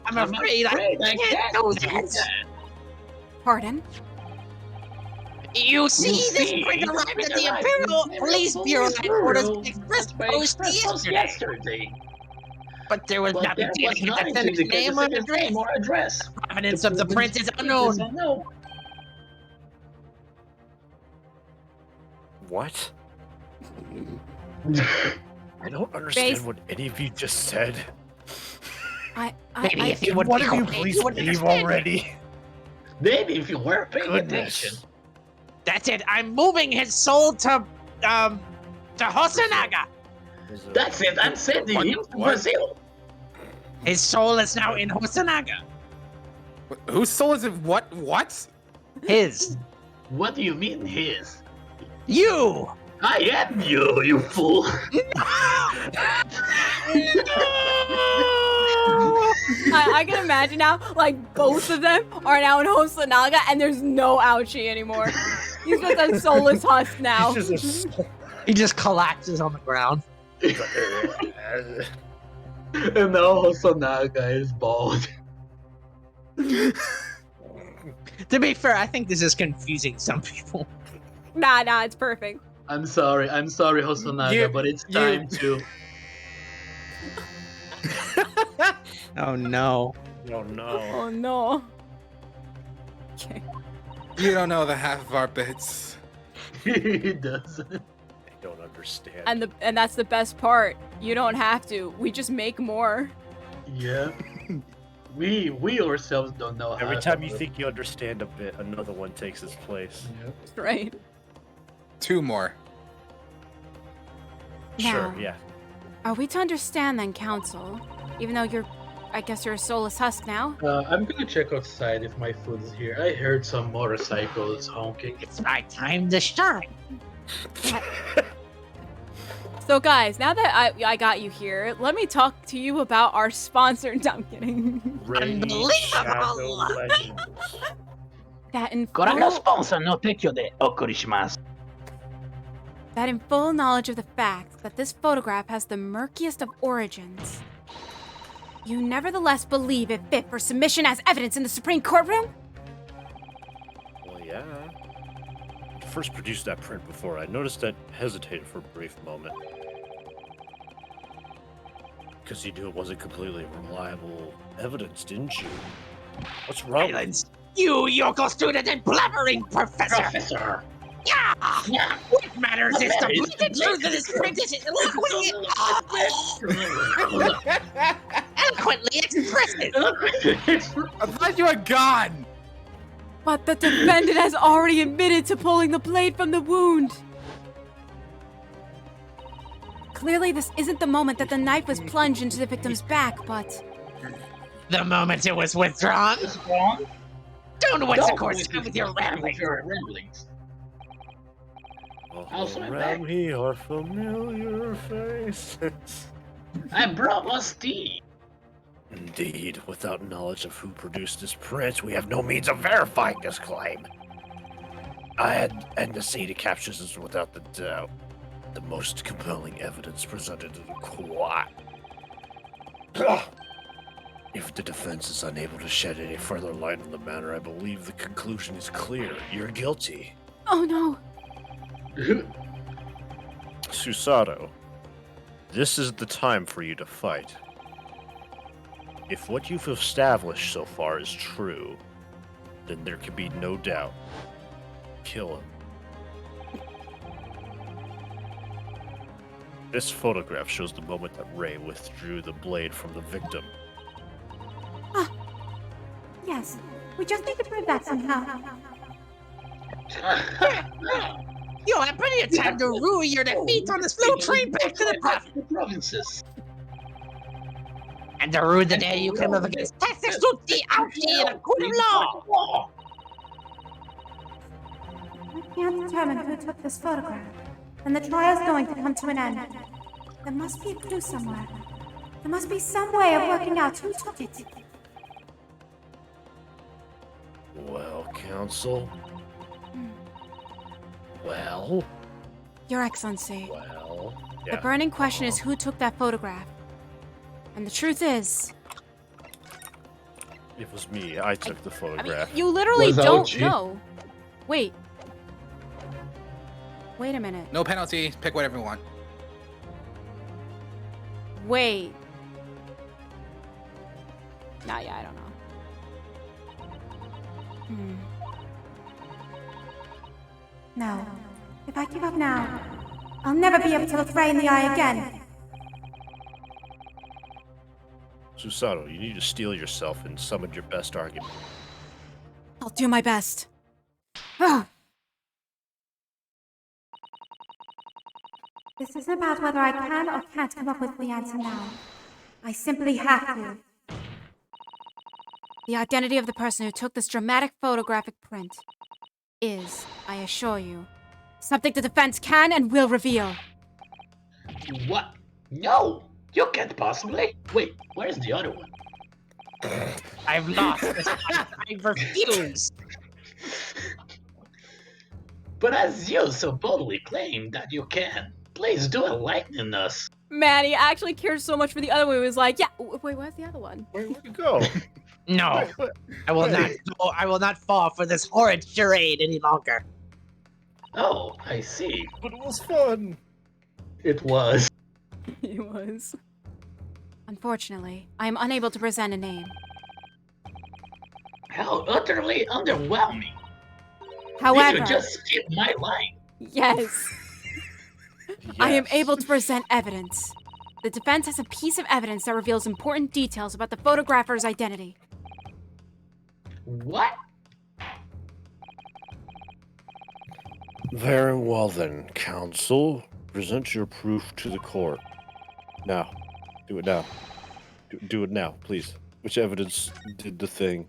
I'm afraid I can't do that. Pardon? You see, this bring arrived at the Imperial Police Bureau headquarters express post yesterday. But there was nothing to indicate the defendant's name or address. Provenance of the print is unknown. What? I don't understand what any of you just said. Maybe if you would One be of you quiet, please you would leave understand. already. Maybe if you weren't paying attention. Goodness. That's it. I'm moving his soul to Hosonaga. That's it. I'm sending him to Brazil. His soul is now in Hosonaga. Whose soul is it? What? His. What do you mean his? You. I am you, you fool. I can imagine now, like, both of them are now in Hosonaga, and there's no Ouchie anymore. He's just a soulless husk now. He's just He just collapses on the ground. And now Hosonaga is bald. To be fair, I think this is confusing some people. Nah, it's perfect. I'm sorry, Hosonaga, but it's time to. Oh no. Oh no. Oh no. Okay. You don't know the half of our bits. He doesn't. I don't understand. And that's the best part. You don't have to. We just make more. Yeah. We ourselves don't know how. Every time you think you understand a bit, another one takes its place. Right. 2 more. Sure, Now, yeah. Are we to understand then, Council? Even though I guess you're a soulless husk now? I'm gonna check outside if my food is here. I heard some motorcycles honking. It's my time to shine. So guys, now that I got you here, let me talk to you about our sponsor. No, I'm kidding. Unbelievable! Shadow Legends. That in sponsor no tekyo de okurishimasu. That in full knowledge of the fact that this photograph has the murkiest of origins, you nevertheless believe it fit for submission as evidence in the Supreme Courtroom? Well, yeah. I first produced that print before. I noticed that hesitated for a brief moment. Because you knew it wasn't completely reliable evidence, didn't you? What's wrong? Silence! You Yoko student and blabbering professor! Yeah! What matters is the blatant truth of this print is eloquently expressed. I thought you were gone! But the defendant has already admitted to pulling the blade from the wound. Clearly, this isn't the moment that the knife was plunged into the victim's back, but... The moment it was withdrawn? Don't waste the course with your ramblings. Also around me are familiar faces. I brought us tea. Indeed, without knowledge of who produced this print, we have no means of verifying this claim. And the Sata captures us without the doubt. The most compelling evidence presented to the court. If the defense is unable to shed any further light on the matter, I believe the conclusion is clear. You're guilty. Oh no! Susato, this is the time for you to fight. If what you've established so far is true, then there can be no doubt. Kill him. This photograph shows the moment that Ray withdrew the blade from the victim. Yes, we just need to prove that somehow. You'll have plenty of time to rue your defeat on this little train back to the provinces. And to rue the day you came up against Susato in a court of law. I can't determine who took this photograph, and the trial's going to come to an end. There must be a clue somewhere. There must be some way of working out who took it. Well, Council. Well. Your Excellency. Well. The burning question is who took that photograph. And the truth is... It was me. I took the photograph. I mean, you literally don't Lozzu. know. Wait. Wait a minute. No penalty. Pick whatever you want. Wait. Nah, yeah, I don't know. No. If I give up now, I'll never be able to look Ray in the eye again. Susato, you need to steel yourself and summon your best argument. I'll do my best. Ah. This isn't about whether I can or can't come up with the answer now. I simply have to. The identity of the person who took this dramatic photographic print is, I assure you, something the defense can and will reveal. What? No! You can't possibly. Wait, where's the other one? I've lost this fight. I refuse. But as you so boldly claim that you can, please do enlighten us. Man, he actually cares so much for the other one. He was like, yeah, wait, where's the other one? Where'd you go? No, I will not. I will not fall for this horrid charade any longer. Oh, I see. But it was fun. It was. He was. Unfortunately, I am unable to present a name. How utterly underwhelming. However, Did you just skip my line? yes, I am Yes. able to present evidence. The defense has a piece of evidence that reveals important details about the photographer's identity. What? Very well then, Council. Present your proof to the court. Now. Do it now. Do it now, please. Which evidence did the thing?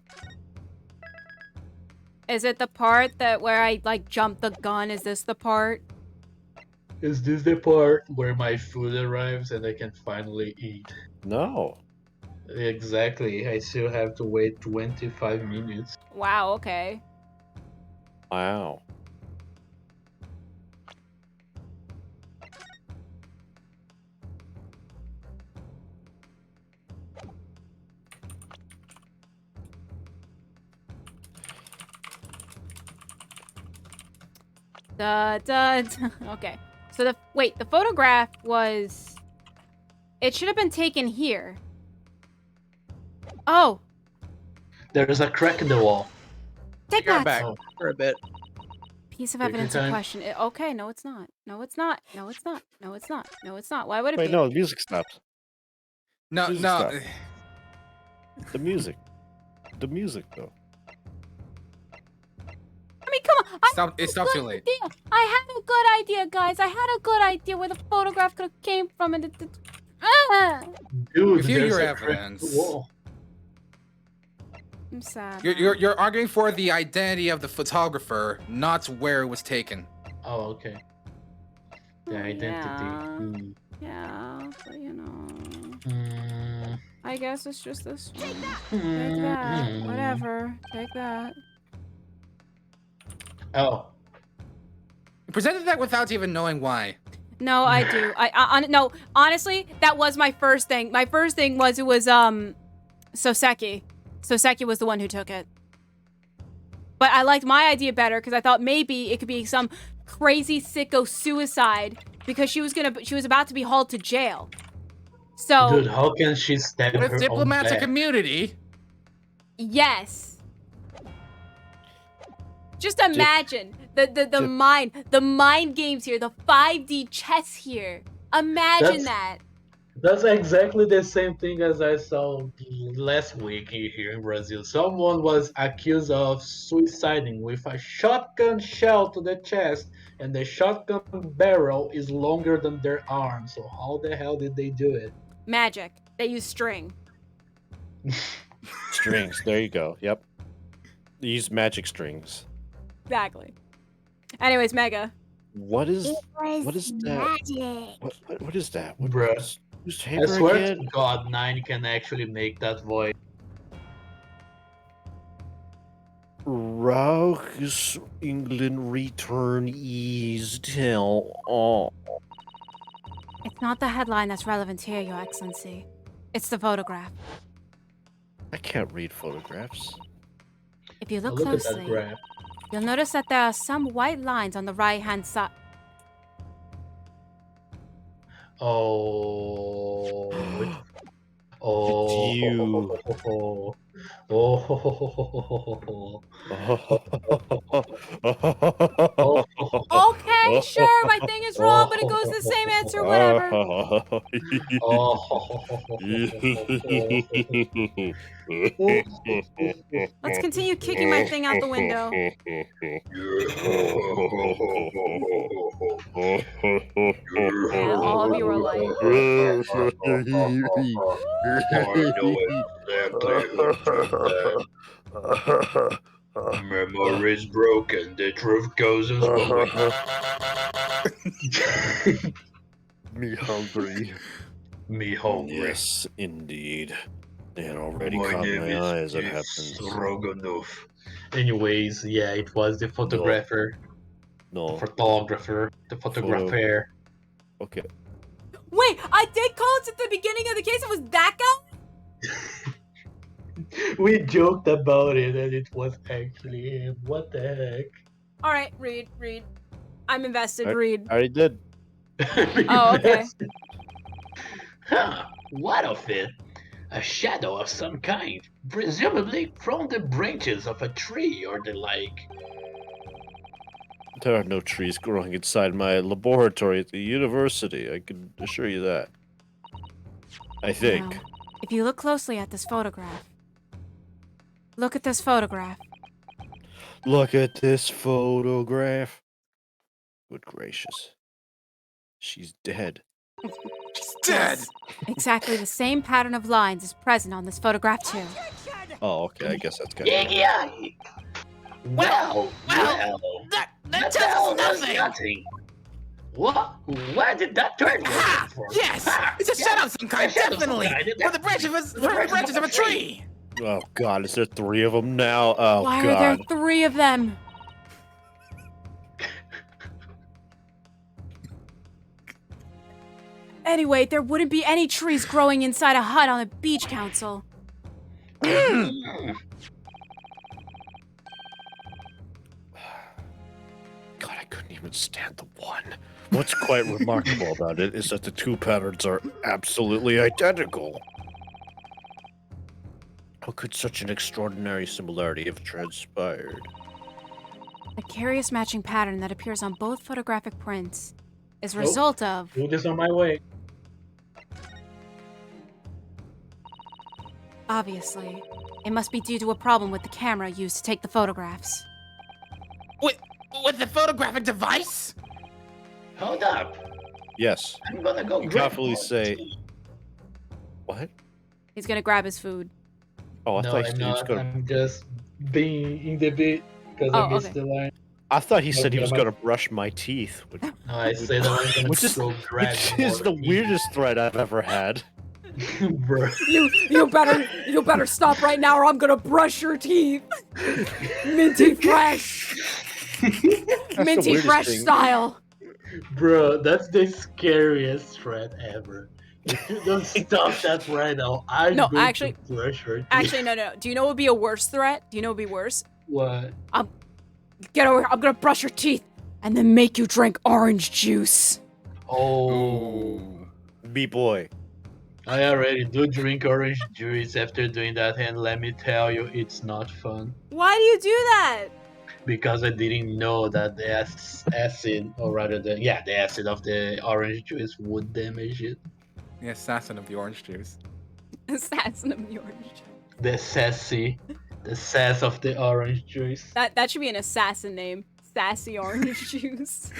Is it the part that where I like jumped the gun? Is this the part? Is this the part where my food arrives and I can finally eat? No. Exactly. I still have to wait 25 minutes. Wow, okay. Wow. Okay. So the photograph was... It should have been taken here. Oh, There's a crack in the wall. take Go that. back Oh. for a bit. Piece of Take your evidence in time. question. Okay, no, it's not. No, it's not. No, it's not. No, it's not. No, it's not. Why would it Wait, be? no, the music stopped. No, Jesus, no. stop. The music. The music, though. I mean, come on. It stopped too late. I had a good idea, guys. I had a good idea where the photograph could have came from, and Dude, Review there's your a crack in evidence. the wall. I'm sad. You're arguing for the identity of the photographer, not where it was taken. Oh, okay. The Oh, identity. yeah. Hmm. Yeah, but you know, Hmm. I guess it's just this one. Take Hmm. that. Whatever. Take that. Oh. You presented that without even knowing why. No, I do. No, honestly, that was my first thing. My first thing was it was Soseki. Soseki was the one who took it. But I liked my idea better because I thought maybe it could be some crazy sicko suicide because she was about to be hauled to jail. So Dude, how can she stab With her diplomatic own back? immunity. yes. Just imagine the mind games here, the 5D chess here. Imagine That's- that. That's exactly the same thing as I saw last week here in Brazil. Someone was accused of suiciding with a shotgun shell to the chest, and the shotgun barrel is longer than their arm. So how the hell did they do it? Magic. They use string. Strings. There you go. Yep. Use magic strings. Exactly. Anyways, Mega. What is It was what is that? magic. What is that? Bruh. Who's I Haber swear again? to God, Nine can actually make that voice. Rauch's England return is tell all. It's not the headline that's relevant here, Your Excellency. It's the photograph. I can't read photographs. If you Now look look at that closely, graph. you'll notice that there are some white lines on the right-hand side. Oh. It's you. Okay, sure, my thing is wrong, but it goes to the same answer, whatever. Let's continue kicking my thing out the window. Yeah, all of you are like, I know exactly who did that. Memory's broken. The truth goes as Me hungry. Me hungry. Yes, indeed. It already My caught name my is eye as it happens. Stroganoff. Anyways, yeah, it was the photographer, the No. photographer, the photographer. Okay. wait, I did call it at the beginning of the case. It was that guy? We joked about it, and it was actually him. What the heck? All right, read. I'm invested, read. I already did. Oh, okay. Huh, what of it? A shadow of some kind, presumably from the branches of a tree or the like. There are no trees growing inside my laboratory at the university. I can assure you that. I think. Now, if you look closely at this photograph, look at this photograph. Look at this photograph. Good gracious. She's dead. She's dead! Yes, exactly the same pattern of lines is present on this photograph too. Oh, okay. I guess that's kind of. Yiggy! Well, That tells us nothing! What? Where did that turn come Ha! from? Yes! Ha! It's a shadow of some kind, shadow of some definitely! kind, From the branches of a tree! Oh God, is there 3 of them now? Oh Why God. are there 3 of them? Anyway, there wouldn't be any trees growing inside a hut on a beach council. God, I couldn't even stand the one. What's quite remarkable about it is that the 2 patterns are absolutely identical. How could such an extraordinary similarity have transpired? The curious matching pattern that appears on both photographic prints is a result of Food is on my way. obviously. It must be due to a problem with the camera used to take the photographs. With the photographic device? Hold up. Yes. I'm gonna go You grab confidently more say. tea. What? He's gonna grab his food. Oh, I No, thought I'm he was not. gonna. I'm just being in the bit because Oh, I missed okay. the line. I thought he said he Okay, was my- gonna brush my teeth, which, No, I said I was gonna which is, go grab which more is the tea. weirdest threat I've ever had. Bro. You better stop right now or I'm gonna brush your teeth. Minty fresh. That's the Minty weirdest fresh thing. style. Bro, that's the scariest threat ever. If you don't stop that right now, I'm No, going actually- to brush your teeth. Actually, no. Do you know what would be a worse threat? Do you know what would be worse? What? Get over here. I'm gonna brush your teeth and then make you drink orange juice. Oh. B-boy. I already do drink orange juice after doing that, and let me tell you, it's not fun. Why do you do that? Because I didn't know that the acid, or rather the acid of the orange juice would damage it. The assassin of the orange juice. Assassin of the orange juice. The sass of the orange juice. That should be an assassin name. Sassy orange juice.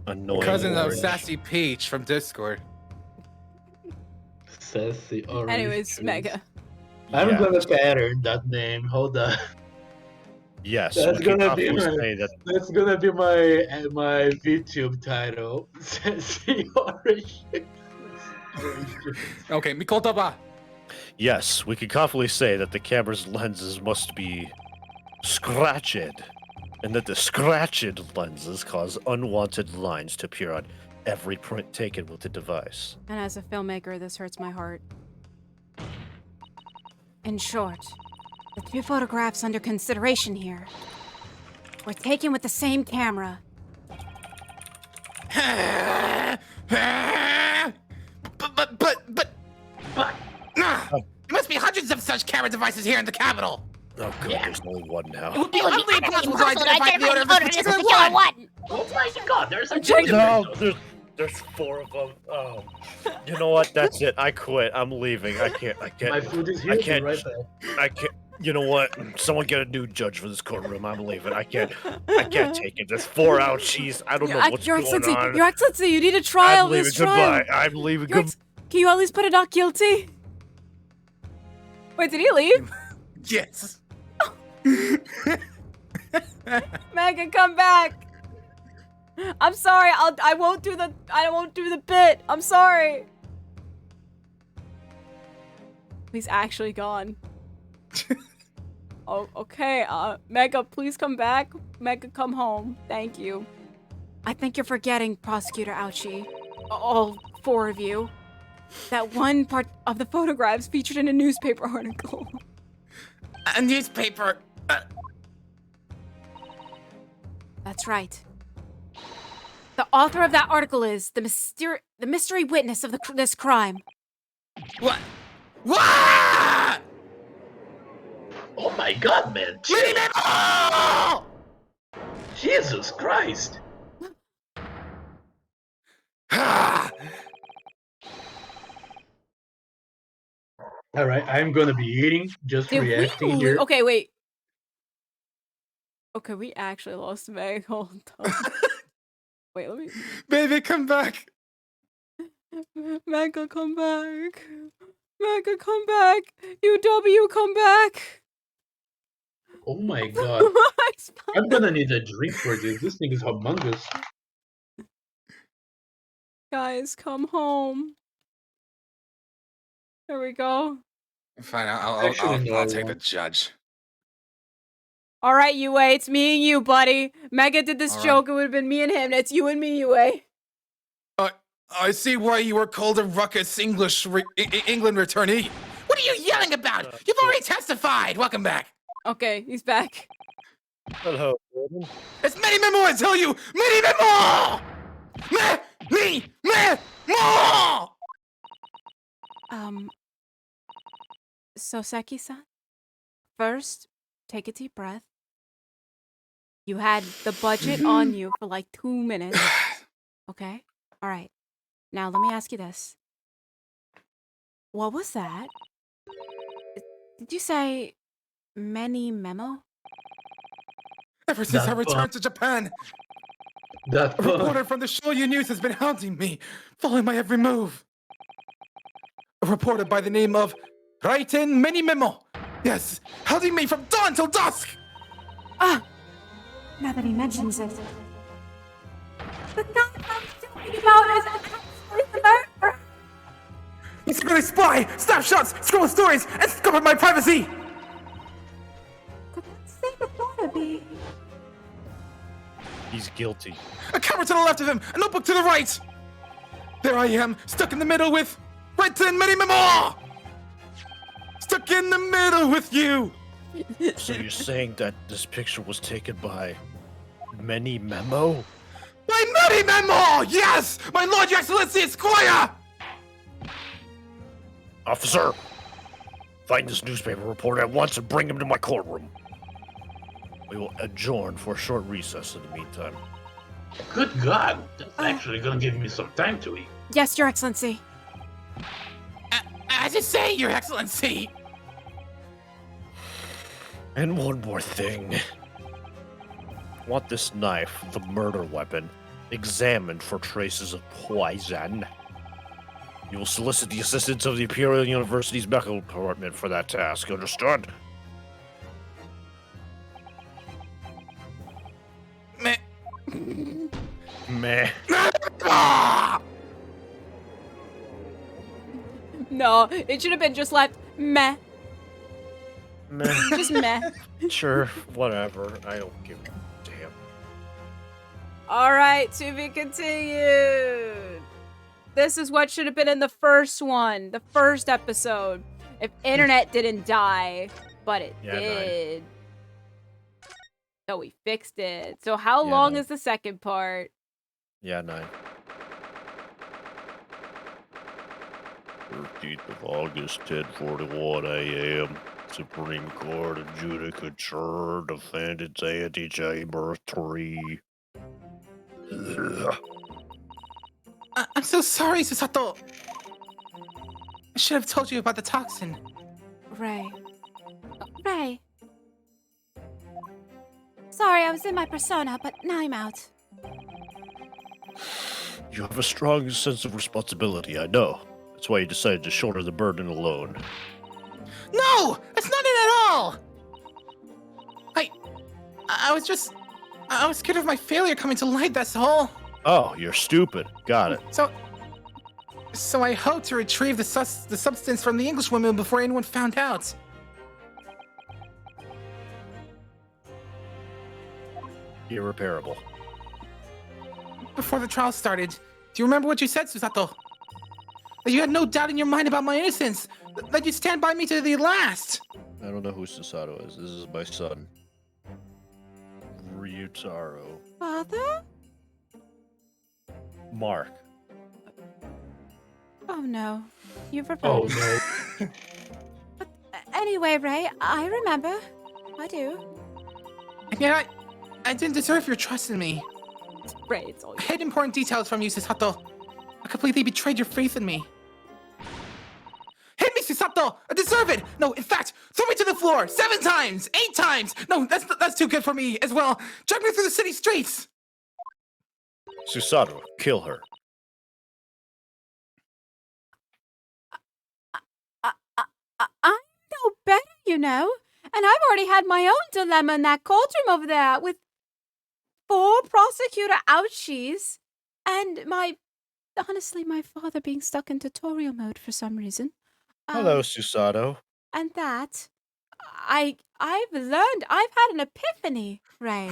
Annoying. Cousin of orange. Sassy Peach from Discord. Sassy orange Anyways, juice. Mega. I'm Yeah. gonna pattern that name. Hold on. Yes, That's we can gonna be confidently my- say that. That's gonna be my VTube title. Sassy orange juice. Okay, Mikotaba. Yes, we can confidently say that the camera's lenses must be scratched, and that the scratched lenses cause unwanted lines to appear on every print taken with the device. And as a filmmaker, this hurts my heart. In short, the two photographs under consideration here were taken with the same camera. But. Nah, there must be hundreds of such camera devices here in the capital. Oh god, there's only one It now. would be utterly impossible to identify the owner of this particular one. Oh my god, there's a No, there's 4 of them. Oh, you know what? That's it. I quit. I'm leaving. I can't. My food is I here. can't. Right there. I can't. You know what? Someone get a new judge for this courtroom. I'm leaving. I can't take it. There's 4 ouchies. I don't know what's Your going Excellency, on. Your Excellency, you need a trial. I'm leaving. This trial. Goodbye. I'm leaving. Your Can you at least put a not guilty? Wait, did he leave? Yes. Megan, come back. I'm sorry. I won't do the bit. I'm sorry. He's actually gone. Oh, okay. Mega, please come back. Mega, come home. Thank you. I think you're forgetting, Prosecutor Ouchie. All 4 of you. That one part of the photographs featured in a newspaper article. A newspaper. That's right. The author of that article is the mystery witness of this crime. What? What? Oh my god, man. Jesus Christ. Alright, I'm gonna be eating, just Did reacting we here. Okay, wait. Okay, we actually lost Meg. Hold on. Wait, let me. Baby, come back. Mega, come back. Mega, come back. UW, come back. Oh my god. I'm gonna need a drink for this. This thing is humongous. Guys, come home. There we go. Fine, Actually, I'll no, take I the won't. judge. All right, Yue, it's me and you, buddy. Mega did this All joke. It would have been me and him. It's you and me, Yue. I see why you were called a ruckus England returnee. What are you yelling about? You've already testified. Welcome back. Okay, he's back. Hello, Gordon. It's many more, I tell you! Many more! More! Soseki-san, first, take a deep breath. You had the budget on you for like 2 minutes. Okay? All right. Now, let me ask you this. What was that? Did you say many memo? Ever since I That returned to Japan, That a reporter from the Shoyu News has been hounding me, following my every move. A reporter by the name of Raiten Many Memo. Yes, hounding me from dawn till dusk. Now that he mentions it. The guy I'm talking about is actually the murderer. He's really spy, snapshots, scroll stories, and scuppered my privacy. Could that say the thought be? He's guilty. A camera to the left of him, a notebook to the right. There I am, stuck in the middle with Raiten Many Memo. Stuck in the middle with you. So you're saying that this picture was taken by Many Memo? My Many Memo! Yes! My Lord, Your Excellency, Esquire! Officer, find this newspaper reporter at once and bring him to my courtroom. We will adjourn for a short recess in the meantime. Good God, that's actually gonna give me some time to eat. Yes, Your Excellency. As you say, Your Excellency. And one more thing. Want this knife, the murder weapon, examined for traces of poison. You will solicit the assistance of the Imperial University's medical department for that task, understood? Meh. Meh. No, it should have been just left meh. Meh. Just meh. Sure, whatever. I don't give a damn. All right, to be continued. This is what should have been in the first one, the first episode. If internet didn't die, but it did. So we fixed it. So how long is the second part? Yeah, 9. 13th of August, 10:41 a.m. Supreme Court Adjudicature Defendant's Antechamber 3. I'm so sorry, Susato. I should have told you about the toxin. Ray. Ray. Sorry, I was in my persona, but now I'm out. You have a strong sense of responsibility, I know. That's why you decided to shoulder the burden alone. No! That's not it at all! I was scared of my failure coming to light, that's all. Oh, you're stupid. Got it. So I hope to retrieve the substance from the Englishwoman before anyone found out. Irreparable. Before the trial started, do you remember what you said, Susato? That you had no doubt in your mind about my innocence. That you'd stand by me to the last. I don't know who Susato is. This is my son. Ryutaro. Father? Mark. Oh no. You've reverted. Oh no. But anyway, Ray, I remember. I do. And yet I didn't deserve your trust in me. Ray, it's all I hid important details from you, Susato. I completely betrayed your faith in me. Hit me, Susato! I deserve it! No, in fact, throw me to the floor! 7 times! 8 times! No, that's too good for me as well. Drag me through the city streets! Susato, kill her. I know better, you know. And I've already had my own dilemma in that cauldron over there with 4 prosecutor ouchies and honestly, my father being stuck in tutorial mode for some reason. Hello, Susato. And that, I've learned, I've had an epiphany, Ray.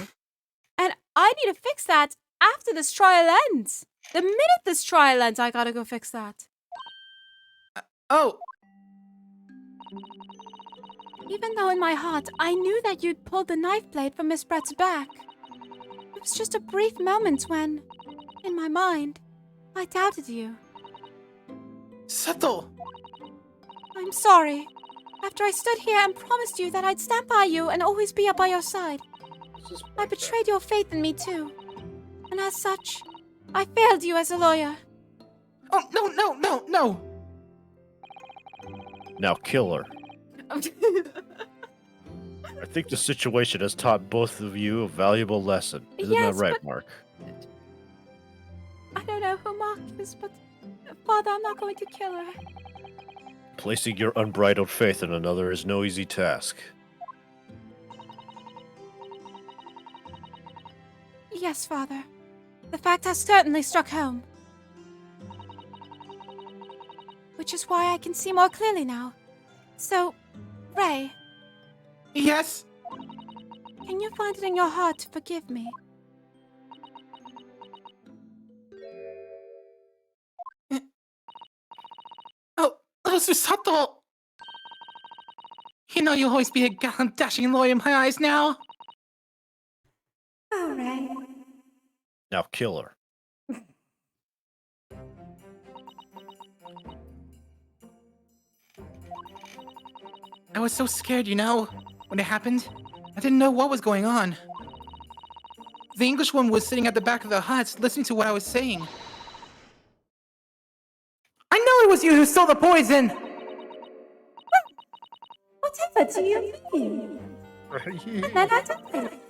And I need to fix that after this trial ends. The minute this trial ends, I gotta go fix that. Oh, Even though in my heart I knew that you'd pulled the knife blade from Miss Brett's back. It was just a brief moment when, in my mind, I doubted you. Susato! I'm sorry. After I stood here and promised you that I'd stand by you and always be by your side, I betrayed your faith in me too. And as such, I failed you as a lawyer. Oh, no! Now kill her. I think the situation has taught both of you a valuable lesson. Isn't Yes, that right, but- Mark? I don't know who Mark is, but Father, I'm not going to kill her. Placing your unbridled faith in another is no easy task. Yes, Father. The fact has certainly struck home. Which is why I can see more clearly now. So, Ray, Yes? can you find it in your heart to forgive me? Oh, Susato! You know you'll always be a gallant, dashing lawyer in my eyes now. Oh, Ray. Now kill her. I was so scared, you know, when it happened. I didn't know what was going on. The English woman was sitting at the back of the hut, listening to what I was saying. I know it was you who stole the poison! Whatever do you mean? And then I died.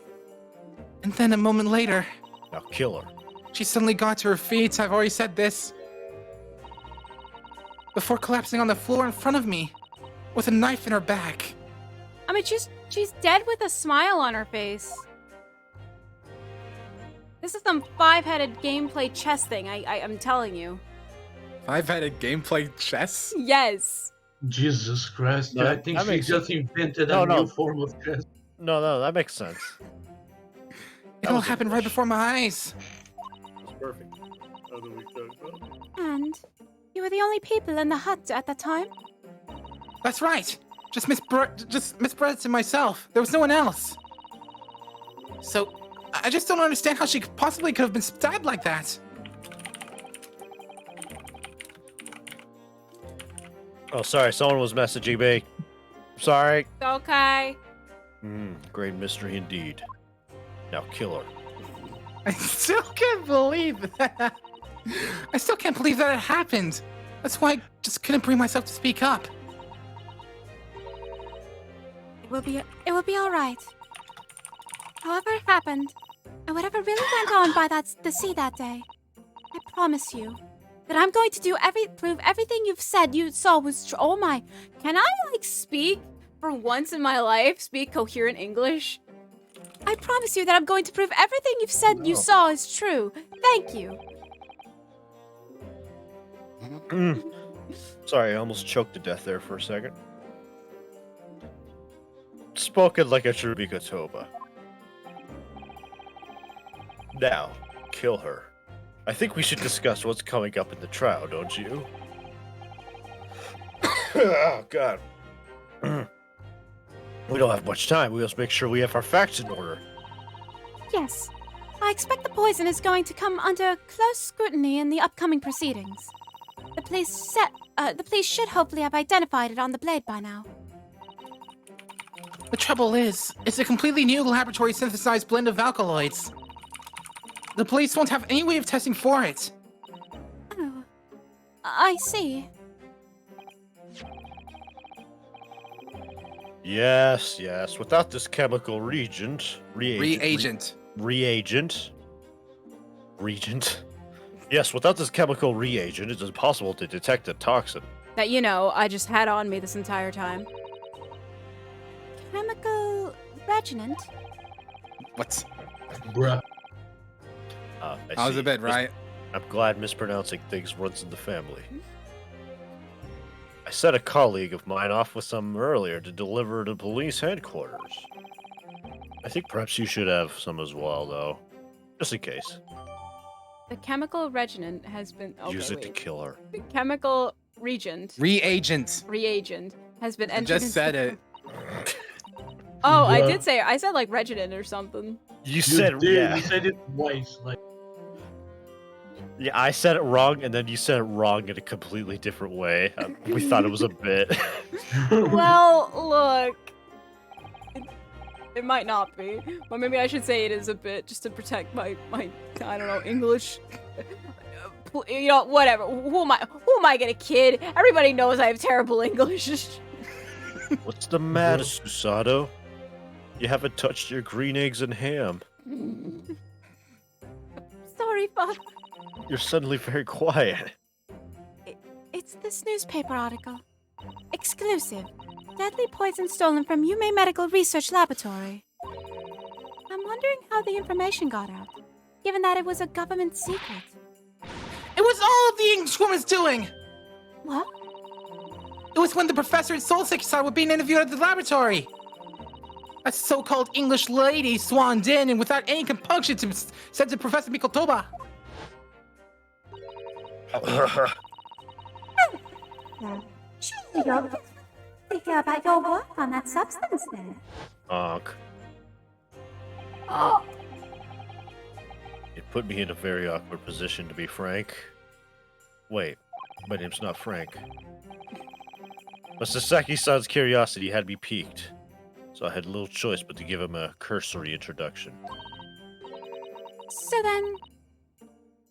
And then a moment later, Now kill her. she suddenly got to her feet. I've already said this. Before collapsing on the floor in front of me, with a knife in her back. I mean, she's dead with a smile on her face. This is some five-headed gameplay chess thing, I'm telling you. Five-headed gameplay chess? Yes. Jesus Christ! No, I think that she makes just invented No, a no. new form of chess. No, that makes sense. It all was happened right before my eyes. That's perfect. How do we go? And you were the only people in the hut at the time? That's right. Just Miss Brett and myself. There was no one else. So, I just don't understand how she possibly could have been stabbed like that. Oh, sorry. Someone was messaging me. Sorry. Okay. Great mystery indeed. Now kill her. I still can't believe that. I still can't believe that it happened. That's why I just couldn't bring myself to speak up. It will be all right. However it happened, and whatever really went on by the sea that day, I promise you that I'm going to prove everything you've said you saw was true. Oh my, can I speak for once in my life, speak coherent English? I promise you that I'm going to prove everything you've said you saw is true. Thank you. Sorry, I almost choked to death there for a second. Spoken like a true Mikatoba. Now, kill her. I think we should discuss what's coming up in the trial, don't you? Oh, God. We don't have much time. We must make sure we have our facts in order. Yes, I expect the poison is going to come under close scrutiny in the upcoming proceedings. The police should hopefully have identified it on the blade by now. The trouble is, it's a completely new laboratory synthesized blend of alkaloids. The police won't have any way of testing for it. Oh, I see. Yes. Without this chemical reagent. Yes, without this chemical reagent, it's impossible to detect a toxin. That, I just had on me this entire time. Chemical reginant? What? Bruh. I was a bit, right? I'm glad mispronouncing things runs in the family. I sent a colleague of mine off with some earlier to deliver to police headquarters. I think perhaps you should have some as well, though. Just in case. The chemical reginant has been... Okay, Use it to kill her. The chemical reagent Reagent. has been I entered just into- said it. Oh, I Bruh. did say... I said, reginant or something. You said You said it twice. Yeah, I said it wrong, and then you said it wrong in a completely different way. We thought it was a bit. Well, look. It might not be. Or maybe I should say it is a bit, just to protect my I don't know, English. Whatever. Who am I gonna kid? Everybody knows I have terrible English. What's the matter, Susato? You haven't touched your green eggs and ham. Sorry, Father. You're suddenly very quiet. It's this newspaper article. Exclusive. Deadly poison stolen from Yume Medical Research Laboratory. I'm wondering how the information got out, given that it was a government secret. It was all of the Englishwoman's doing! What? It was when the professor and Soul Star were being interviewed at the laboratory. A so-called English lady swanned in and without any compunction said to Professor Mikotoba. Surely you're to hear about your work on that substance there. Oh, It put me in a very awkward position, to be frank. Wait, my name's not Frank. But Sasaki-san's curiosity had me piqued, so I had little choice but to give him a cursory introduction. So then...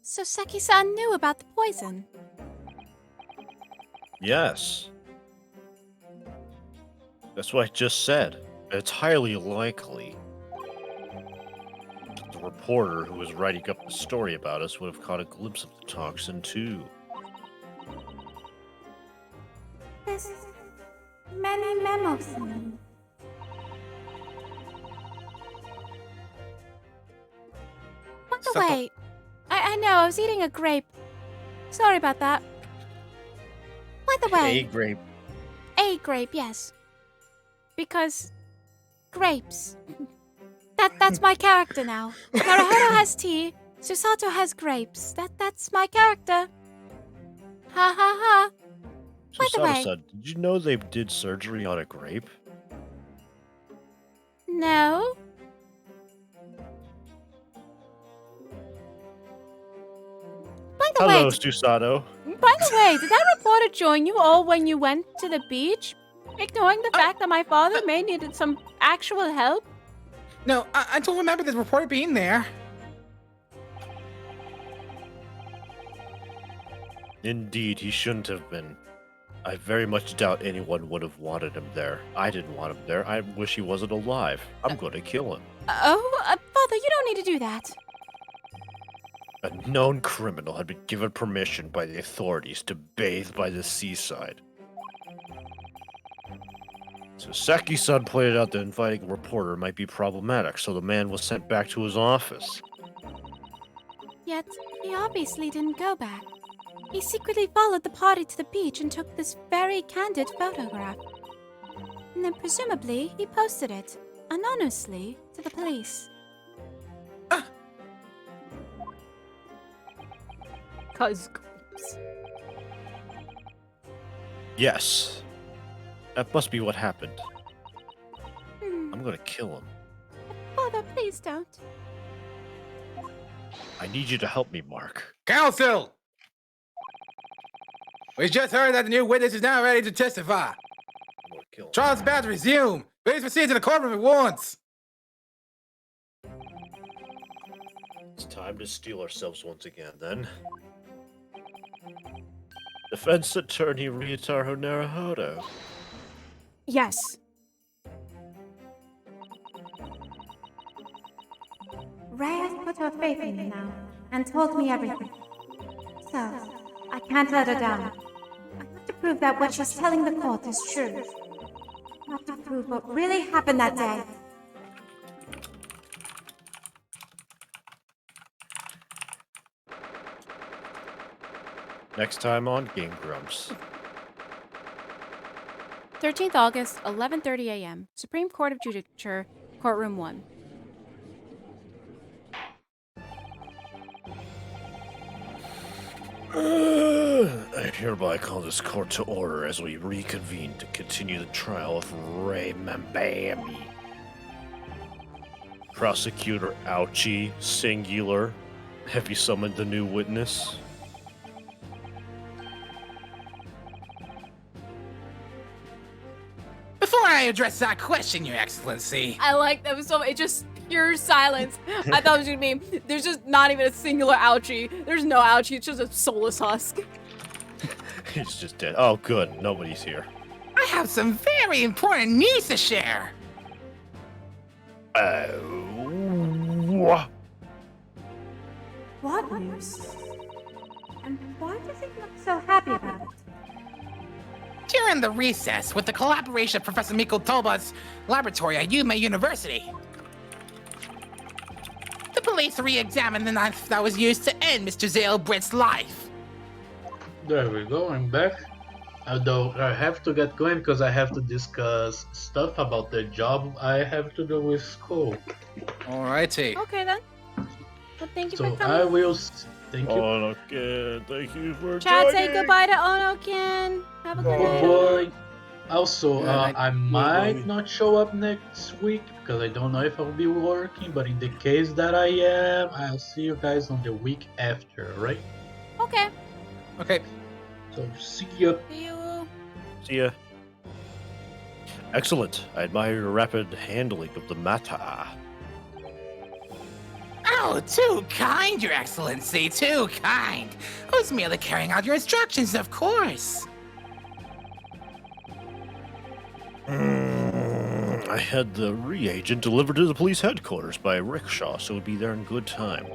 Soseki-san knew about the poison. Yes. That's what I just said. It's highly likely that the reporter who was writing up the story about us would have caught a glimpse of the toxin too. There's many memos in them. By the Susato. way, I know, I was eating a grape. Sorry about that. By the way... A grape. A grape, yes. Because... grapes. That's my character now. Naruhodo has tea, Susato has grapes. That's my character. Ha ha ha. By the way... Susato-san, did you know they did surgery on a grape? No? By the Hello, way, Susato. By the way, did that reporter join you all when you went to the beach? Ignoring the fact that my father may needed some actual help? No, I don't remember this reporter being there. Indeed, he shouldn't have been. I very much doubt anyone would have wanted him there. I didn't want him there. I wish he wasn't alive. I'm going to kill him. Father, you don't need to do that. A known criminal had been given permission by the authorities to bathe by the seaside. Soseki-san pointed out that inviting a reporter might be problematic, so the man was sent back to his office. Yet, he obviously didn't go back. He secretly followed the party to the beach and took this very candid photograph. And then presumably, he posted it, anonymously, to the police. Cause grapes. Yes. That must be what happened. Hmm. I'm gonna kill him. Father, please don't. I need you to help me, Mark. Counsel! We just heard that the new witness is now ready to testify. I'm gonna kill him. Trial's about to resume. Please proceed to the courtroom at once. It's time to steal ourselves once again, then. Defense attorney Ryutaro Naruhodo. Yes. Ray has put her faith in me now, and told me everything. So, I can't let her down. I have to prove that what she's telling the court is true. I have to prove what really happened that day. Next time on Game Grumps. 13th August, 11:30 a.m. Supreme Court of Judicature, Courtroom 1. I hereby call this court to order as we reconvene to continue the trial of Ray Mambami. Prosecutor Ouchie, singular. Have you summoned the new witness? Before I address that question, Your Excellency, I like that was so. It just pure silence. I thought it was gonna be. There's just not even a singular ouchie. There's no ouchie. It's just a soulless husk. He's just dead. Oh, good. Nobody's here. I have some very important news to share. Oh. What news? And why does he look so happy about it? During the recess, with the collaboration of Professor Miko Toba's laboratory at Yume University, the police re-examined the knife that was used to end Mr. Zale Britt's life. There we go, I'm back. Although I have to get going because I have to discuss stuff about the job I have to do with school. Alrighty. Okay then. Well, thank you So for coming. I will. Thank you. Onoken, thank you for Chad, say joining. goodbye to Onoken. Have a good Oh night. boy. Also, Yeah, I might not show up next week because I don't know if I'll be working. But in the case that I am, I'll see you guys on the week after, right? Okay. Okay. So see ya. See you. See ya. Excellent. I admire your rapid handling of the matter. Oh, too kind, Your Excellency, too kind. I was merely carrying out your instructions, of course. I had the reagent delivered to the police headquarters by rickshaw, so it would be there in good time.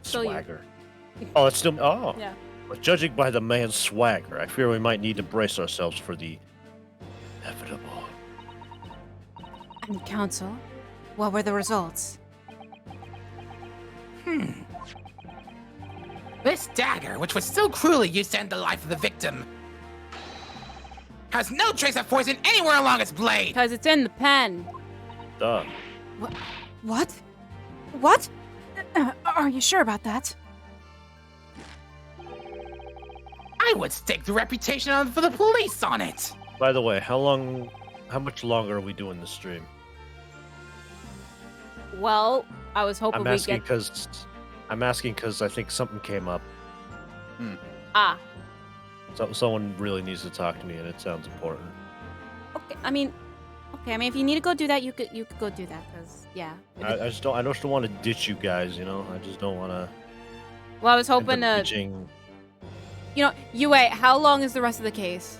So you- Swagger. Oh, it's still. Oh. Yeah. But judging by the man's swagger, I fear we might need to brace ourselves for the inevitable. And Counsel, what were the results? This dagger, which was so cruelly used to end the life of the victim, has no trace of poison anywhere along its blade. Because it's in the pen. Duh. What? What? Are you sure about that? I would stake the reputation for the police on it. By the way, how much longer are we doing this stream? Well, I was hoping I'm we'd asking get... because I think something came up. Ah. So someone really needs to talk to me, and it sounds important. Okay, I mean, if you need to go do that, you could go do that, because, yeah. I just don't want to ditch you guys, you know? I just don't want to... Well, I was hoping to... Bitching. You know, Yue, how long is the rest of the case?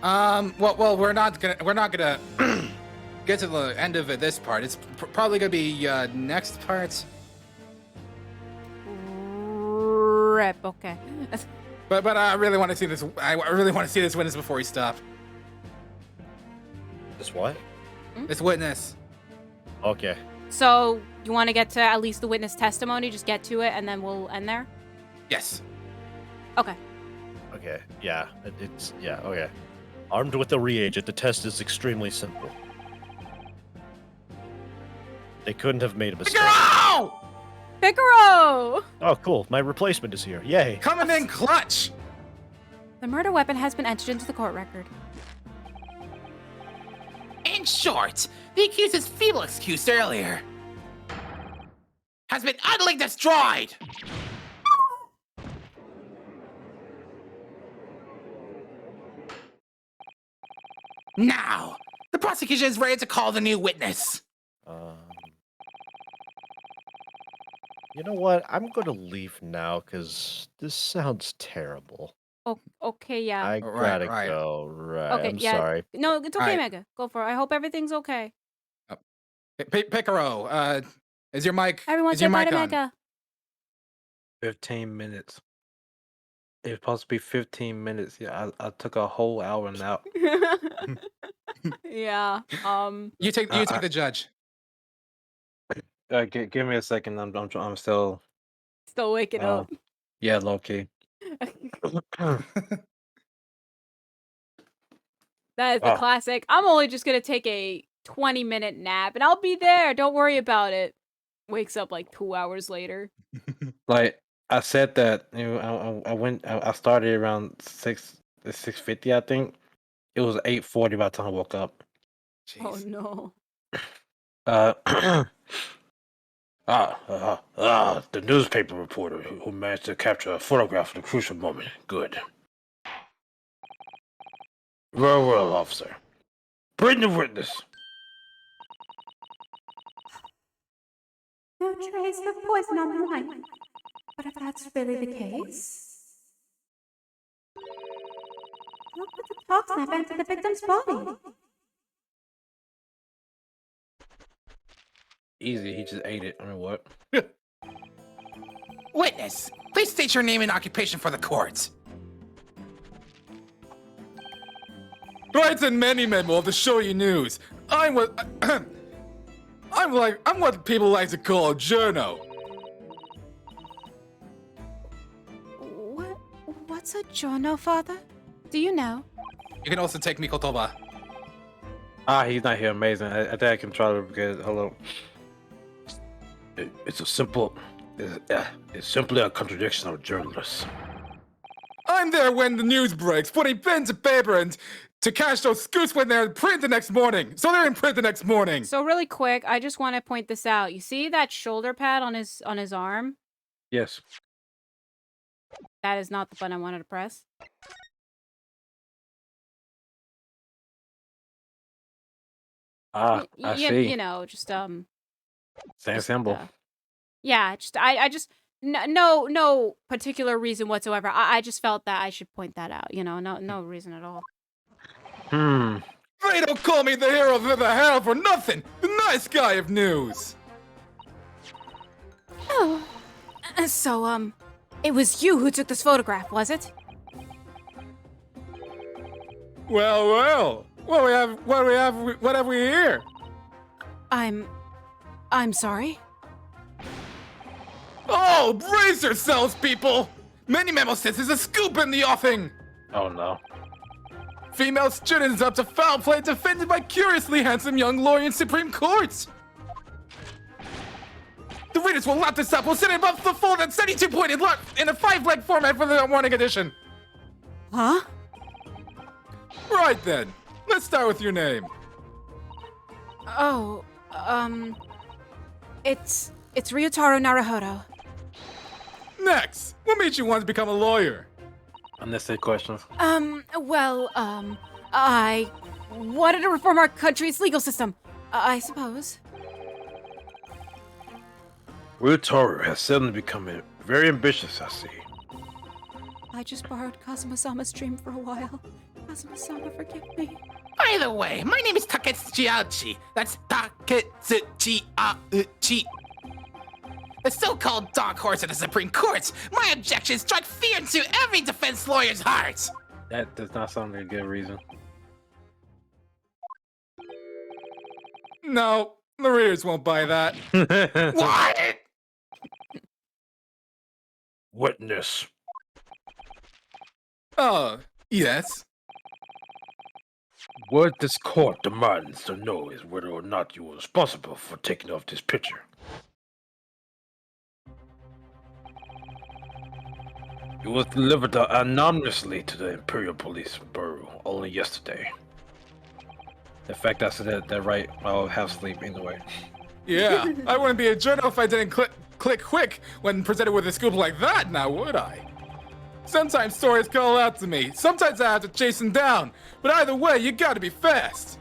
Well, we're not gonna get to the end of this part. It's probably gonna be next part. Rip, okay. But I really want to see this. I really want to see this witness before we stop. This what? This witness. Okay. So, you want to get to at least the witness testimony? Just get to it, and then we'll end there? Yes. Okay. Okay, yeah. Okay. Armed with the reagent, the test is extremely simple. They couldn't have made a mistake. Picaro! Picaro! Oh, cool. My replacement is here. Yay. Coming in clutch! The murder weapon has been entered into the court record. In short, the accused's feeble excuse earlier has been utterly destroyed. Now, the prosecution is ready to call the new witness. You know what? I'm gonna leave now, because this sounds terrible. Oh, okay, yeah. I gotta right. go. Right. Okay, I'm yeah. sorry. No, it's okay, Alright. Mega. Go for it. I hope everything's okay. Picaro, is your mic? Everyone is say your bye mic to on? Mega. 15 minutes. It's supposed to be 15 minutes. Yeah, I took a whole hour nap. Yeah. You take the judge. Give me a second. I'm still. Still waking up. Yeah, low key. That is the classic. I'm only just gonna take a 20-minute nap, and I'll be there. Don't worry about it. Wakes up like 2 hours later. Like I said that, you know, I started around 6:50, I think. It was 8:40 by the time I woke up. Jeez. Oh no. The newspaper reporter who managed to capture a photograph of the crucial moment. Good. Well, officer. Bring the witness. No trace of poison on the knife. But if that's really the case, how could the toxin enter the victim's body? Easy, he just ate it. I mean, what? Witness, please state your name and occupation for the court. Right and many men will have to show you news. I'm what I'm what people like to call a journo. What's a journal, Father? Do you know? You can also take Mikotoba. He's not here. Amazing. I think I can try to get. Hello. It's simply a contradiction of journalists. I'm there when the news breaks, putting pen to paper and to cash those scoops when they're in print the next morning. So they're in print the next morning. So really quick, I just want to point this out. You see that shoulder pad on his arm? Yes. That is not the button I wanted to press. I see. You know, just Same just symbol. yeah, just I just no particular reason whatsoever. I just felt that I should point that out. You know, no reason at all. Hmm. They don't call me the hero of the hell for nothing! The nice guy of news! Oh, so it was you who took this photograph, was it? Well. What have we here? I'm sorry. Oh, brace yourselves, people! Many Memo says there's a scoop in the offing! Oh no. Female students up to foul play defended by curiously handsome young lawyer in Supreme Court! The readers will lap this up. We'll send it above the fold at 72-pointed lot in a 5-leg format for the morning edition. Huh? Right then. Let's start with your name. Oh, it's Ryotaro Naruhodo. Next, what made you want to become a lawyer? Unnecessary questions. I wanted to reform our country's legal system, I suppose. Ryotaro has suddenly become very ambitious, I see. I just borrowed Kazuma-sama's dream for a while. Kazuma-sama, forgive me. By the way, my name is Taketsuchi Aochi. That's Taketsuchi Aochi. The so-called dark horse of the Supreme Court. My objections strike fear into every defense lawyer's heart. That does not sound like a good reason. No, the readers won't buy that. What? Witness. Oh, yes. What this court demands to know is whether or not you were responsible for taking off this picture. It was delivered anonymously to the Imperial Police Bureau only yesterday. The fact I said that right, I'll have sleep anyway. Yeah, I wouldn't be a journal if I didn't click quick when presented with a scoop like that, now would I? Sometimes stories call out to me, sometimes I have to chase them down, but either way, you gotta be fast.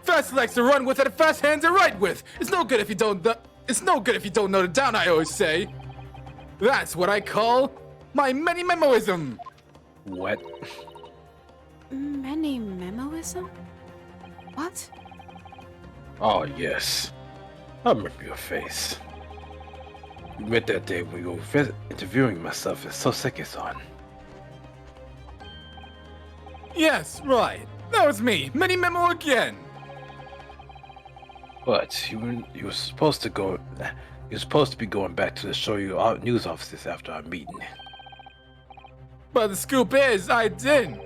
Fast legs to run with and fast hands to write with. It's no good if you don't note it down, I always say. That's what I call my many memoism. What? Many memoism? What? Oh, yes. I remember your face. We met that day when you were interviewing myself at Susato-san. Yes, right. That was me. Many memo again. But you were supposed to go. You're supposed to be going back to the Shoyu news offices after our meeting. But the scoop is, I didn't.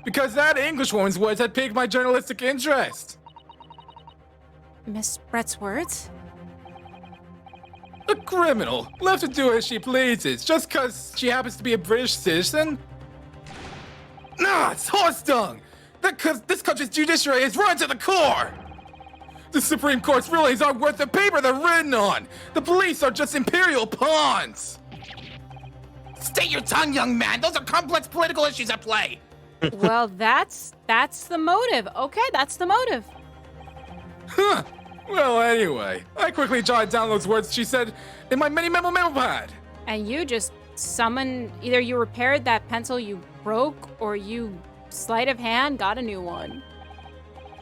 Because that Englishwoman's words had piqued my journalistic interest. Miss Brett's words? A criminal, left to do as she pleases, just cause she happens to be a British citizen? Nah, it's horse dung! This country's judiciary is run to the core! The Supreme Court's rulings aren't worth the paper they're written on! The police are just imperial pawns! Stay your tongue, young man. Those are complex political issues at play. Well, that's the motive. Okay, that's the motive. Huh. Well, anyway, I quickly jotted down those words she said in my mini memo pad. And you just either you repaired that pencil you broke, or you, sleight of hand, got a new one.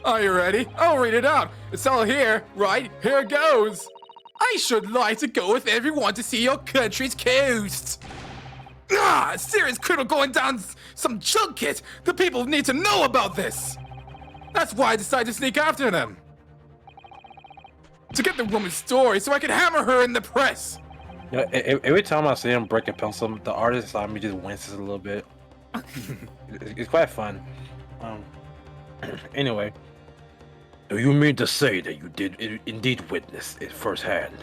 Are you ready? I'll read it out. It's all here, right? Here goes. I should like to go with everyone to see your country's coast. Ah, serious criminal going down some junket. The people need to know about this. That's why I decided to sneak after them. To get the woman's story so I can hammer her in the press. Yeah, every time I see him break a pencil, the artist inside me just winces a little bit. It's quite fun. Anyway. Do you mean to say that you did indeed witness it firsthand?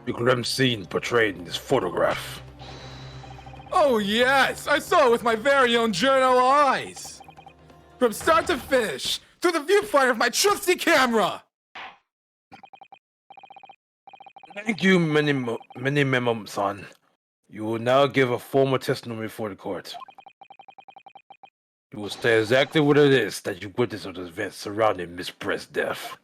The grim scene portrayed in this photograph. Oh yes, I saw it with my very own journal eyes. From start to finish, through the viewfinder of my trusty camera. Thank you, Minimum-san. You will now give a formal testimony before the court. You will stay exactly what it is that you witnessed of the events surrounding Miss Brett's death.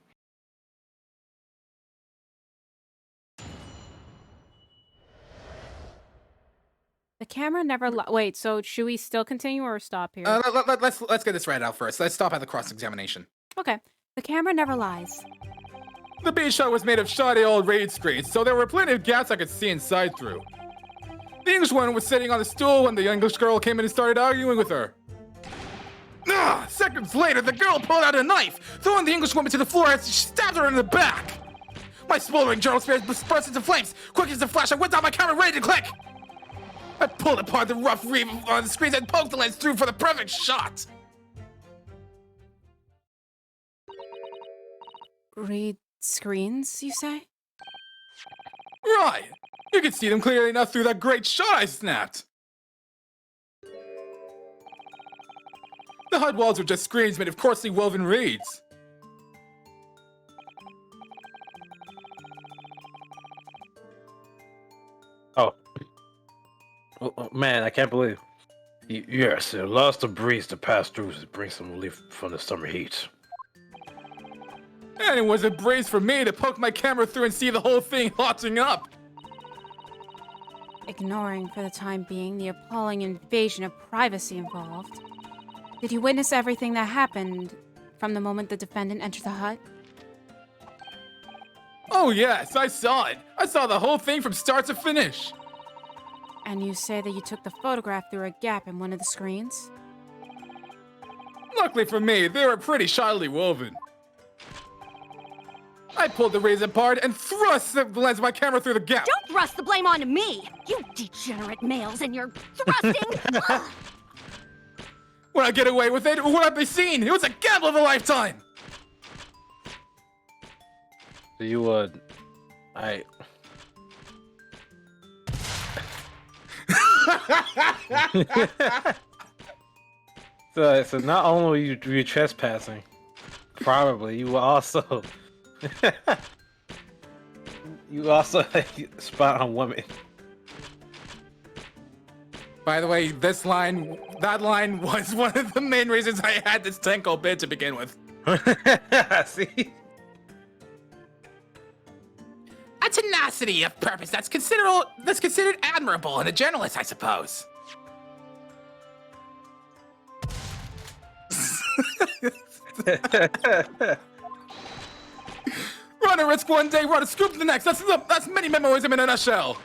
The camera never. Wait. So should we still continue or stop here? Let's get this right out first. Let's stop at the cross-examination. Okay. The camera never lies. The beach shot was made of shoddy old raid screens, so there were plenty of gaps I could see inside through. The English woman was sitting on the stool when the English girl came in and started arguing with her. Seconds later, the girl pulled out a knife, throwing the English woman to the floor as she stabbed her in the back. My smoldering journal spares burst into flames. Quick as a flash, I whipped out my camera ready to click. I pulled apart the rough reef on the screens and poked the lens through for the perfect shot. Read screens, you say? Right. You can see them clearly enough through that great shot I snapped. The HUD walls were just screens made of coarsely woven reeds. Oh. Oh, man, I can't believe. Yes, it allows the breeze to pass through to bring some relief from the summer heat. And it was a breeze for me to poke my camera through and see the whole thing hotting up. Ignoring for the time being the appalling invasion of privacy involved. Did you witness everything that happened from the moment the defendant entered the hut? Oh yes, I saw it. I saw the whole thing from start to finish. And you say that you took the photograph through a gap in one of the screens? Luckily for me, they were pretty shoddily woven. I pulled the reeds apart and thrust the lens of my camera through the gap. Don't thrust the blame onto me! You degenerate males and your thrusting! Would I get away with it, or would I be seen? It was a gamble of a lifetime! So you would... So not only were you trespassing, probably you were also... you also spot on women. By the way, that line was one of the main reasons I had this Tenko bid to begin with. See? A tenacity of purpose that's considered admirable in a journalist, I suppose. Run a risk one day, run a scoop the next. That's many memoism in a nutshell.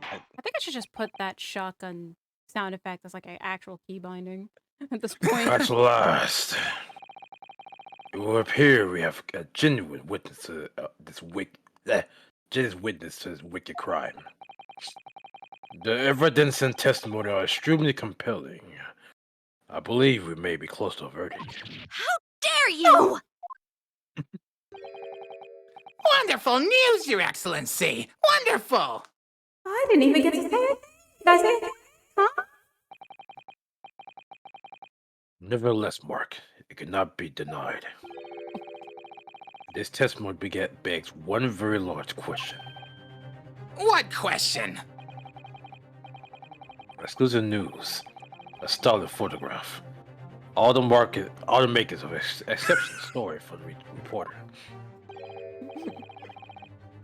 I think I should just put that shotgun sound effect as like an actual key binding at this point. At last. It will appear we have a genuine witness to this wicked crime. The evidence and testimony are extremely compelling. I believe we may be close to a verdict. How dare you! Wonderful news, Your Excellency! Wonderful! I didn't even get to say it. Did I say it? Huh? Nevertheless, Mark, it cannot be denied. This testimony begs one very large question. What question? Exclusive news. A stellar photograph. All the makers of exceptional story for the reporter.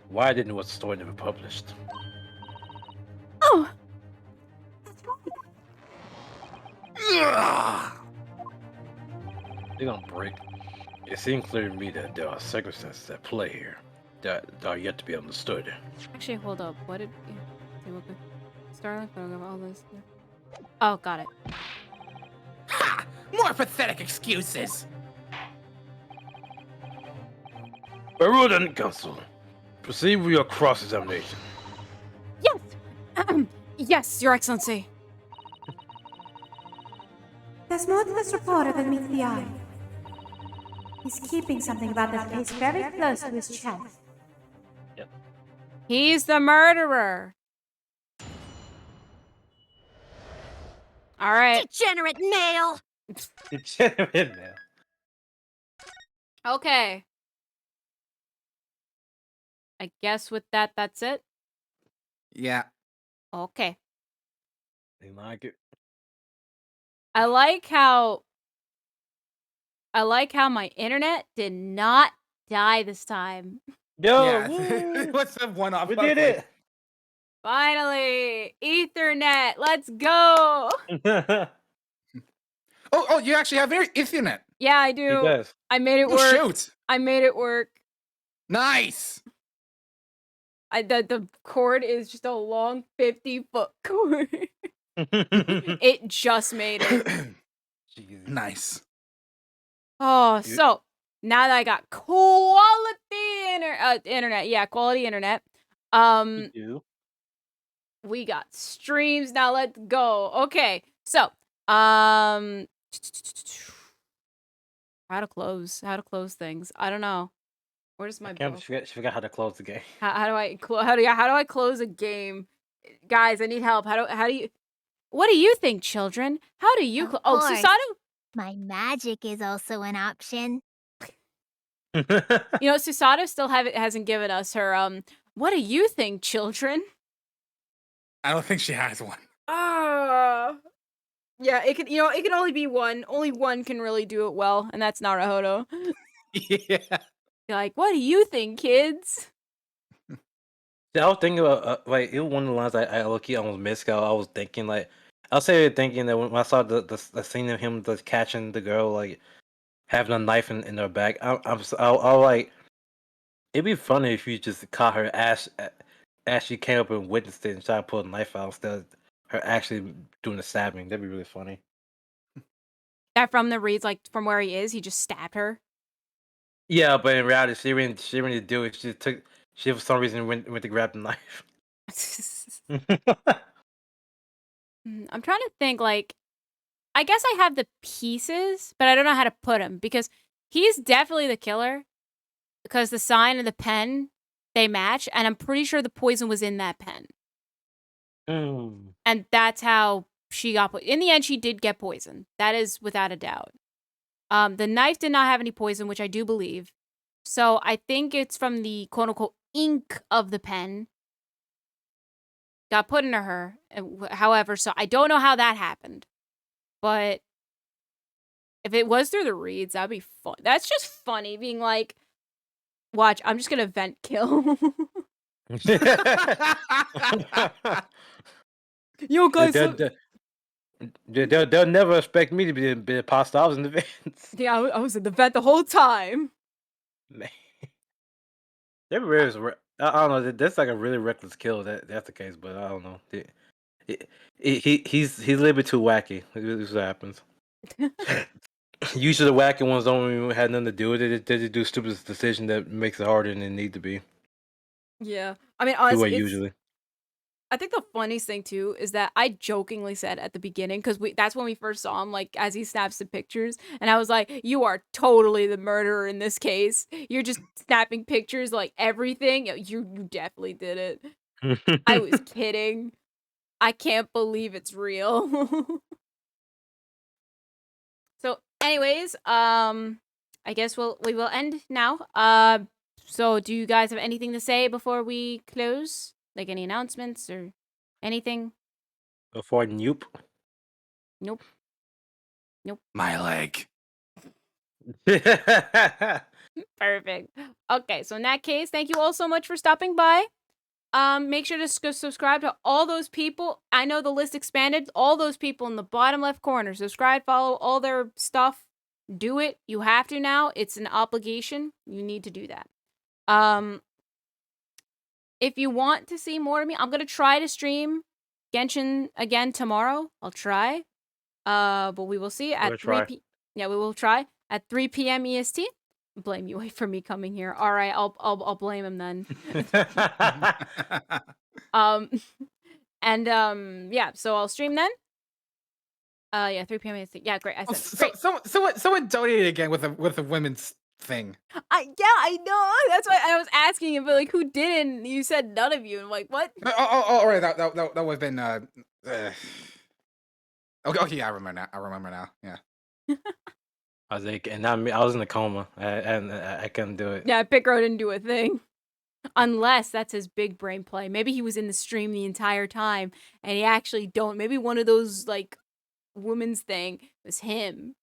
Why didn't the story never published? Oh! They don't break. It seemed clear to me that there are circumstances at play here that are yet to be understood. Actually, hold up. What did... Starlight photograph, all this... Oh, got it. Ha! More pathetic excuses! Well done, Counsel. Proceed with your cross-examination. Yes! Yes, Your Excellency. There's more to this reporter than meets the eye. He's keeping something about this case very close to his chest. Yep. He's the murderer. All right. Degenerate male! Degenerate now. Okay. I guess with that, that's it. Yeah. Okay. They like it. I like how I like how my internet did not die this time. Yo, Yeah, woo, what's the one-off? we did it. Finally, Ethernet, let's go. Oh, you actually have Ethernet. Yeah, I He do. does. I made it Oh, work. shoot. I made it work. Nice. The cord is just a long 50-foot cord. It just made it. Jesus. Nice. Oh, so now that I got quality internet, yeah, quality internet. You do. We got streams. Now let's go. Okay, so how to close things. I don't know. Where's my book? She forgot how to close the game. How do I how do I close a game? Guys, I need help. How do you What do you think, children? How do you Of course. Susato? My magic is also an option. You know, Susato still hasn't given us her what do you think, children? I don't think she has one. Yeah, it can only be one. Only one can really do it well, and that's Naruhodo. Yeah. You're like, what do you think, kids? Yeah, I was thinking about it was one of the lines I low-key almost missed. I was thinking I was thinking that when I saw the scene of him just catching the girl like having a knife in her back, I like it'd be funny if you just caught her as she came up and witnessed it and tried to pull a knife out instead of her actually doing the stabbing. That'd be really funny. That from the reads, like from where he is, he just stabbed her. Yeah, but in reality, she didn't do it. She for some reason went to grab the knife. I'm trying to think, like, I guess I have the pieces, but I don't know how to put them because he's definitely the killer because the sign and the pen, they match, and I'm pretty sure the poison was in that pen. And that's how she got in the end, she did get poisoned. That is without a doubt. The knife did not have any poison, which I do believe. So I think it's from the quote-unquote ink of the pen. Got put into her. However, so I don't know how that happened. But if it was through the reads, that'd be fun. That's just funny, being like, watch, I'm just gonna vent kill. Yo, guys, they'll never expect me to be a pasta. I was in the vents. Yeah, I was in the vent the whole time. Man, that really is. I don't know. That's like a really reckless kill. That's the case, but I don't know. He's a little bit too wacky. This is what happens. Usually, the wacky ones don't even have nothing to do with it. They just do stupid decision that makes it harder than it need to be. Yeah, I mean, honestly, usually. I think the funniest thing too is that I jokingly said at the beginning, because that's when we first saw him, like as he snaps the pictures, and I was like, "You are totally the murderer in this case. You're just snapping pictures, like everything. You definitely did it." I was kidding. I can't believe it's real. So, anyways, I guess we will end now. So do you guys have anything to say before we close? Like any announcements or anything? Before Nope. My leg. Perfect. Okay, so in that case, thank you all so much for stopping by. Make sure to subscribe to all those people. I know the list expanded. All those people in the bottom left corner. Subscribe, follow all their stuff. Do it. You have to now. It's an obligation. You need to do that. If you want to see more of me, I'm going to try to stream Genshin again tomorrow. I'll try. But we will see at 3 p.m. Yeah, we will try at 3 p.m. EST. Blame you for me coming here. All right, I'll blame him then. Yeah, so I'll stream then. Yeah, 3 p.m. EST. Yeah, great. I said great. Someone donated again with a women's thing. Yeah, I know. That's why I was asking him, but like, who didn't? You said none of you. I'm like, what? All right. That would have been. Okay. Yeah, I remember now. Yeah. I was like, and I was in a coma. I couldn't do it. Yeah, Picaro didn't do a thing. Unless that's his big brain play. Maybe he was in the stream the entire time, and he actually don't. Maybe one of those like women's thing was him.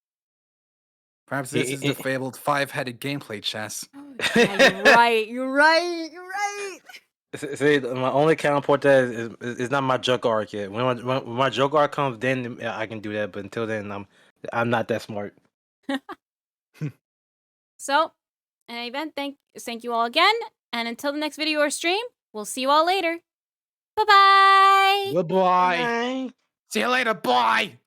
Perhaps this is the fabled 5-headed gameplay chess. Yeah, you're right. You're right. You're right. See, my only counterpart to that is not my joke arc yet. When my joke arc comes, then I can do that. But until then, I'm not that smart. So, in any event, thank you all again. And until the next video or stream, we'll see you all later. Bye-bye. Goodbye. See you later. Bye.